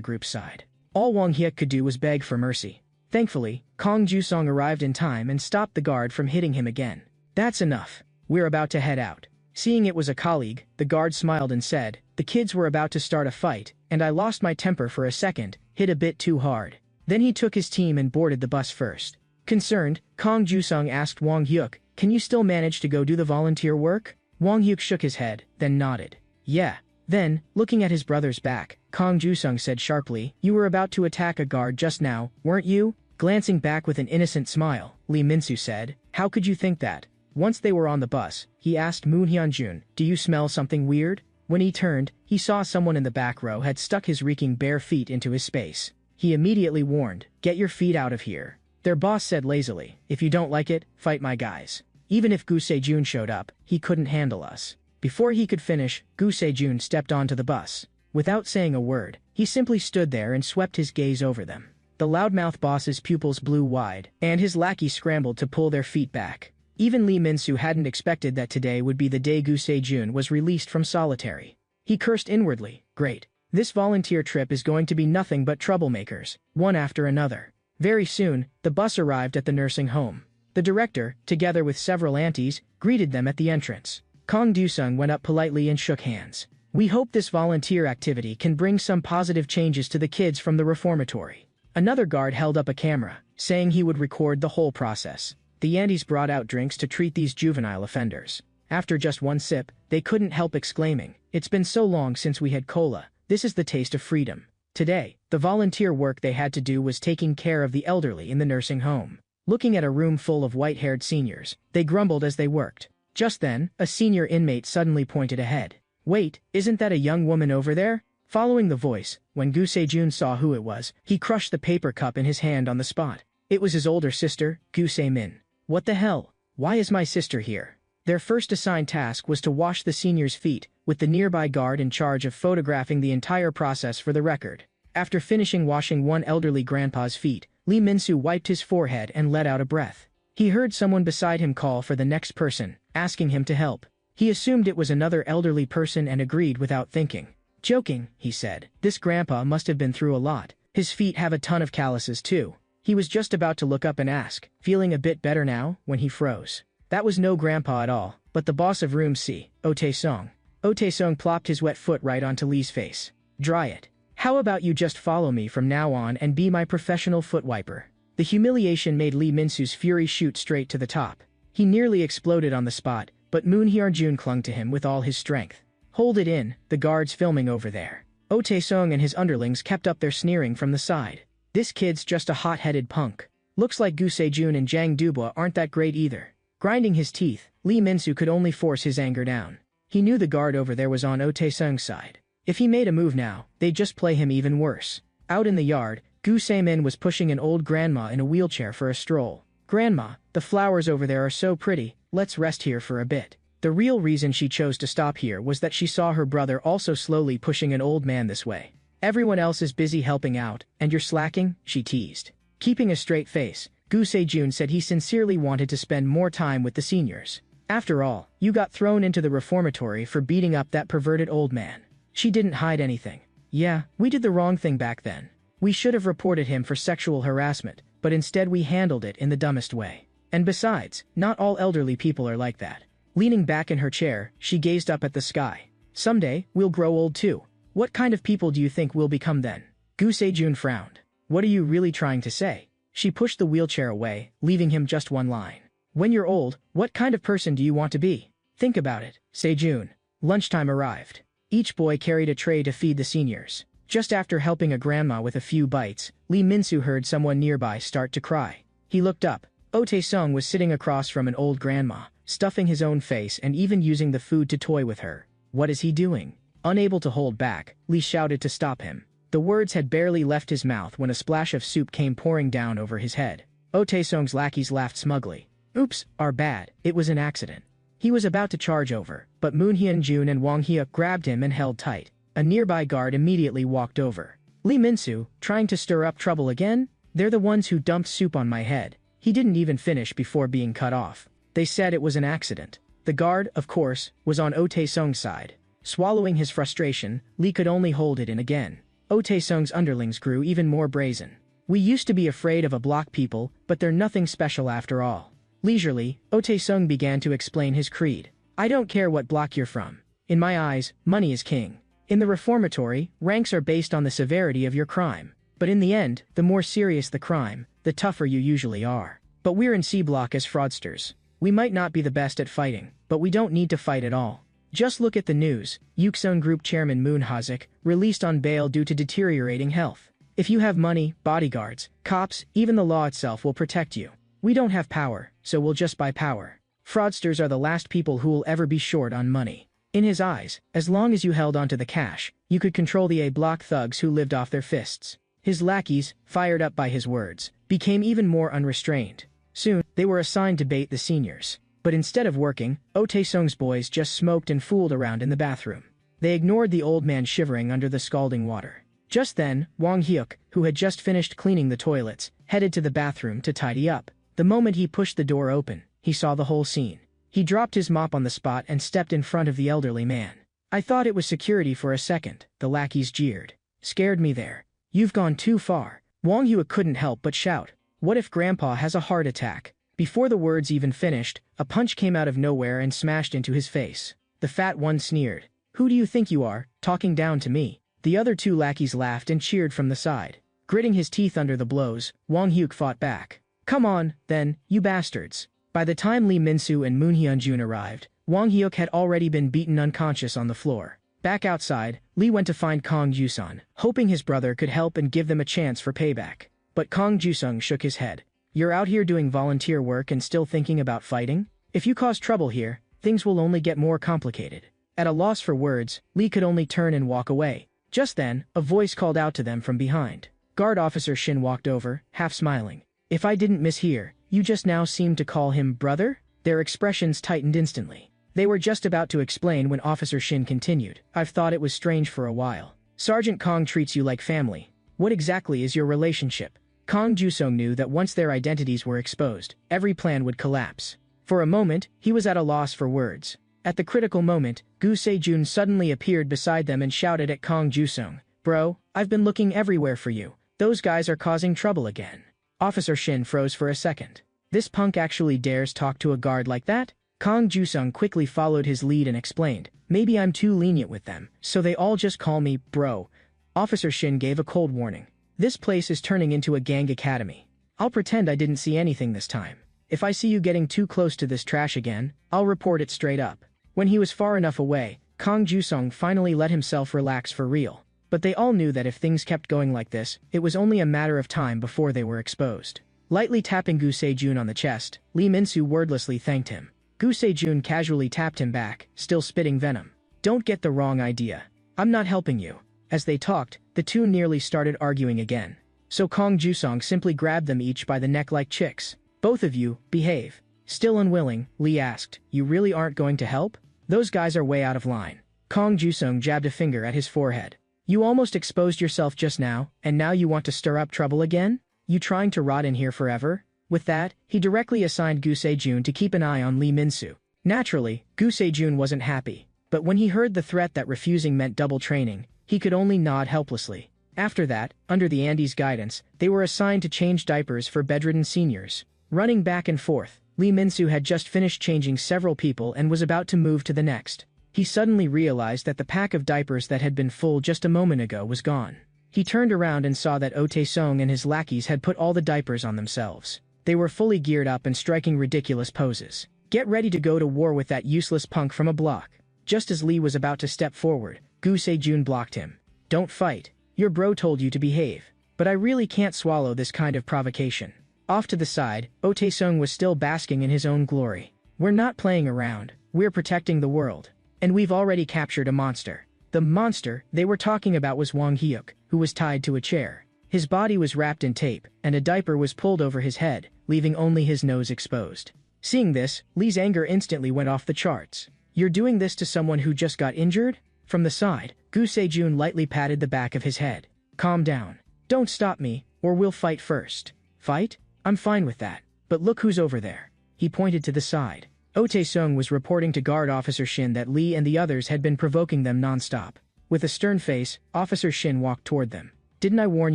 group's side. All Wang Hyuk could do was beg for mercy. Thankfully, Kong Ju-sung arrived in time and stopped the guard from hitting him again. "That's enough. We're about to head out." Seeing it was a colleague, the guard smiled and said, "The kids were about to start a fight, and I lost my temper for a second, hit a bit too hard." Then he took his team and boarded the bus first. Concerned, Kong Ju-sung asked Wang Hyuk, "Can you still manage to go do the volunteer work?" Wang Hyuk shook his head, then nodded. "Yeah." Then, looking at his brother's back, Kong Ju-sung said sharply, "You were about to attack a guard just now, weren't you?" Glancing back with an innocent smile, Lee Min-soo said, "How could you think that?" Once they were on the bus, he asked Moon Hyun-jun, "Do you smell something weird?" When he turned, he saw someone in the back row had stuck his reeking bare feet into his space. He immediately warned, "Get your feet out of here." Their boss said lazily, "If you don't like it, fight my guys. Even if Gu Se-jun showed up, he couldn't handle us." Before he could finish, Gu Se-jun stepped onto the bus. Without saying a word, he simply stood there and swept his gaze over them. The loudmouth boss's pupils blew wide, and his lackey scrambled to pull their feet back. Even Lee Min-soo hadn't expected that today would be the day Gu Se-jun was released from solitary. He cursed inwardly, "Great. This volunteer trip is going to be nothing but troublemakers, one after another." Very soon, the bus arrived at the nursing home. The director, together with several aunties, greeted them at the entrance. Kong Du-sung went up politely and shook hands. "We hope this volunteer activity can bring some positive changes to the kids from the reformatory." Another guard held up a camera, saying he would record the whole process. The aunties brought out drinks to treat these juvenile offenders. After just one sip, they couldn't help exclaiming, "It's been so long since we had cola. This is the taste of freedom." Today, the volunteer work they had to do was taking care of the elderly in the nursing home. Looking at a room full of white-haired seniors, they grumbled as they worked. Just then, a senior inmate suddenly pointed ahead. "Wait, isn't that a young woman over there?" Following the voice, when Gu Se-jun saw who it was, he crushed the paper cup in his hand on the spot. It was his older sister, Gu Se-min. "What the hell? Why is my sister here?" Their first assigned task was to wash the senior's feet, with the nearby guard in charge of photographing the entire process for the record. After finishing washing one elderly grandpa's feet, Lee Min-soo wiped his forehead and let out a breath. He heard someone beside him call for the next person, asking him to help. He assumed it was another elderly person and agreed without thinking. "Joking," he said. "This grandpa must have been through a lot. His feet have a ton of calluses too." He was just about to look up and ask, "Feeling a bit better now?" when he froze. That was no grandpa at all, but the boss of Room C, Oh Tae-sung. Oh Tae-sung plopped his wet foot right onto Lee's face. "Dry it. How about you just follow me from now on and be my professional foot wiper?" The humiliation made Lee Min-soo's fury shoot straight to the top. He nearly exploded on the spot, but Moon Hyun-jun clung to him with all his strength. "Hold it in, the guard's filming over there." Oh Tae-sung and his underlings kept up their sneering from the side. "This kid's just a hot-headed punk. Looks like Gu Se-jun and Jang Dubois aren't that great either." Grinding his teeth, Lee Min-soo could only force his anger down. He knew the guard over there was on Oh Tae-sung's side. If he made a move now, they'd just play him even worse. Out in the yard, Gu Se-min was pushing an old grandma in a wheelchair for a stroll. "Grandma, the flowers over there are so pretty, let's rest here for a bit." The real reason she chose to stop here was that she saw her brother also slowly pushing an old man this way. "Everyone else is busy helping out, and you're slacking?" she teased. Keeping a straight face, Gu Se-jun said he sincerely wanted to spend more time with the seniors. "After all, you got thrown into the reformatory for beating up that perverted old man." She didn't hide anything. "Yeah, we did the wrong thing back then. We should have reported him for sexual harassment, but instead we handled it in the dumbest way. And besides, not all elderly people are like that." Leaning back in her chair, she gazed up at the sky. "Someday, we'll grow old too. What kind of people do you think we'll become then?" Gu Se-jun frowned. "What are you really trying to say?" She pushed the wheelchair away, leaving him just one line. "When you're old, what kind of person do you want to be? Think about it, Se-jun." Lunchtime arrived. Each boy carried a tray to feed the seniors. Just after helping a grandma with a few bites, Lee Min-soo heard someone nearby start to cry. He looked up. Oh Tae-sung was sitting across from an old grandma, stuffing his own face and even using the food to toy with her. What is he doing? Unable to hold back, Lee shouted to stop him. The words had barely left his mouth when a splash of soup came pouring down over his head. Oh Taesong's lackeys laughed smugly. Oops, our bad, it was an accident. He was about to charge over, but Moon Hyun-jun and Wang Hyuk grabbed him and held tight. A nearby guard immediately walked over. Lee Min-soo, trying to stir up trouble again? They're the ones who dumped soup on my head. He didn't even finish before being cut off. They said it was an accident. The guard, of course, was on Oh Taesong's side. Swallowing his frustration, Lee could only hold it in again. Oh Taesong's underlings grew even more brazen. We used to be afraid of a block people, but they're nothing special after all. Leisurely, Oh Taesong began to explain his creed. I don't care what block you're from. In my eyes, money is king. In the reformatory, ranks are based on the severity of your crime. But in the end, the more serious the crime, the tougher you usually are. But we're in C block as fraudsters. We might not be the best at fighting, but we don't need to fight at all. Just look at the news. Yukseon Group Chairman Moon Hasik released on bail due to deteriorating health. If you have money, bodyguards, cops, even the law itself will protect you. We don't have power, so we'll just buy power. Fraudsters are the last people who will ever be short on money. In his eyes, as long as you held onto the cash, you could control the A-block thugs who lived off their fists. His lackeys, fired up by his words, became even more unrestrained. Soon, they were assigned to bait the seniors. But instead of working, Oh Taesong's boys just smoked and fooled around in the bathroom. They ignored the old man shivering under the scalding water. Just then, Wang Hyuk, who had just finished cleaning the toilets, headed to the bathroom to tidy up. The moment he pushed the door open, he saw the whole scene. He dropped his mop on the spot and stepped in front of the elderly man. I thought it was security for a second, the lackeys jeered. Scared me there. You've gone too far. Wang Hyuk couldn't help but shout. What if Grandpa has a heart attack? Before the words even finished, a punch came out of nowhere and smashed into his face. The fat one sneered. Who do you think you are, talking down to me? The other two lackeys laughed and cheered from the side. Gritting his teeth under the blows, Wang Hyuk fought back. Come on, then, you bastards. By the time Lee Min-soo and Moon Hyun-jun arrived, Wang Hyuk had already been beaten unconscious on the floor. Back outside, Lee went to find Kang Jusung, hoping his brother could help and give them a chance for payback. But Kang Jusung shook his head. You're out here doing volunteer work and still thinking about fighting? If you cause trouble here, things will only get more complicated. At a loss for words, Lee could only turn and walk away. Just then, a voice called out to them from behind. Guard Officer Shin walked over, half smiling. If I didn't mishear, you just now seemed to call him brother? Their expressions tightened instantly. They were just about to explain when Officer Shin continued. I've thought it was strange for a while. Sergeant Kong treats you like family. What exactly is your relationship? Kang Jusung knew that once their identities were exposed, every plan would collapse. For a moment, he was at a loss for words. At the critical moment, Gu Se-jun suddenly appeared beside them and shouted at Kang Jusung. Bro, I've been looking everywhere for you. Those guys are causing trouble again. Officer Shin froze for a second. This punk actually dares talk to a guard like that? Kang Jusung quickly followed his lead and explained, maybe I'm too lenient with them, so they all just call me bro. Officer Shin gave a cold warning. This place is turning into a gang academy. I'll pretend I didn't see anything this time. If I see you getting too close to this trash again, I'll report it straight up. When he was far enough away, Kang Jusung finally let himself relax for real. But they all knew that if things kept going like this, it was only a matter of time before they were exposed. Lightly tapping Gu Se-jun on the chest, Lee Min-soo wordlessly thanked him. Gu Se-jun casually tapped him back, still spitting venom. Don't get the wrong idea. I'm not helping you. As they talked, the two nearly started arguing again. So Kang Jusung simply grabbed them each by the neck like chicks. Both of you, behave. Still unwilling, Lee asked, you really aren't going to help? Those guys are way out of line. Kang Jusung jabbed a finger at his forehead. You almost exposed yourself just now, and now you want to stir up trouble again? You trying to rot in here forever? With that, he directly assigned Gu Se-jun to keep an eye on Lee Min-soo. Naturally, Gu Se-jun wasn't happy, but when he heard the threat that refusing meant double training, he could only nod helplessly. After that, under the Andes' guidance, they were assigned to change diapers for bedridden seniors. Running back and forth, Lee Min-soo had just finished changing several people and was about to move to the next. He suddenly realized that the pack of diapers that had been full just a moment ago was gone. He turned around and saw that Oh Taesong and his lackeys had put all the diapers on themselves. They were fully geared up and striking ridiculous poses. Get ready to go to war with that useless punk from a block. Just as Lee was about to step forward, Gu Se-jun blocked him. Don't fight. Your bro told you to behave. But I really can't swallow this kind of provocation. Off to the side, Oh Taesong was still basking in his own glory. We're not playing around. We're protecting the world. And we've already captured a monster. The monster they were talking about was Wang Hyuk, who was tied to a chair. His body was wrapped in tape, and a diaper was pulled over his head, leaving only his nose exposed. Seeing this, Lee's anger instantly went off the charts. "You're doing this to someone who just got injured?" From the side, Gu Sejun lightly patted the back of his head. "Calm down. Don't stop me, or we'll fight first." "Fight? I'm fine with that. But look who's over there." He pointed to the side. Oh Tae-sung was reporting to Guard Officer Shin that Lee and the others had been provoking them non-stop. With a stern face, Officer Shin walked toward them. "Didn't I warn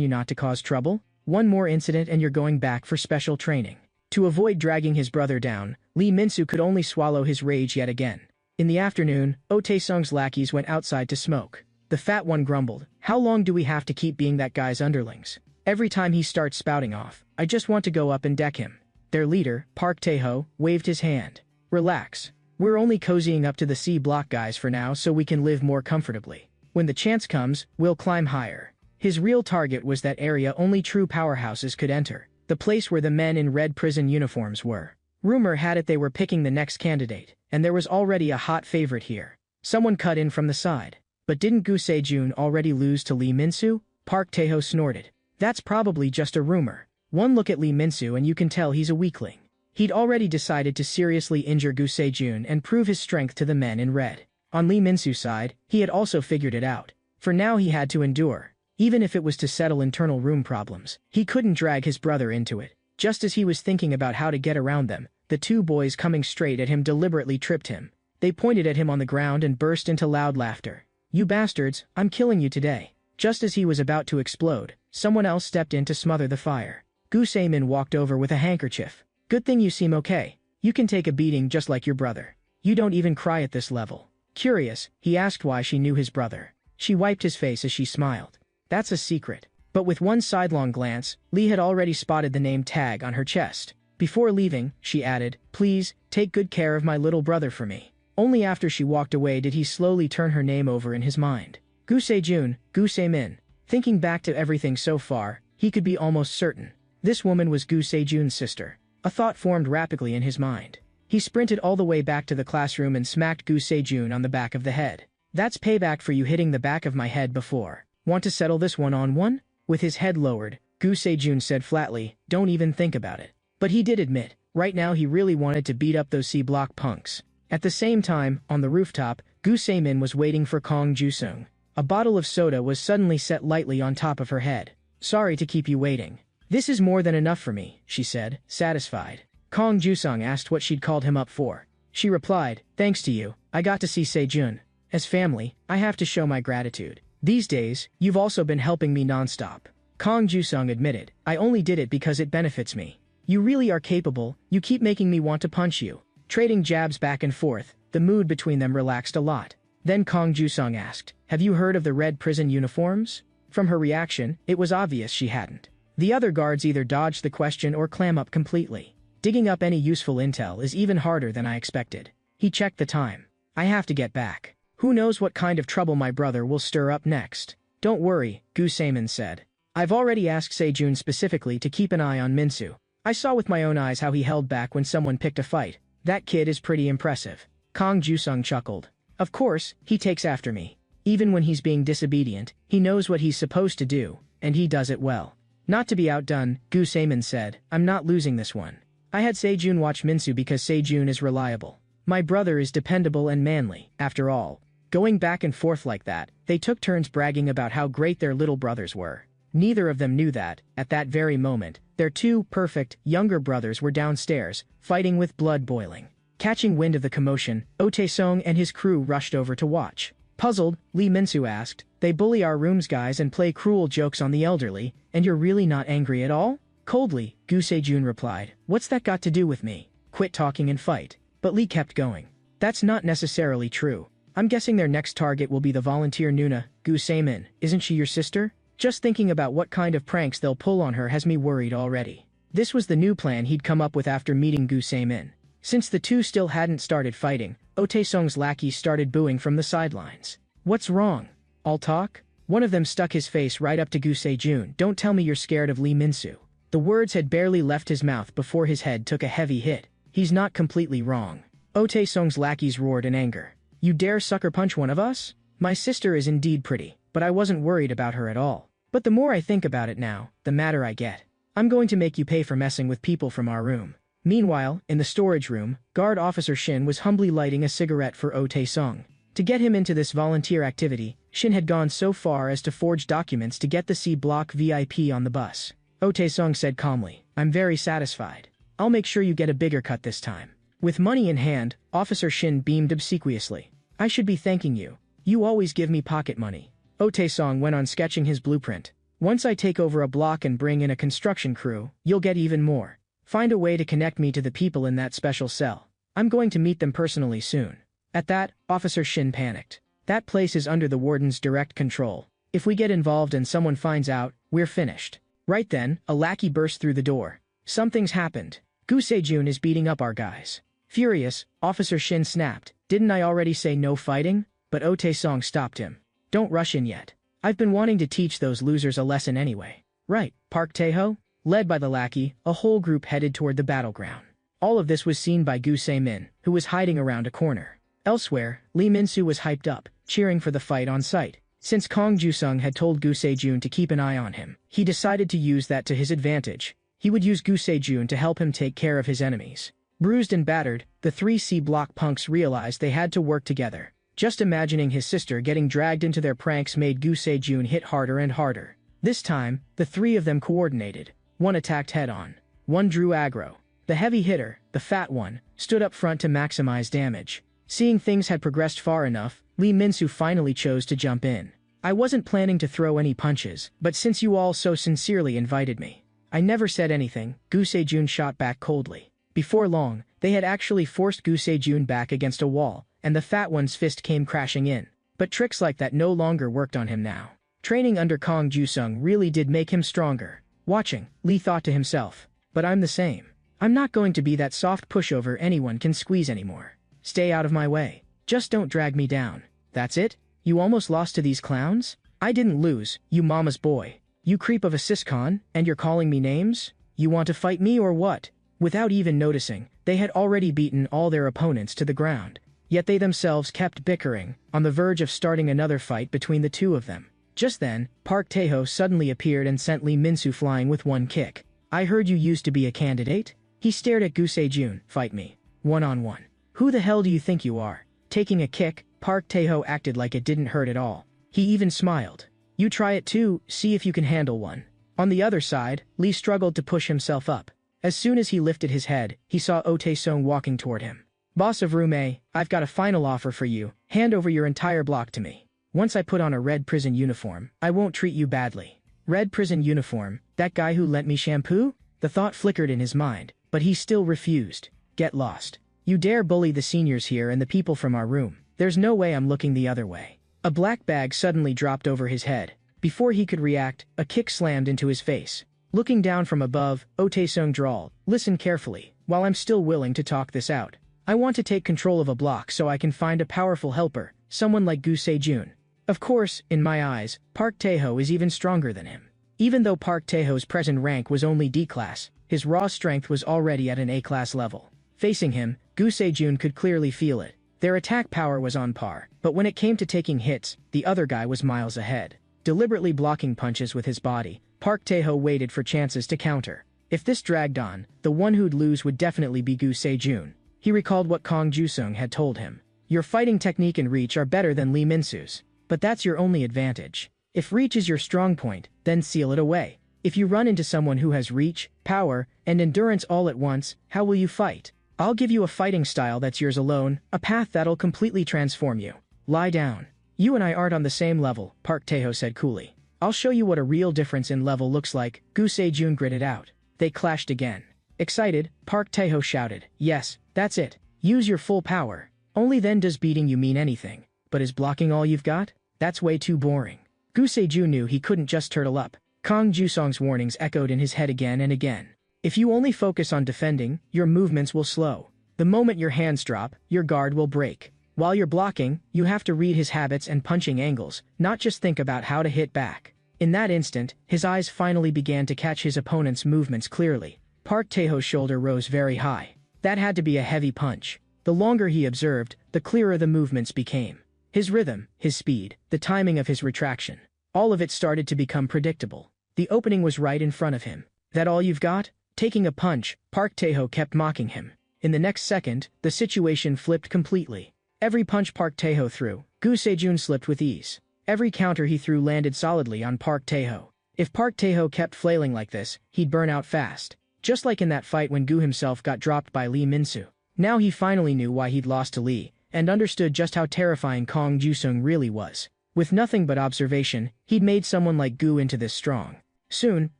you not to cause trouble? One more incident and you're going back for special training." To avoid dragging his brother down, Lee Min-soo could only swallow his rage yet again. In the afternoon, Oh Tae-sung's lackeys went outside to smoke. The fat one grumbled, "How long do we have to keep being that guy's underlings? Every time he starts spouting off, I just want to go up and deck him." Their leader, Park Tae-ho, waved his hand. "Relax. We're only cozying up to the C block guys for now so we can live more comfortably. When the chance comes, we'll climb higher." His real target was that area only true powerhouses could enter, the place where the men in red prison uniforms were. Rumor had it they were picking the next candidate, and there was already a hot favorite here. Someone cut in from the side. "But didn't Gu Sejun already lose to Lee Min-soo?" Park Tae-ho snorted. "That's probably just a rumor. One look at Lee Min-soo and you can tell he's a weakling." He'd already decided to seriously injure Gu Sejun and prove his strength to the men in red. On Lee Min-soo's side, he had also figured it out. For now he had to endure. Even if it was to settle internal room problems, he couldn't drag his brother into it. Just as he was thinking about how to get around them, the two boys coming straight at him deliberately tripped him. They pointed at him on the ground and burst into loud laughter. "You bastards, I'm killing you today." Just as he was about to explode, someone else stepped in to smother the fire. Gu Sejun walked over with a handkerchief. "Good thing you seem okay. You can take a beating just like your brother. You don't even cry at this level." Curious, he asked why she knew his brother. She wiped his face as she smiled. "That's a secret." But with one sidelong glance, Lee had already spotted the name tag on her chest. Before leaving, she added, "Please, take good care of my little brother for me." Only after she walked away did he slowly turn her name over in his mind. Gu Sejun, Gu Sejmin. Thinking back to everything so far, he could be almost certain. This woman was Gu Sejun's sister. A thought formed rapidly in his mind. He sprinted all the way back to the classroom and smacked Gu Sejun on the back of the head. "That's payback for you hitting the back of my head before. Want to settle this one-on-one?" With his head lowered, Gu Sejun said flatly, "Don't even think about it." But he did admit, right now he really wanted to beat up those C-block punks. At the same time, on the rooftop, Gu Sejmin was waiting for Kong Ju-sung. A bottle of soda was suddenly set lightly on top of her head. "Sorry to keep you waiting." "This is more than enough for me," she said, satisfied. Kong Ju-sung asked what she'd called him up for. She replied, "Thanks to you, I got to see Sejun. As family, I have to show my gratitude. These days, you've also been helping me non-stop." Kong Ju-sung admitted, "I only did it because it benefits me." "You really are capable, you keep making me want to punch you." Trading jabs back and forth, the mood between them relaxed a lot. Then Kong Ju-sung asked, "Have you heard of the red prison uniforms?" From her reaction, it was obvious she hadn't. The other guards either dodged the question or clam up completely. Digging up any useful intel is even harder than I expected. He checked the time. "I have to get back. Who knows what kind of trouble my brother will stir up next." "Don't worry," Gu Sejmin said. "I've already asked Sejun specifically to keep an eye on Min-soo. I saw with my own eyes how he held back when someone picked a fight. That kid is pretty impressive." Kong Ju-sung chuckled. "Of course, he takes after me. Even when he's being disobedient, he knows what he's supposed to do, and he does it well." Not to be outdone, Gu Sejmin said, "I'm not losing this one. I had Sejun watch Min-soo because Sejun is reliable. My brother is dependable and manly, after all." Going back and forth like that, they took turns bragging about how great their little brothers were. Neither of them knew that, at that very moment, their two perfect, younger brothers were downstairs, fighting with blood boiling. Catching wind of the commotion, Oh Tae-sung and his crew rushed over to watch. Puzzled, Lee Min-soo asked, "They bully our rooms guys and play cruel jokes on the elderly, and you're really not angry at all?" Coldly, Gu Sejun replied, "What's that got to do with me? Quit talking and fight." But Lee kept going. "That's not necessarily true. I'm guessing their next target will be the volunteer Nuna, Gu Sejmin. Isn't she your sister? Just thinking about what kind of pranks they'll pull on her has me worried already." This was the new plan he'd come up with after meeting Gu Sejmin. Since the two still hadn't started fighting, Oh Tae-sung's lackeys started booing from the sidelines. "What's wrong? All talk?" One of them stuck his face right up to Gu Sejun. "Don't tell me you're scared of Lee Min-soo." The words had barely left his mouth before his head took a heavy hit. He's not completely wrong. Oh Tae-sung's lackeys roared in anger. "You dare sucker punch one of us? My sister is indeed pretty, but I wasn't worried about her at all." But the more I think about it now, the madder I get. I'm going to make you pay for messing with people from our room. Meanwhile, in the storage room, Guard Officer Shin was humbly lighting a cigarette for Oh Tae-sung. To get him into this volunteer activity, Shin had gone so far as to forge documents to get the C Block VIP on the bus. Oh Tae-sung said calmly, "I'm very satisfied. I'll make sure you get a bigger cut this time." With money in hand, Officer Shin beamed obsequiously. "I should be thanking you. You always give me pocket money." Oh Tae-sung went on sketching his blueprint. "Once I take over a block and bring in a construction crew, you'll get even more. Find a way to connect me to the people in that special cell. I'm going to meet them personally soon." At that, Officer Shin panicked. "That place is under the warden's direct control. If we get involved and someone finds out, we're finished." Right then, a lackey burst through the door. "Something's happened. Gu Sejun is beating up our guys." Furious, Officer Shin snapped, "Didn't I already say no fighting?" But Oh Tae-sung stopped him. "Don't rush in yet. I've been wanting to teach those losers a lesson anyway." "Right, Park Tae-ho?" Led by the lackey, a whole group headed toward the battleground. All of this was seen by Gu Se-min, who was hiding around a corner. Elsewhere, Lee Min-soo was hyped up, cheering for the fight on sight. Since Kong Ju-sung had told Gu Se-jun to keep an eye on him, he decided to use that to his advantage. He would use Gu Se-jun to help him take care of his enemies. Bruised and battered, the three C-block punks realized they had to work together. Just imagining his sister getting dragged into their pranks made Gu Se-jun hit harder and harder. This time, the three of them coordinated. One attacked head-on. One drew aggro. The heavy hitter, the fat one, stood up front to maximize damage. Seeing things had progressed far enough, Lee Min-soo finally chose to jump in. "I wasn't planning to throw any punches, but since you all so sincerely invited me." "I never said anything," Gu Se-jun shot back coldly. Before long, they had actually forced Gu Se-jun back against a wall, and the fat one's fist came crashing in. But tricks like that no longer worked on him now. Training under Kong Ju-sung really did make him stronger. Watching, Lee thought to himself, "But I'm the same. I'm not going to be that soft pushover anyone can squeeze anymore. Stay out of my way. Just don't drag me down." "That's it? You almost lost to these clowns?" "I didn't lose, you mama's boy. You creep of a siscon, and you're calling me names? You want to fight me or what?" Without even noticing, they had already beaten all their opponents to the ground. Yet they themselves kept bickering, on the verge of starting another fight between the two of them. Just then, Park Tae-ho suddenly appeared and sent Lee Min-soo flying with one kick. "I heard you used to be a candidate?" He stared at Gu Se-jun. "Fight me. One-on-one. Who the hell do you think you are?" Taking a kick, Park Tae-ho acted like it didn't hurt at all. He even smiled. "You try it too, see if you can handle one." On the other side, Lee struggled to push himself up. As soon as he lifted his head, he saw Oh Tae-sung walking toward him. "Boss of Room A, I've got a final offer for you. Hand over your entire block to me. Once I put on a red prison uniform, I won't treat you badly." Red prison uniform? That guy who lent me shampoo? The thought flickered in his mind, but he still refused. "Get lost. You dare bully the seniors here and the people from our room. There's no way I'm looking the other way." A black bag suddenly dropped over his head. Before he could react, a kick slammed into his face. Looking down from above, Oh Tae-sung drawled, "Listen carefully, while I'm still willing to talk this out. I want to take control of a block so I can find a powerful helper, someone like Gu Se-jun. Of course, in my eyes, Park Tae-ho is even stronger than him. Even though Park Tae-ho's present rank was only D-class, his raw strength was already at an A-class level. Facing him, Gu Se-jun could clearly feel it. Their attack power was on par, but when it came to taking hits, the other guy was miles ahead. Deliberately blocking punches with his body, Park Tae-ho waited for chances to counter. If this dragged on, the one who'd lose would definitely be Gu Se-jun. He recalled what Kong Ju-sung had told him. "Your fighting technique and reach are better than Lee Min-soo's. But that's your only advantage. If reach is your strong point, then seal it away. If you run into someone who has reach, power, and endurance all at once, how will you fight? I'll give you a fighting style that's yours alone, a path that'll completely transform you. Lie down." "You and I aren't on the same level," Park Tae-ho said coolly. "I'll show you what a real difference in level looks like," Gu Se-jun gritted out. They clashed again. Excited, Park Tae-ho shouted, "Yes, that's it. Use your full power. Only then does beating you mean anything. But is blocking all you've got? That's way too boring." Gu Se-jun knew he couldn't just turtle up. Kong Ju-sung's warnings echoed in his head again and again. If you only focus on defending, your movements will slow. The moment your hands drop, your guard will break. While you're blocking, you have to read his habits and punching angles, not just think about how to hit back. In that instant, his eyes finally began to catch his opponent's movements clearly. Park Tae-ho's shoulder rose very high. That had to be a heavy punch. The longer he observed, the clearer the movements became. His rhythm, his speed, the timing of his retraction. All of it started to become predictable. The opening was right in front of him. That all you've got? Taking a punch, Park Tae-ho kept mocking him. In the next second, the situation flipped completely. Every punch Park Tae-ho threw, Gu Sejun slipped with ease. Every counter he threw landed solidly on Park Tae-ho. If Park Tae-ho kept flailing like this, he'd burn out fast. Just like in that fight when Gu himself got dropped by Lee Min-soo. Now he finally knew why he'd lost to Lee, and understood just how terrifying Kang Ju-sung really was. With nothing but observation, he'd made someone like Gu into this strong. Soon,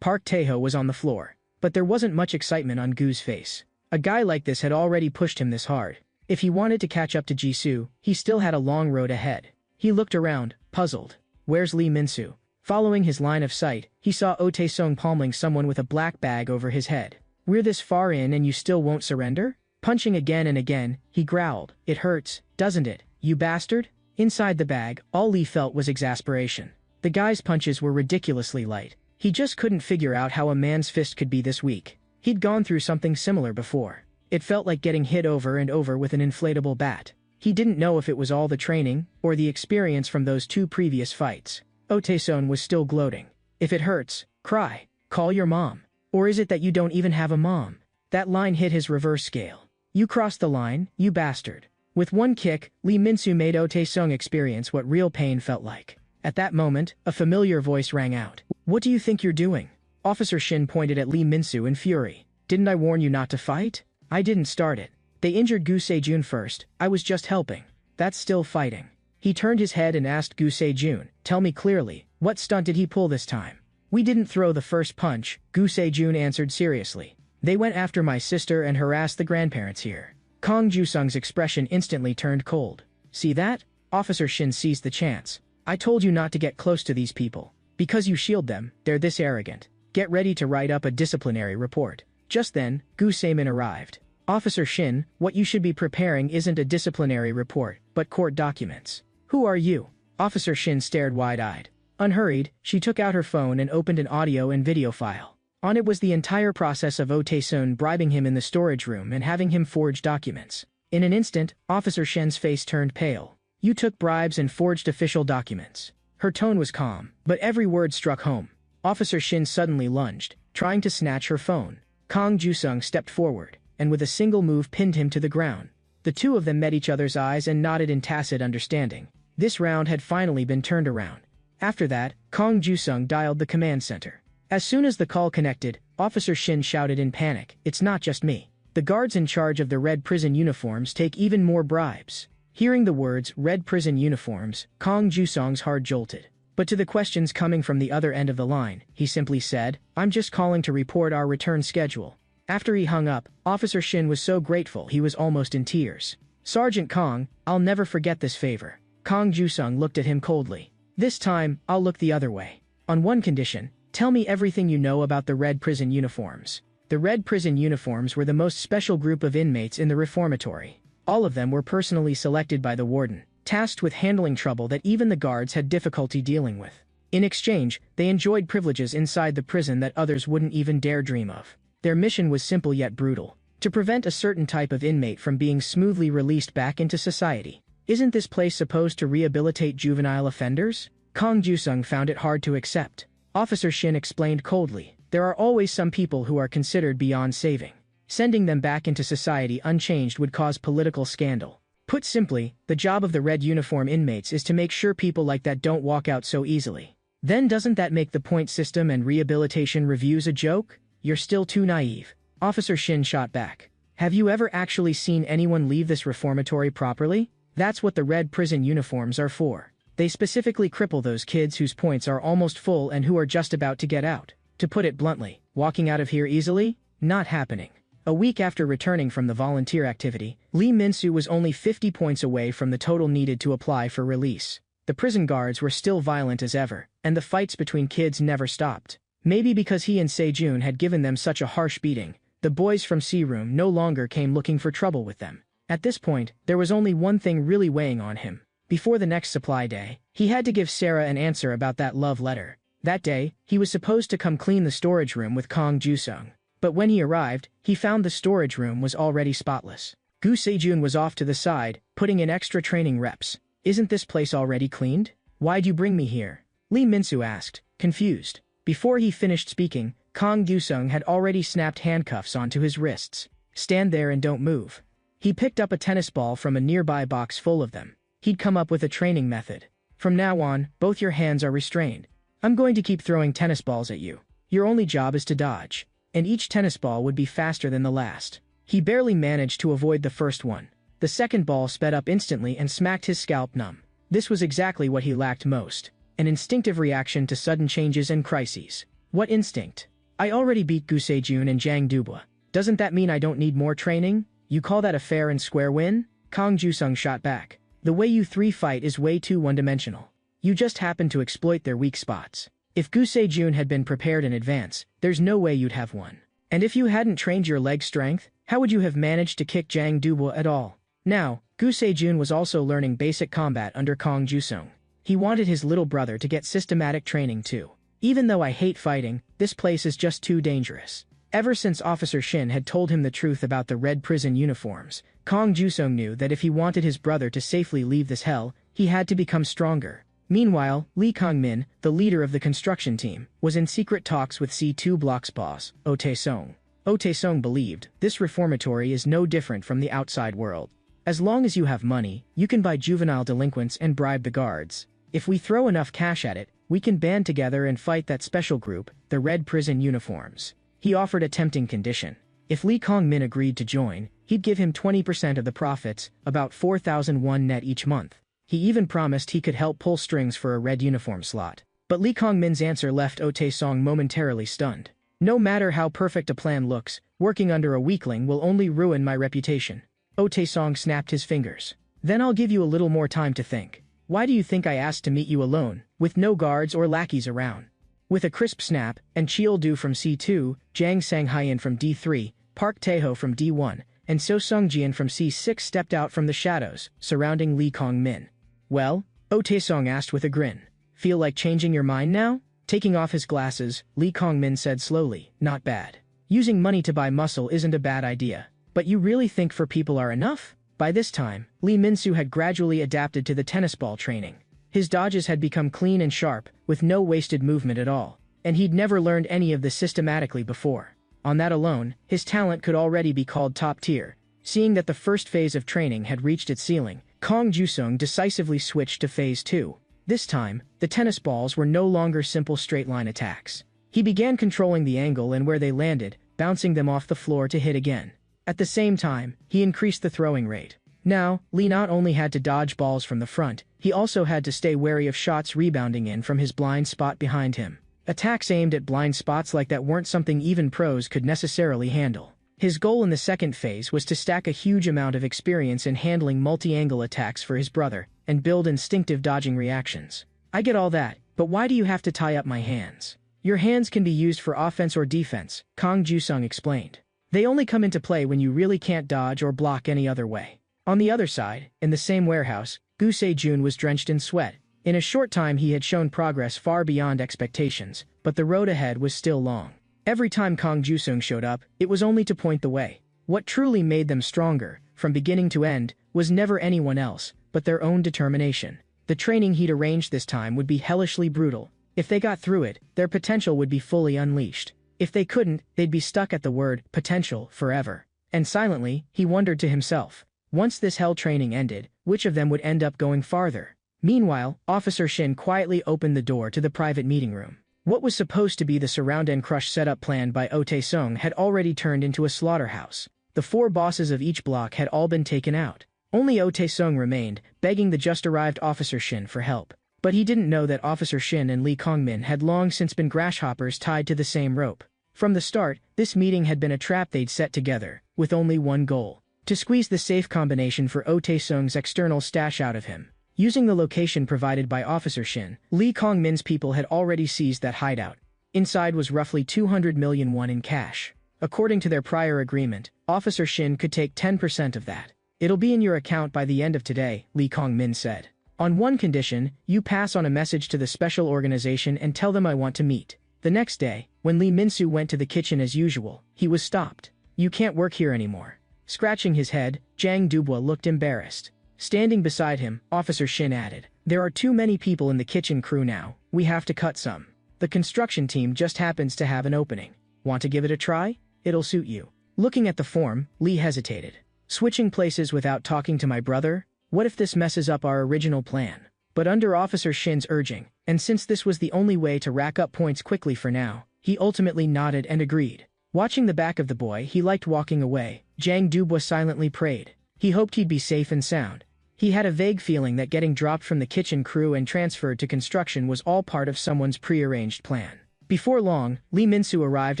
Park Tae-ho was on the floor. But there wasn't much excitement on Gu's face. A guy like this had already pushed him this hard. If he wanted to catch up to Jisoo, he still had a long road ahead. He looked around, puzzled. Where's Lee Min-soo? Following his line of sight, he saw Oh Tae-sung palming someone with a black bag over his head. We're this far in and you still won't surrender? Punching again and again, he growled. It hurts, doesn't it, you bastard? Inside the bag, all Lee felt was exasperation. The guy's punches were ridiculously light. He just couldn't figure out how a man's fist could be this weak. He'd gone through something similar before. It felt like getting hit over and over with an inflatable bat. He didn't know if it was all the training, or the experience from those 2 previous fights. Oh Tae-sung was still gloating. If it hurts, cry. Call your mom. Or is it that you don't even have a mom? That line hit his reverse scale. You crossed the line, you bastard. With one kick, Lee Min-soo made Oh Tae-sung experience what real pain felt like. At that moment, a familiar voice rang out. What do you think you're doing? Officer Shin pointed at Lee Min-soo in fury. Didn't I warn you not to fight? I didn't start it. They injured Gu Sejun first. I was just helping. That's still fighting. He turned his head and asked Gu Sejun, tell me clearly, what stunt did he pull this time? We didn't throw the first punch, Gu Sejun answered seriously. They went after my sister and harassed the grandparents here. Kang Ju-sung's expression instantly turned cold. See that? Officer Shin seized the chance. I told you not to get close to these people. Because you shield them, they're this arrogant. Get ready to write up a disciplinary report. Just then, Gu Sejun arrived. Officer Shin, what you should be preparing isn't a disciplinary report, but court documents. Who are you? Officer Shin stared wide-eyed. Unhurried, she took out her phone and opened an audio and video file. On it was the entire process of Oh Tae-sung bribing him in the storage room and having him forge documents. In an instant, Officer Shin's face turned pale. You took bribes and forged official documents. Her tone was calm, but every word struck home. Officer Shin suddenly lunged, trying to snatch her phone. Kang Ju-sung stepped forward, and with a single move pinned him to the ground. The two of them met each other's eyes and nodded in tacit understanding. This round had finally been turned around. After that, Kang Ju-sung dialed the command center. As soon as the call connected, Officer Shin shouted in panic, it's not just me. The guards in charge of the red prison uniforms take even more bribes. Hearing the words, red prison uniforms, Kang Ju-sung's heart jolted. But to the questions coming from the other end of the line, he simply said, I'm just calling to report our return schedule. After he hung up, Officer Shin was so grateful he was almost in tears. Sergeant Kang, I'll never forget this favor. Kang Ju-sung looked at him coldly. This time, I'll look the other way. On one condition, tell me everything you know about the red prison uniforms. The red prison uniforms were the most special group of inmates in the reformatory. All of them were personally selected by the warden, tasked with handling trouble that even the guards had difficulty dealing with. In exchange, they enjoyed privileges inside the prison that others wouldn't even dare dream of. Their mission was simple yet brutal: to prevent a certain type of inmate from being smoothly released back into society. Isn't this place supposed to rehabilitate juvenile offenders? Kang Ju-sung found it hard to accept. Officer Shin explained coldly, there are always some people who are considered beyond saving. Sending them back into society unchanged would cause political scandal. Put simply, the job of the red uniform inmates is to make sure people like that don't walk out so easily. Then doesn't that make the point system and rehabilitation reviews a joke? You're still too naive. Officer Shin shot back. Have you ever actually seen anyone leave this reformatory properly? That's what the red prison uniforms are for. They specifically cripple those kids whose points are almost full and who are just about to get out. To put it bluntly, walking out of here easily? Not happening. A week after returning from the volunteer activity, Lee Min-soo was only 50 points away from the total needed to apply for release. The prison guards were still violent as ever, and the fights between kids never stopped. Maybe because he and Sejun had given them such a harsh beating, the boys from C-Room no longer came looking for trouble with them. At this point, there was only one thing really weighing on him. Before the next supply day, he had to give Sarah an answer about that love letter. That day, he was supposed to come clean the storage room with Kang Ju-sung. But when he arrived, he found the storage room was already spotless. Gu Sejun was off to the side, putting in extra training reps. Isn't this place already cleaned? Why'd you bring me here? Lee Min-soo asked, confused. Before he finished speaking, Kang Gyu-sung had already snapped handcuffs onto his wrists. Stand there and don't move. He picked up a tennis ball from a nearby box full of them. He'd come up with a training method. From now on, both your hands are restrained. I'm going to keep throwing tennis balls at you. Your only job is to dodge. And each tennis ball would be faster than the last. He barely managed to avoid the first one. The second ball sped up instantly and smacked his scalp numb. This was exactly what he lacked most. An instinctive reaction to sudden changes and crises. What instinct? I already beat Gu Sejun and Jang Dubois. Doesn't that mean I don't need more training? You call that a fair and square win? Kang Ju-sung shot back. The way you three fight is way too one-dimensional. You just happen to exploit their weak spots. If Gu Sejun had been prepared in advance, there's no way you'd have won. And if you hadn't trained your leg strength, how would you have managed to kick Jang Dubois at all? Now, Gu Sejun was also learning basic combat under Kang Ju-sung. He wanted his little brother to get systematic training too. Even though I hate fighting, this place is just too dangerous. Ever since Officer Shin had told him the truth about the red prison uniforms, Kang Ju-sung knew that if he wanted his brother to safely leave this hell, he had to become stronger. Meanwhile, Lee Kong-min, the leader of the construction team, was in secret talks with C2 Block's boss, Oh Tae-sung. Oh Tae-sung believed, this reformatory is no different from the outside world. As long as you have money, you can buy juvenile delinquents and bribe the guards. If we throw enough cash at it, we can band together and fight that special group, the Red Prison Uniforms. He offered a tempting condition. If Lee Kong-min agreed to join, he'd give him 20% of the profits, about 4,000 won net each month. He even promised he could help pull strings for a red uniform slot. But Lee Kong-min's answer left Oh Tae-sung momentarily stunned. No matter how perfect a plan looks, working under a weakling will only ruin my reputation. Oh Tae-sung snapped his fingers. Then I'll give you a little more time to think. Why do you think I asked to meet you alone, with no guards or lackeys around? With a crisp snap, and Cheol-do from C2, Jang Sang-hyen from D3, Park Tae-ho from D1, and So Sung-jian from C6 stepped out from the shadows, surrounding Lee Kong-min. Well? Oh Tae-sung asked with a grin. Feel like changing your mind now? Taking off his glasses, Lee Kong-min said slowly, not bad. Using money to buy muscle isn't a bad idea. But you really think 4 people are enough? By this time, Lee Min-soo had gradually adapted to the tennis ball training. His dodges had become clean and sharp, with no wasted movement at all. And he'd never learned any of this systematically before. On that alone, his talent could already be called top tier. Seeing that the first phase of training had reached its ceiling, Kang Ju-sung decisively switched to phase 2. This time, the tennis balls were no longer simple straight-line attacks. He began controlling the angle and where they landed, bouncing them off the floor to hit again. At the same time, he increased the throwing rate. Now, Lee not only had to dodge balls from the front, he also had to stay wary of shots rebounding in from his blind spot behind him. Attacks aimed at blind spots like that weren't something even pros could necessarily handle. His goal in the second phase was to stack a huge amount of experience in handling multi-angle attacks for his brother, and build instinctive dodging reactions. I get all that, but why do you have to tie up my hands? Your hands can be used for offense or defense, Kang Ju-sung explained. They only come into play when you really can't dodge or block any other way. On the other side, in the same warehouse, Gu Se-jun was drenched in sweat. In a short time he had shown progress far beyond expectations, but the road ahead was still long. Every time Kang Ju-sung showed up, it was only to point the way. What truly made them stronger, from beginning to end, was never anyone else, but their own determination. The training he'd arranged this time would be hellishly brutal. If they got through it, their potential would be fully unleashed. If they couldn't, they'd be stuck at the word potential forever. And silently, he wondered to himself, once this hell training ended, which of them would end up going farther? Meanwhile, Officer Shin quietly opened the door to the private meeting room. What was supposed to be the surround and crush setup planned by Oh Tae-sung had already turned into a slaughterhouse. The 4 bosses of each block had all been taken out. Only Oh Tae-sung remained, begging the just-arrived Officer Shin for help. But he didn't know that Officer Shin and Lee Kong-min had long since been grasshoppers tied to the same rope. From the start, this meeting had been a trap they'd set together, with only one goal: to squeeze the safe combination for Oh Tae-sung's external stash out of him. Using the location provided by Officer Shin, Lee Kong-min's people had already seized that hideout. Inside was roughly 200 million won in cash. According to their prior agreement, Officer Shin could take 10% of that. It'll be in your account by the end of today, Lee Kong-min said. On one condition, you pass on a message to the special organization and tell them I want to meet. The next day, when Lee Min-soo went to the kitchen as usual, he was stopped. You can't work here anymore. Scratching his head, Jang Dubois looked embarrassed. Standing beside him, Officer Shin added, there are too many people in the kitchen crew now. we have to cut some. The construction team just happens to have an opening. Want to give it a try? It'll suit you. Looking at the form, Lee hesitated. Switching places without talking to my brother? What if this messes up our original plan? But under Officer Shin's urging, and since this was the only way to rack up points quickly for now, he ultimately nodded and agreed. Watching the back of the boy he liked walking away, Jang Dubois silently prayed. He hoped he'd be safe and sound. He had a vague feeling that getting dropped from the kitchen crew and transferred to construction was all part of someone's prearranged plan. Before long, Lee Min-soo arrived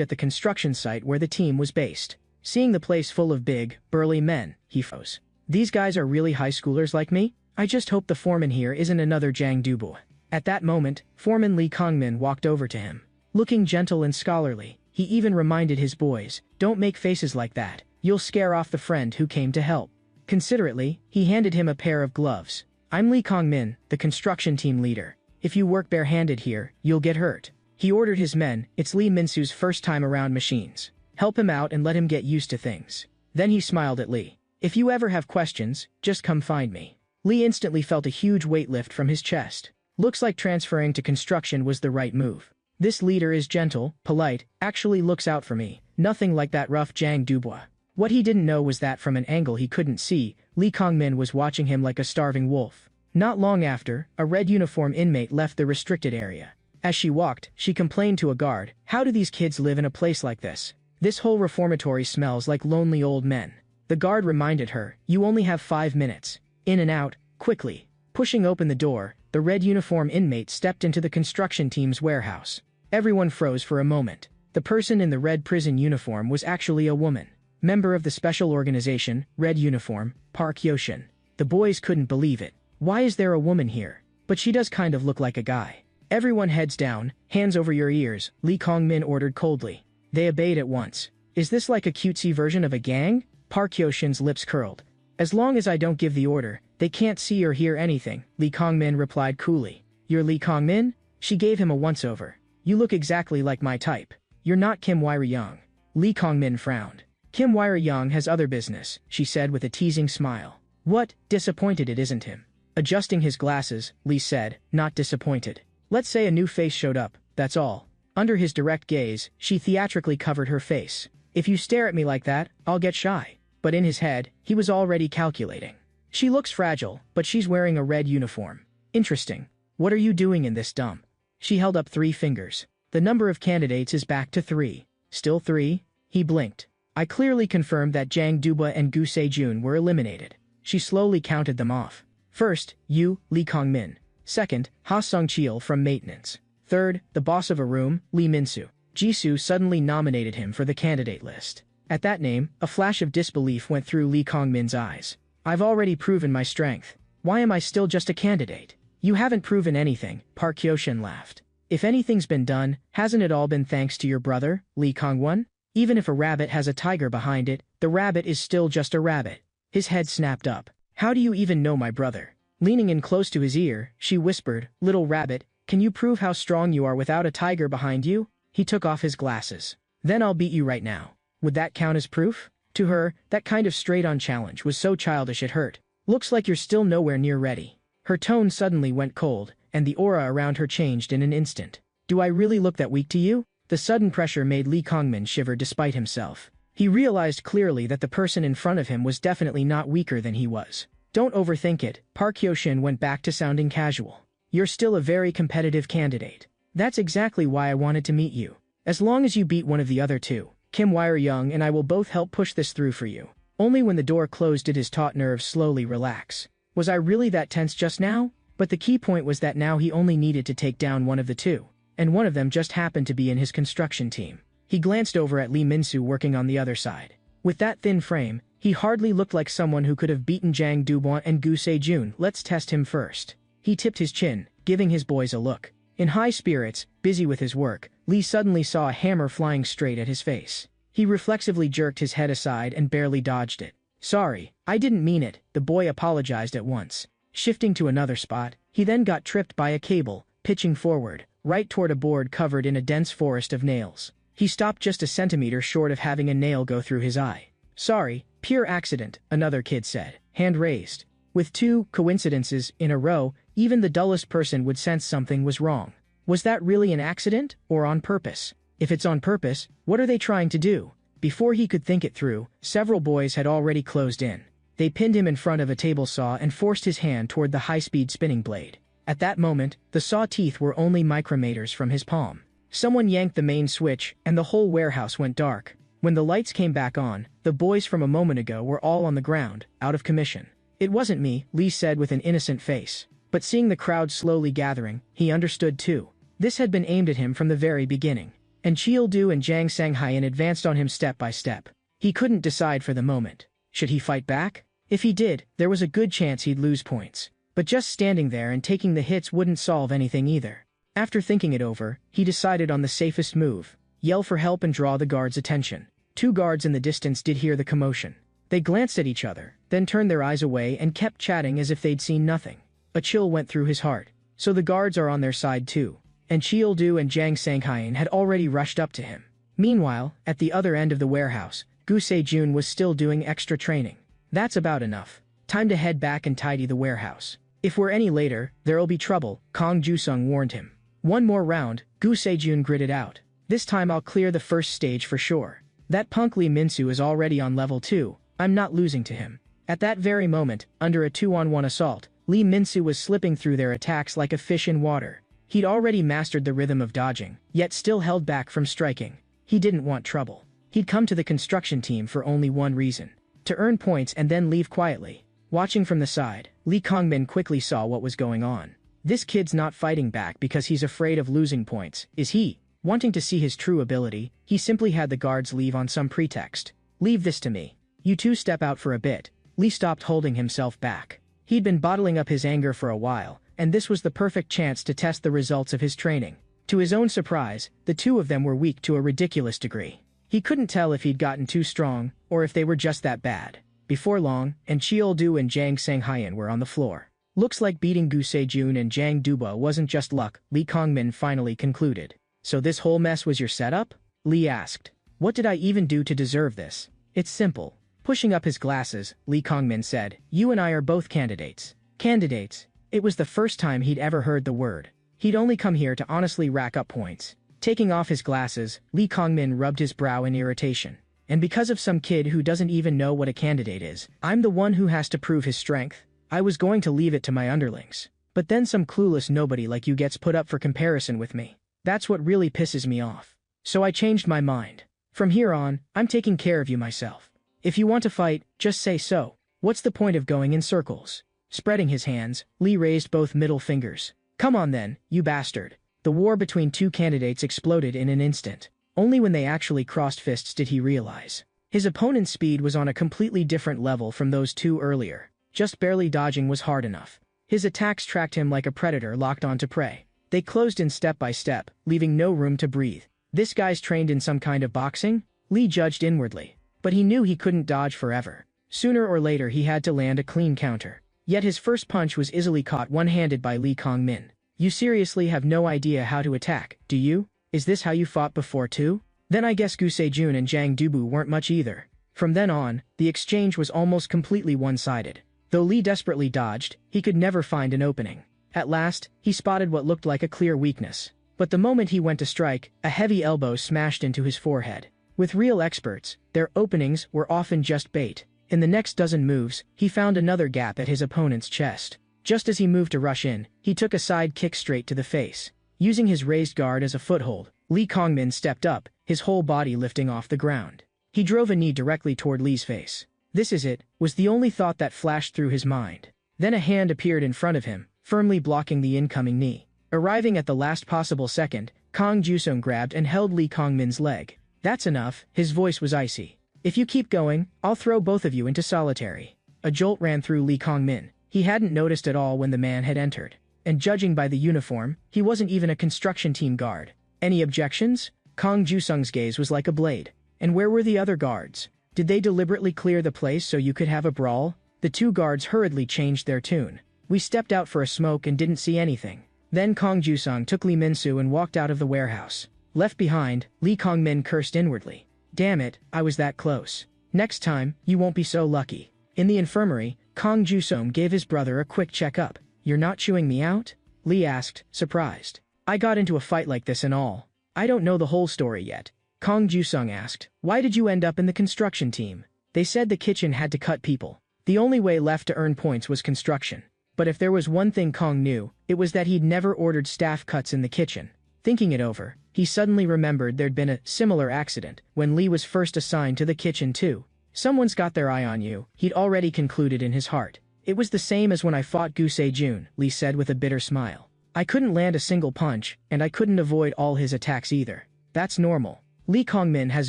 at the construction site where the team was based. Seeing the place full of big, burly men, he froze. These guys are really high schoolers like me? I just hope the foreman here isn't another Jang Dubois. At that moment, Foreman Lee Kongmin walked over to him. Looking gentle and scholarly, he even reminded his boys, "Don't make faces like that. You'll scare off the friend who came to help." Considerately, he handed him a pair of gloves. "I'm Lee Kongmin, the construction team leader. If you work barehanded here, you'll get hurt." He ordered his men, it's Lee Min-soo's first time around machines. Help him out and let him get used to things. Then he smiled at Lee. "If you ever have questions, just come find me." Lee instantly felt a huge weight lift from his chest. Looks like transferring to construction was the right move. This leader is gentle, polite, actually looks out for me, nothing like that rough Jang Dubois. What he didn't know was that from an angle he couldn't see, Lee Kongmin was watching him like a starving wolf. Not long after, a red uniform inmate left the restricted area. As she walked, she complained to a guard, "How do these kids live in a place like this? This whole reformatory smells like lonely old men." The guard reminded her, "You only have 5 minutes. In and out, quickly." Pushing open the door, the red uniform inmate stepped into the construction team's warehouse. Everyone froze for a moment. The person in the red prison uniform was actually a woman. Member of the special organization, Red Uniform, Park Hyoshin. The boys couldn't believe it. Why is there a woman here? But she does kind of look like a guy. Everyone heads down, hands over your ears, Lee Kongmin ordered coldly. They obeyed at once. Is this like a cutesy version of a gang? Park Hyoshin's lips curled. As long as I don't give the order, they can't see or hear anything, Lee Kongmin replied coolly. You're Lee Kongmin? She gave him a once-over. You look exactly like my type. You're not Kim Wire-young. Lee Kongmin frowned. Kim Wire-young has other business, she said with a teasing smile. What? Disappointed it isn't him. Adjusting his glasses, Lee said, not disappointed. Let's say a new face showed up, that's all. Under his direct gaze, she theatrically covered her face. If you stare at me like that, I'll get shy. But in his head, he was already calculating. She looks fragile, but she's wearing a red uniform. Interesting. What are you doing in this dump? She held up 3 fingers. The number of candidates is back to 3. Still 3? He blinked. I clearly confirmed that Jang Dubois and Gu Se-jun were eliminated. She slowly counted them off. First, you, Lee Kongmin. Second, Ha Sung-cheol from maintenance. Third, the boss of a room, Lee Min-soo. Jisoo suddenly nominated him for the candidate list. At that name, a flash of disbelief went through Lee Kongmin's eyes. I've already proven my strength. Why am I still just a candidate? You haven't proven anything, Park Hyoshin laughed. If anything's been done, hasn't it all been thanks to your brother, Lee Kong-won? Even if a rabbit has a tiger behind it, the rabbit is still just a rabbit. His head snapped up. How do you even know my brother? Leaning in close to his ear, she whispered, Little rabbit, can you prove how strong you are without a tiger behind you? He took off his glasses. Then I'll beat you right now. Would that count as proof? To her, that kind of straight-on challenge was so childish it hurt. Looks like you're still nowhere near ready. Her tone suddenly went cold, and the aura around her changed in an instant. Do I really look that weak to you? The sudden pressure made Lee Kongmin shiver despite himself. He realized clearly that the person in front of him was definitely not weaker than he was. Don't overthink it, Park Hyoshin went back to sounding casual. You're still a very competitive candidate. That's exactly why I wanted to meet you. As long as you beat one of the other two, Kim Wire-young and I will both help push this through for you. Only when the door closed did his taut nerves slowly relax. Was I really that tense just now? But the key point was that now he only needed to take down one of the two, and one of them just happened to be in his construction team. He glanced over at Lee Min-soo working on the other side. With that thin frame, he hardly looked like someone who could have beaten Jang Dubois and Gu Se-jun. Let's test him first. He tipped his chin, giving his boys a look. In high spirits, busy with his work, Lee suddenly saw a hammer flying straight at his face. He reflexively jerked his head aside and barely dodged it. Sorry, I didn't mean it, the boy apologized at once. Shifting to another spot, he then got tripped by a cable, pitching forward, right toward a board covered in a dense forest of nails. He stopped just a centimeter short of having a nail go through his eye. Sorry, pure accident, another kid said, hand raised. With 2 coincidences in a row, even the dullest person would sense something was wrong. Was that really an accident, or on purpose? If it's on purpose, what are they trying to do? Before he could think it through, several boys had already closed in. They pinned him in front of a table saw and forced his hand toward the high-speed spinning blade. At that moment, the saw teeth were only micrometers from his palm. Someone yanked the main switch, and the whole warehouse went dark. When the lights came back on, the boys from a moment ago were all on the ground, out of commission. It wasn't me, Lee said with an innocent face. But seeing the crowd slowly gathering, he understood too. This had been aimed at him from the very beginning. And Cheil-du and Jang Sang-hyen advanced on him step by step. He couldn't decide for the moment. Should he fight back? If he did, there was a good chance he'd lose points. But just standing there and taking the hits wouldn't solve anything either. After thinking it over, he decided on the safest move. Yell for help and draw the guards' attention. 2 guards in the distance did hear the commotion. They glanced at each other, then turned their eyes away and kept chatting as if they'd seen nothing. A chill went through his heart. So the guards are on their side too. And Cheil-du and Jang Sang-hyen had already rushed up to him. Meanwhile, at the other end of the warehouse, Gu Se-jun was still doing extra training. That's about enough. Time to head back and tidy the warehouse. If we're any later, there'll be trouble, Kang Ju-sung warned him. One more round, Gu Se-jun gritted out. This time I'll clear the first stage for sure. That punk Lee Min-soo is already on level 2, I'm not losing to him. At that very moment, under a 2-on-1 assault, Lee Min-soo was slipping through their attacks like a fish in water. He'd already mastered the rhythm of dodging, yet still held back from striking. He didn't want trouble. He'd come to the construction team for only one reason. To earn points and then leave quietly. Watching from the side, Lee Kong-min quickly saw what was going on. This kid's not fighting back because he's afraid of losing points, is he? Wanting to see his true ability, he simply had the guards leave on some pretext. Leave this to me. You two step out for a bit. Lee stopped holding himself back. He'd been bottling up his anger for a while, and this was the perfect chance to test the results of his training. To his own surprise, the two of them were weak to a ridiculous degree. He couldn't tell if he'd gotten too strong, or if they were just that bad. Before long, and Cheil-du and Jang Sang-hyen were on the floor. Looks like beating Gu Se-jun and Jang Dubo wasn't just luck, Lee Kong-min finally concluded. So this whole mess was your setup? Lee asked. What did I even do to deserve this? It's simple. Pushing up his glasses, Lee Kong-min said, you and I are both candidates. Candidates? It was the first time he'd ever heard the word. He'd only come here to honestly rack up points. Taking off his glasses, Lee Kong-min rubbed his brow in irritation. And because of some kid who doesn't even know what a candidate is, I'm the one who has to prove his strength. I was going to leave it to my underlings. But then some clueless nobody like you gets put up for comparison with me. That's what really pisses me off. So I changed my mind. From here on, I'm taking care of you myself. If you want to fight, just say so. What's the point of going in circles? Spreading his hands, Lee raised both middle fingers. Come on then, you bastard. The war between two candidates exploded in an instant. Only when they actually crossed fists did he realize. His opponent's speed was on a completely different level from those two earlier. Just barely dodging was hard enough. His attacks tracked him like a predator locked onto prey. They closed in step by step, leaving no room to breathe. This guy's trained in some kind of boxing? Lee judged inwardly. But he knew he couldn't dodge forever. Sooner or later he had to land a clean counter. Yet his first punch was easily caught one-handed by Lee Kong-min. You seriously have no idea how to attack, do you? Is this how you fought before too? Then I guess Gu Se-jun and Jang Dubu weren't much either. From then on, the exchange was almost completely one-sided. Though Lee desperately dodged, he could never find an opening. At last, he spotted what looked like a clear weakness. But the moment he went to strike, a heavy elbow smashed into his forehead. With real experts, their openings were often just bait. In the next dozen moves, he found another gap at his opponent's chest. Just as he moved to rush in, he took a side kick straight to the face. Using his raised guard as a foothold, Lee Kong-min stepped up, his whole body lifting off the ground. He drove a knee directly toward Lee's face. This is it, was the only thought that flashed through his mind. Then a hand appeared in front of him, firmly blocking the incoming knee. Arriving at the last possible second, Kang Ju-sung grabbed and held Lee Kong-min's leg. That's enough, his voice was icy. If you keep going, I'll throw both of you into solitary. A jolt ran through Lee Kong-min. He hadn't noticed at all when the man had entered. And judging by the uniform, he wasn't even a construction team guard. Any objections? Kang Ju-sung's gaze was like a blade. And where were the other guards? Did they deliberately clear the place so you could have a brawl? The two guards hurriedly changed their tune. We stepped out for a smoke and didn't see anything. Then Kang Ju-sung took Lee Min-soo and walked out of the warehouse. Left behind, Lee Kong-min cursed inwardly. Damn it, I was that close. Next time, you won't be so lucky. In the infirmary, Kang Ju-sung gave his brother a quick checkup. You're not chewing me out? Lee asked, surprised. I got into a fight like this and all. I don't know the whole story yet. Kong Jusung asked. Why did you end up in the construction team? They said the kitchen had to cut people. The only way left to earn points was construction. But if there was one thing Kong knew, it was that he'd never ordered staff cuts in the kitchen. Thinking it over, he suddenly remembered there'd been a similar accident when Lee was first assigned to the kitchen too. Someone's got their eye on you, he'd already concluded in his heart. It was the same as when I fought Gu Se-jun, Lee said with a bitter smile. I couldn't land a single punch, and I couldn't avoid all his attacks either. That's normal. Lee Kong-min has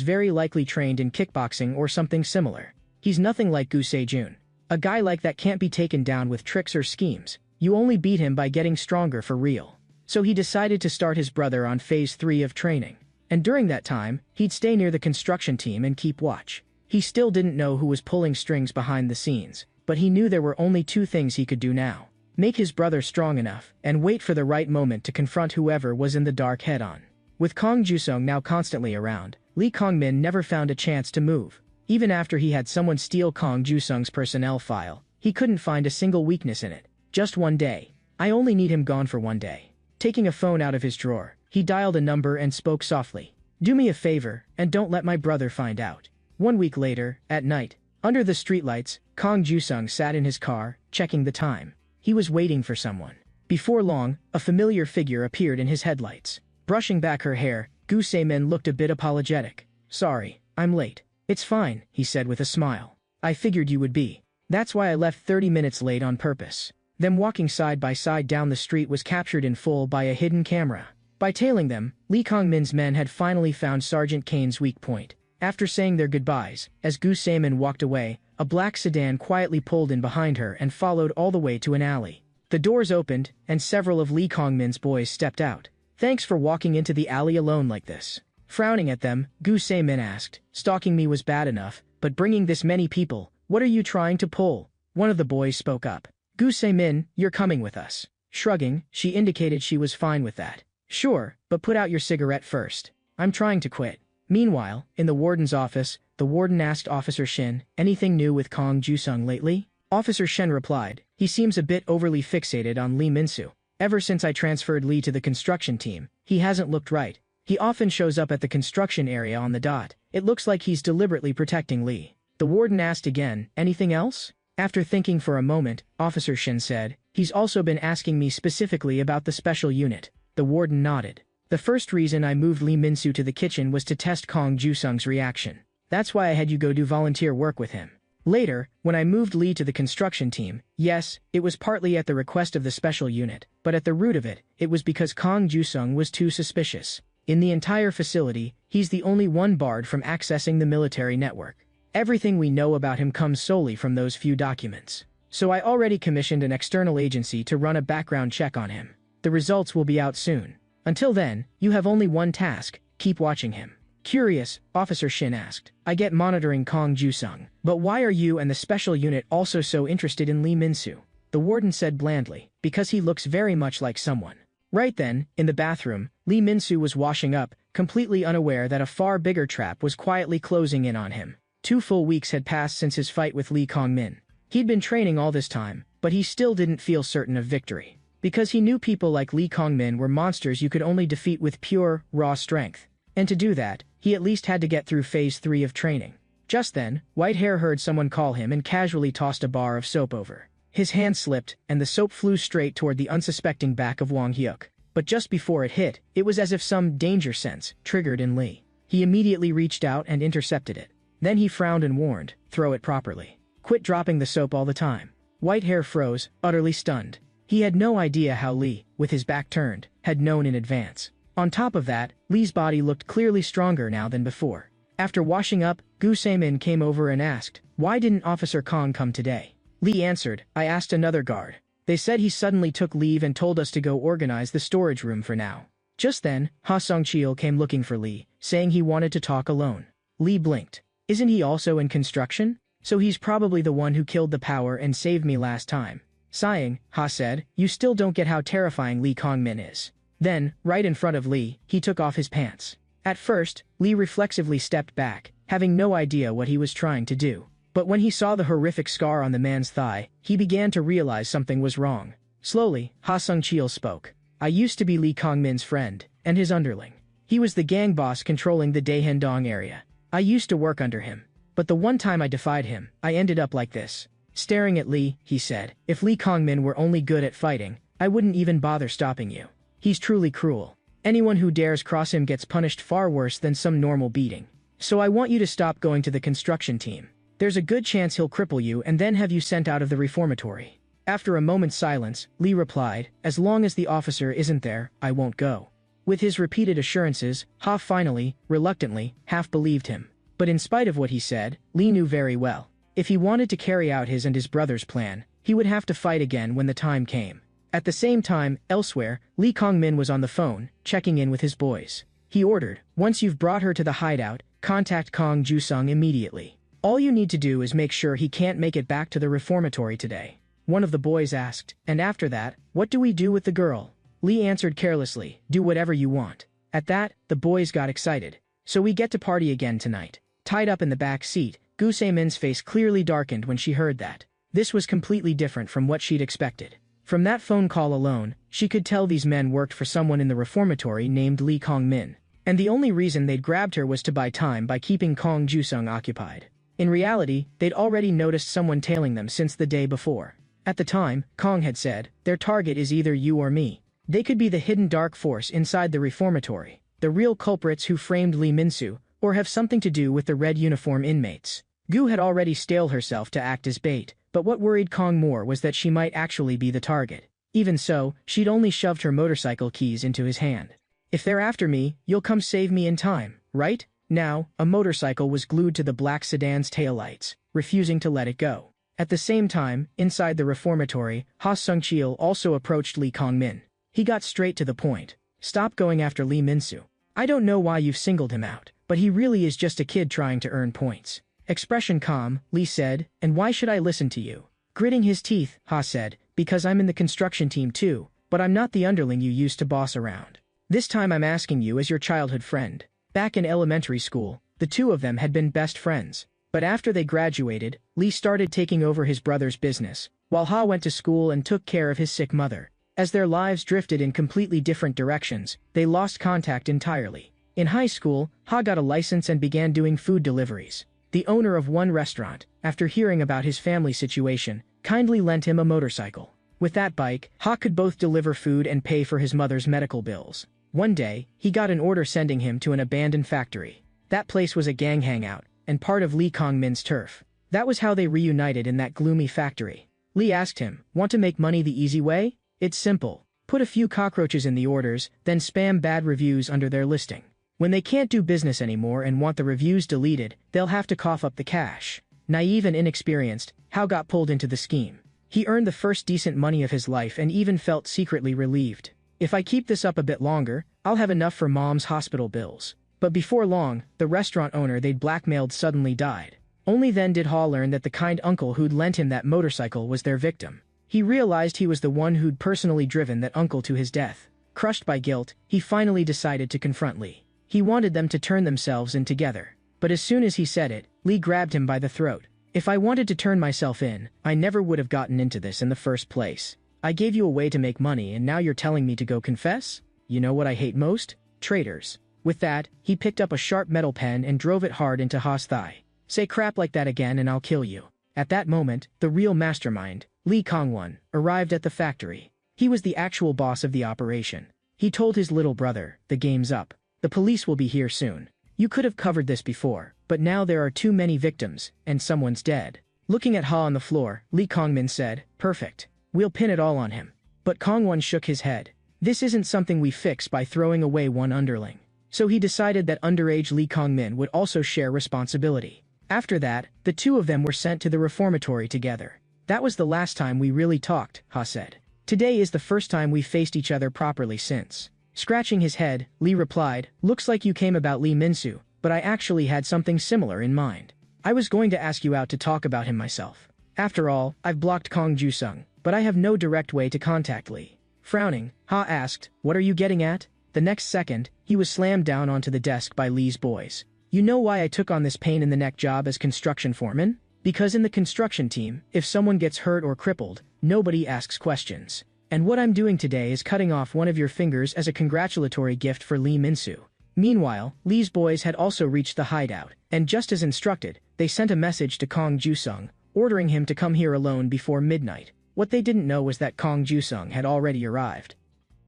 very likely trained in kickboxing or something similar. He's nothing like Gu Se-jun. A guy like that can't be taken down with tricks or schemes. You only beat him by getting stronger for real. So he decided to start his brother on phase 3 of training. And during that time, he'd stay near the construction team and keep watch. He still didn't know who was pulling strings behind the scenes, but he knew there were only two things he could do now. Make his brother strong enough, and wait for the right moment to confront whoever was in the dark head-on. With Kong Jusung now constantly around, Lee Kong-min never found a chance to move. Even after he had someone steal Kong Jusung's personnel file, he couldn't find a single weakness in it. Just one day. I only need him gone for one day. Taking a phone out of his drawer, he dialed a number and spoke softly. Do me a favor, and don't let my brother find out. 1 week later, at night, under the streetlights, Kong Jusung sat in his car, checking the time. He was waiting for someone. Before long, a familiar figure appeared in his headlights. Brushing back her hair, Gu Se-min looked a bit apologetic. Sorry, I'm late. It's fine, he said with a smile. I figured you would be. That's why I left 30 minutes late on purpose. Them walking side by side down the street was captured in full by a hidden camera. By tailing them, Lee Kong-min's men had finally found Sergeant Kane's weak point. After saying their goodbyes, as Gu Se-min walked away, a black sedan quietly pulled in behind her and followed all the way to an alley. The doors opened, and several of Lee Kong-min's boys stepped out. Thanks for walking into the alley alone like this. Frowning at them, Gu Se-min asked, stalking me was bad enough, but bringing this many people, what are you trying to pull? One of the boys spoke up. Gu Se-min, you're coming with us. Shrugging, she indicated she was fine with that. Sure, but put out your cigarette first. I'm trying to quit. Meanwhile, in the warden's office, the warden asked Officer Shin, anything new with Kong Jusung lately? Officer Shin replied, he seems a bit overly fixated on Lee Min-soo. Ever since I transferred Lee to the construction team, he hasn't looked right. He often shows up at the construction area on the dot. It looks like he's deliberately protecting Lee. The warden asked again, anything else? After thinking for a moment, Officer Shin said, he's also been asking me specifically about the special unit. The warden nodded. The first reason I moved Lee Min-soo to the kitchen was to test Kong Jusung's reaction. That's why I had you go do volunteer work with him. Later, when I moved Lee to the construction team, yes, it was partly at the request of the special unit, but at the root of it, it was because Kong Jusung was too suspicious. In the entire facility, he's the only one barred from accessing the military network. Everything we know about him comes solely from those few documents. So I already commissioned an external agency to run a background check on him. The results will be out soon. Until then, you have only one task, keep watching him. Curious, Officer Shin asked. I get monitoring Kong Jusung, but why are you and the special unit also so interested in Lee Min-soo? The warden said blandly, because he looks very much like someone. Right then, in the bathroom, Lee Min-soo was washing up, completely unaware that a far bigger trap was quietly closing in on him. 2 full weeks had passed since his fight with Lee Kong-min. He'd been training all this time, but he still didn't feel certain of victory. Because he knew people like Lee Kong-min were monsters you could only defeat with pure, raw strength. And to do that, he at least had to get through phase 3 of training. Just then, Whitehair heard someone call him and casually tossed a bar of soap over. His hand slipped, and the soap flew straight toward the unsuspecting back of Wang Hyuk. But just before it hit, it was as if some danger sense triggered in Lee. He immediately reached out and intercepted it. Then he frowned and warned, throw it properly. Quit dropping the soap all the time. Whitehair froze, utterly stunned. He had no idea how Lee, with his back turned, had known in advance. On top of that, Lee's body looked clearly stronger now than before. After washing up, Gu Se-min came over and asked, why didn't Officer Kong come today? Lee answered, I asked another guard. They said he suddenly took leave and told us to go organize the storage room for now. Just then, Ha Sung-cheol came looking for Lee, saying he wanted to talk alone. Lee blinked. Isn't he also in construction? So he's probably the one who killed the power and saved me last time. Sighing, Ha said, you still don't get how terrifying Lee Kong-min is. Then, right in front of Lee, he took off his pants. At first, Lee reflexively stepped back, having no idea what he was trying to do. But when he saw the horrific scar on the man's thigh, he began to realize something was wrong. Slowly, Ha Sung-cheol spoke. I used to be Lee Kong-min's friend, and his underling. He was the gang boss controlling the Daehandong area. I used to work under him. But the one time I defied him, I ended up like this. Staring at Lee, he said, if Lee Kong-min were only good at fighting, I wouldn't even bother stopping you. He's truly cruel. Anyone who dares cross him gets punished far worse than some normal beating. So I want you to stop going to the construction team. There's a good chance he'll cripple you and then have you sent out of the reformatory. After a moment's silence, Lee replied, as long as the officer isn't there, I won't go. With his repeated assurances, Ha finally, reluctantly, half believed him. But in spite of what he said, Lee knew very well. If he wanted to carry out his and his brother's plan, he would have to fight again when the time came. At the same time, elsewhere, Lee Kong-min was on the phone, checking in with his boys. He ordered, once you've brought her to the hideout, contact Kong Ju-sung immediately. All you need to do is make sure he can't make it back to the reformatory today. One of the boys asked, and after that, what do we do with the girl? Lee answered carelessly, do whatever you want. At that, the boys got excited. So we get to party again tonight. Tied up in the back seat, Gu Se-min's face clearly darkened when she heard that. This was completely different from what she'd expected. From that phone call alone, she could tell these men worked for someone in the reformatory named Lee Kong-min. And the only reason they'd grabbed her was to buy time by keeping Kong Ju-sung occupied. In reality, they'd already noticed someone tailing them since the day before. At the time, Kong had said, their target is either you or me. They could be the hidden dark force inside the reformatory, the real culprits who framed Lee Min-soo, or have something to do with the red uniform inmates. Gu had already staled herself to act as bait, but what worried Kong more was that she might actually be the target. Even so, she'd only shoved her motorcycle keys into his hand. If they're after me, you'll come save me in time, right? Now, a motorcycle was glued to the black sedan's taillights, refusing to let it go. At the same time, inside the reformatory, Ha Sung-cheol also approached Lee Kong-min. He got straight to the point. Stop going after Lee Min-soo. I don't know why you've singled him out, but he really is just a kid trying to earn points. Expression calm, Lee said, and why should I listen to you? Gritting his teeth, Ha said, because I'm in the construction team too, but I'm not the underling you used to boss around. This time I'm asking you as your childhood friend. Back in elementary school, the two of them had been best friends. But after they graduated, Lee started taking over his brother's business, while Ha went to school and took care of his sick mother. As their lives drifted in completely different directions, they lost contact entirely. In high school, Ha got a license and began doing food deliveries. The owner of one restaurant, after hearing about his family situation, kindly lent him a motorcycle. With that bike, Ha could both deliver food and pay for his mother's medical bills. One day, he got an order sending him to an abandoned factory. That place was a gang hangout, and part of Lee Kong-min's turf. That was how they reunited in that gloomy factory. Lee asked him, want to make money the easy way? It's simple. Put a few cockroaches in the orders, then spam bad reviews under their listing. When they can't do business anymore and want the reviews deleted, they'll have to cough up the cash. Naive and inexperienced, Hao got pulled into the scheme. He earned the first decent money of his life and even felt secretly relieved. If I keep this up a bit longer, I'll have enough for mom's hospital bills. But before long, the restaurant owner they'd blackmailed suddenly died. Only then did Ha learn that the kind uncle who'd lent him that motorcycle was their victim. He realized he was the one who'd personally driven that uncle to his death. Crushed by guilt, he finally decided to confront Lee. He wanted them to turn themselves in together. But as soon as he said it, Lee grabbed him by the throat. If I wanted to turn myself in, I never would have gotten into this in the first place. I gave you a way to make money and now you're telling me to go confess? You know what I hate most? Traitors. With that, he picked up a sharp metal pen and drove it hard into Ha's thigh. Say crap like that again and I'll kill you. At that moment, the real mastermind, Lee Kong-won, arrived at the factory. He was the actual boss of the operation. He told his little brother, the game's up. The police will be here soon. You could have covered this before, but now there are too many victims, and someone's dead. Looking at Ha on the floor, Lee Kong-min said, perfect. We'll pin it all on him. But Kong-won shook his head. This isn't something we fix by throwing away one underling. So he decided that underage Lee Kong-min would also share responsibility. After that, the two of them were sent to the reformatory together. That was the last time we really talked, Ha said. Today is the first time we faced each other properly since. Scratching his head, Lee replied, looks like you came about Lee Min-soo, but I actually had something similar in mind. I was going to ask you out to talk about him myself. After all, I've blocked Kong Ju-sung, but I have no direct way to contact Lee. Frowning, Ha asked, what are you getting at? The next second, he was slammed down onto the desk by Lee's boys. You know why I took on this pain-in-the-neck job as construction foreman? Because in the construction team, if someone gets hurt or crippled, nobody asks questions. And what I'm doing today is cutting off one of your fingers as a congratulatory gift for Lee Minsu. Meanwhile, Lee's boys had also reached the hideout, and just as instructed, they sent a message to Kong Jusung, ordering him to come here alone before midnight. What they didn't know was that Kong Jusung had already arrived.